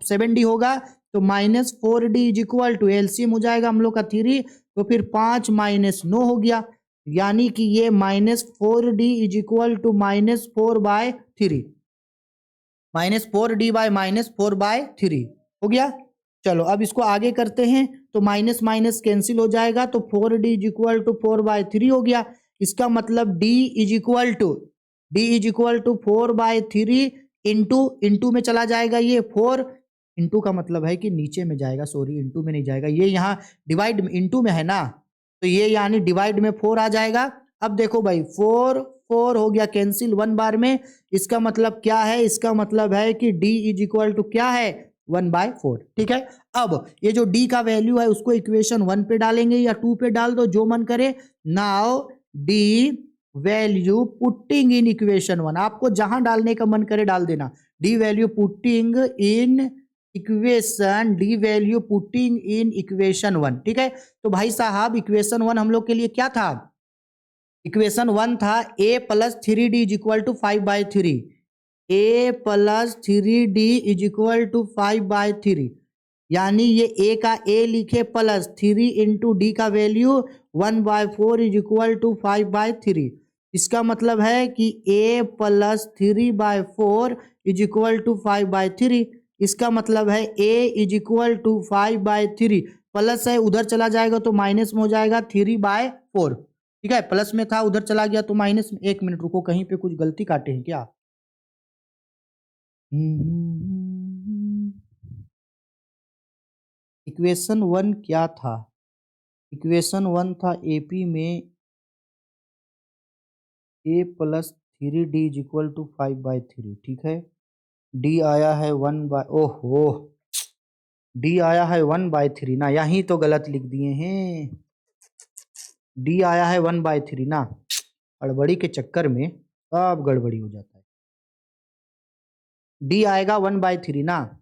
7d होगा तो minus 4d is equal to LCM हो जाएगा हम लोग का 3, तो फिर 5 माइनस 9 हो गया, यानी कि ये minus 4d is equal to -4/3, -4d by -4/3 हो गया। चलो अब इसको आगे करते हैं, तो माइनस माइनस कैंसिल हो जाएगा, तो 4d इज इक्वल टू 4/3 हो गया। इसका मतलब d is equal to 4/3 into में चला जाएगा, ये 4 इंटू का मतलब है कि नीचे में जाएगा, सॉरी इंटू में नहीं जाएगा, ये यहाँ डिवाइड इंटू में है ना, तो ये यानी डिवाइड में 4 आ जाएगा। अब देखो भाई 4 हो गया कैंसिल 1 बार में, इसका मतलब क्या है, इसका मतलब है कि d इज इक्वल टू क्या है 1/4। ठीक है, अब ये जो d का वैल्यू है उसको इक्वेशन 1 पे डालेंगे या 2 पे डाल दो, जो मन करे। Now d value putting in equation 1, आपको जहां डालने का मन करे डाल देना। d value putting in equation, D value putting in equation 1। ठीक है, तो भाई साहब इक्वेशन 1 हम लोग के लिए क्या था, इक्वेशन 1 था a plus 3d is equal to 5/3, a plus 3d is equal to 5/3, यानी ये a का a लिखे प्लस 3 इंटू डी का वैल्यू 1/4 इज इक्वल टू 5/3। इसका मतलब है कि a plus 3/4 is equal to 5/3। इसका मतलब है a is equal to 5/3, plus है उधर चला जाएगा तो माइनस में हो जाएगा 3/4। ठीक है, प्लस में था उधर चला गया तो माइनस में। 1 मिनट रुको, कहीं पे कुछ गलती काटे हैं क्या। इक्वेशन 1 क्या था, इक्वेशन 1 था एपी में a plus 3d is equal to 5/3। ठीक है, d आया है 1/, डी आया है 1/3 ना, यहीं तो गलत लिख दिए हैं, डी आया है 1/3 ना, गड़बड़ी के चक्कर में सब गड़बड़ी हो जाता है। डी आएगा 1/3 ना,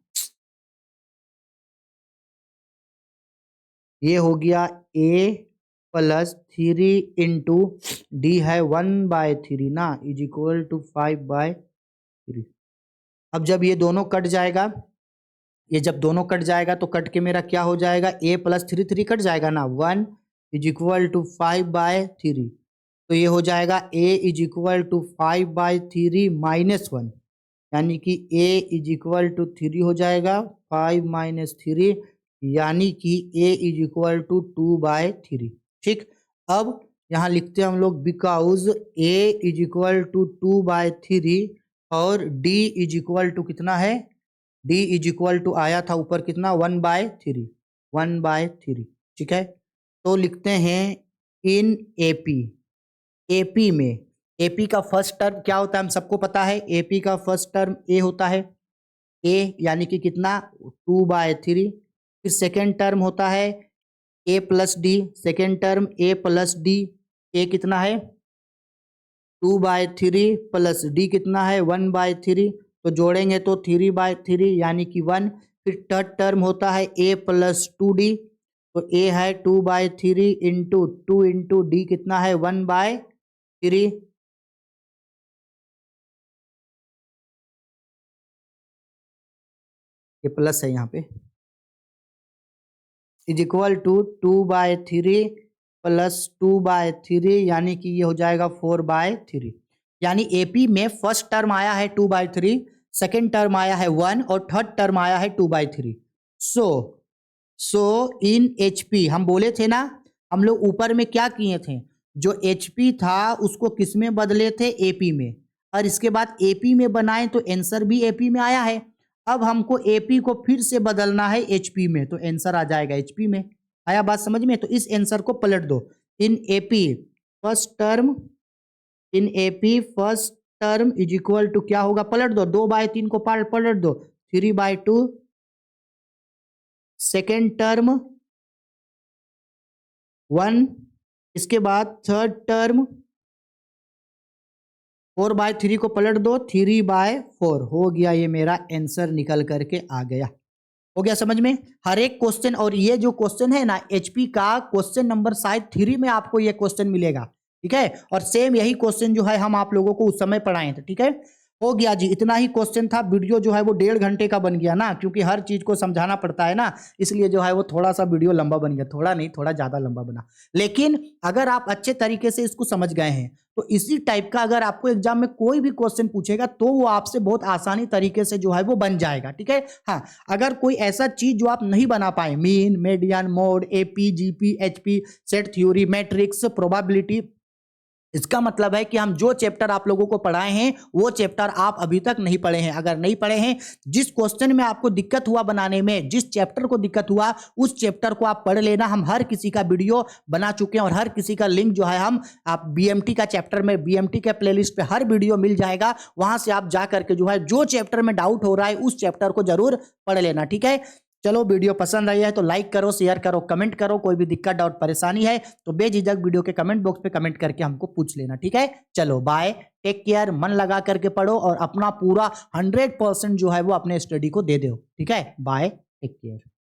ये हो गया a प्लस 3 इंटू डी है 1/3 ना इज इक्वल टू 5/3। अब जब ये दोनों कट जाएगा, ये जब दोनों कट जाएगा तो कट के मेरा क्या हो जाएगा, a प्लस 3 कट जाएगा ना, 1 इज इक्वल टू 5/3, तो ये हो जाएगा a is equal to 5/3 minus 1, यानी कि a इज इक्वल टू 3 हो जाएगा 5 माइनस 3, यानी कि a इज इक्वल टू 2/3। ठीक, अब यहाँ लिखते हैं हम लोग because a is equal to 2/3 और d इज इक्वल टू कितना है, d इज इक्वल टू आया था ऊपर कितना 1/3, ठीक है। तो लिखते हैं इन एपी, एपी में एपी का फर्स्ट टर्म क्या होता है हम सबको पता है, एपी का फर्स्ट टर्म ए होता है, ए यानी कि कितना 2/3। फिर सेकेंड टर्म होता है A plus D, second term A plus D, ए कितना है 2/3 प्लस डी कितना है 1/3, तो जोड़ेंगे तो 3/3 यानी कि 1। फिर थर्ड टर्म होता है ए प्लस 2d, तो ए है 2/3 इंटू 2 इंटू डी कितना है 1/3। ये प्लस है यहाँ पे, इज इक्वल टू 2/3 प्लस 2/3 यानी कि ये हो जाएगा 4/3। यानी एपी में फर्स्ट टर्म आया है 2/3, सेकेंड टर्म आया है 1 और थर्ड टर्म आया है 2/3। सो इन एचपी हम बोले थे ना, हम लोग ऊपर में क्या किए थे, जो एचपी था उसको किस में बदले थे एपी में, और इसके बाद एपी में बनाए तो आंसर भी एपी में आया है। अब हमको एपी को फिर से बदलना है एचपी में, तो आंसर आ जाएगा एचपी में। आया बात समझ में? तो इस आंसर को पलट दो, in AP first term, in AP first term is equal to क्या होगा, पलट दो, 2/3 को पलट दो 3/2, सेकेंड टर्म 1, इसके बाद थर्ड टर्म 4/3 को पलट दो 3/4, हो गया, ये मेरा आंसर निकल करके आ गया। हो गया समझ में? हर एक क्वेश्चन, और ये जो क्वेश्चन है ना एचपी का क्वेश्चन नंबर शायद 3 में आपको ये क्वेश्चन मिलेगा, ठीक है। और सेम यही क्वेश्चन जो है हम आप लोगों को उस समय पढ़ाए थे, ठीक है। हो गया जी, इतना ही क्वेश्चन था। वीडियो जो है वो 1.5 घंटे का बन गया ना, क्योंकि हर चीज को समझाना पड़ता है ना, इसलिए जो है वो थोड़ा सा वीडियो लंबा बन गया, थोड़ा नहीं थोड़ा ज्यादा लंबा बना। लेकिन अगर आप अच्छे तरीके से इसको समझ गए हैं तो इसी टाइप का अगर आपको एग्जाम में कोई भी क्वेश्चन पूछेगा तो वो आपसे बहुत आसानी तरीके से जो है वो बन जाएगा, ठीक है। हाँ, अगर कोई ऐसा चीज जो आप नहीं बना पाए, mean, median, mode, AP, GP, HP, set theory, matrix, probability, इसका मतलब है कि हम जो चैप्टर आप लोगों को पढ़ाए हैं वो चैप्टर आप अभी तक नहीं पढ़े हैं। अगर नहीं पढ़े हैं, जिस क्वेश्चन में आपको दिक्कत हुआ बनाने में, जिस चैप्टर को दिक्कत हुआ उस चैप्टर को आप पढ़ लेना। हम हर किसी का वीडियो बना चुके हैं और हर किसी का लिंक जो है हम आप बीएमटी का चैप्टर में, बीएमटी के प्लेलिस्ट पे हर वीडियो मिल जाएगा, वहां से आप जा करके जो है जो चैप्टर में डाउट हो रहा है उस चैप्टर को जरूर पढ़ लेना, ठीक है। चलो, वीडियो पसंद आई है तो लाइक करो, शेयर करो, कमेंट करो। कोई भी दिक्कत, डाउट, परेशानी है तो बेझिझक वीडियो के कमेंट बॉक्स पे कमेंट करके हमको पूछ लेना, ठीक है। चलो बाय, टेक केयर, मन लगा करके पढ़ो और अपना पूरा 100% जो है वो अपने स्टडी को दे दो, ठीक है। Bye, take care.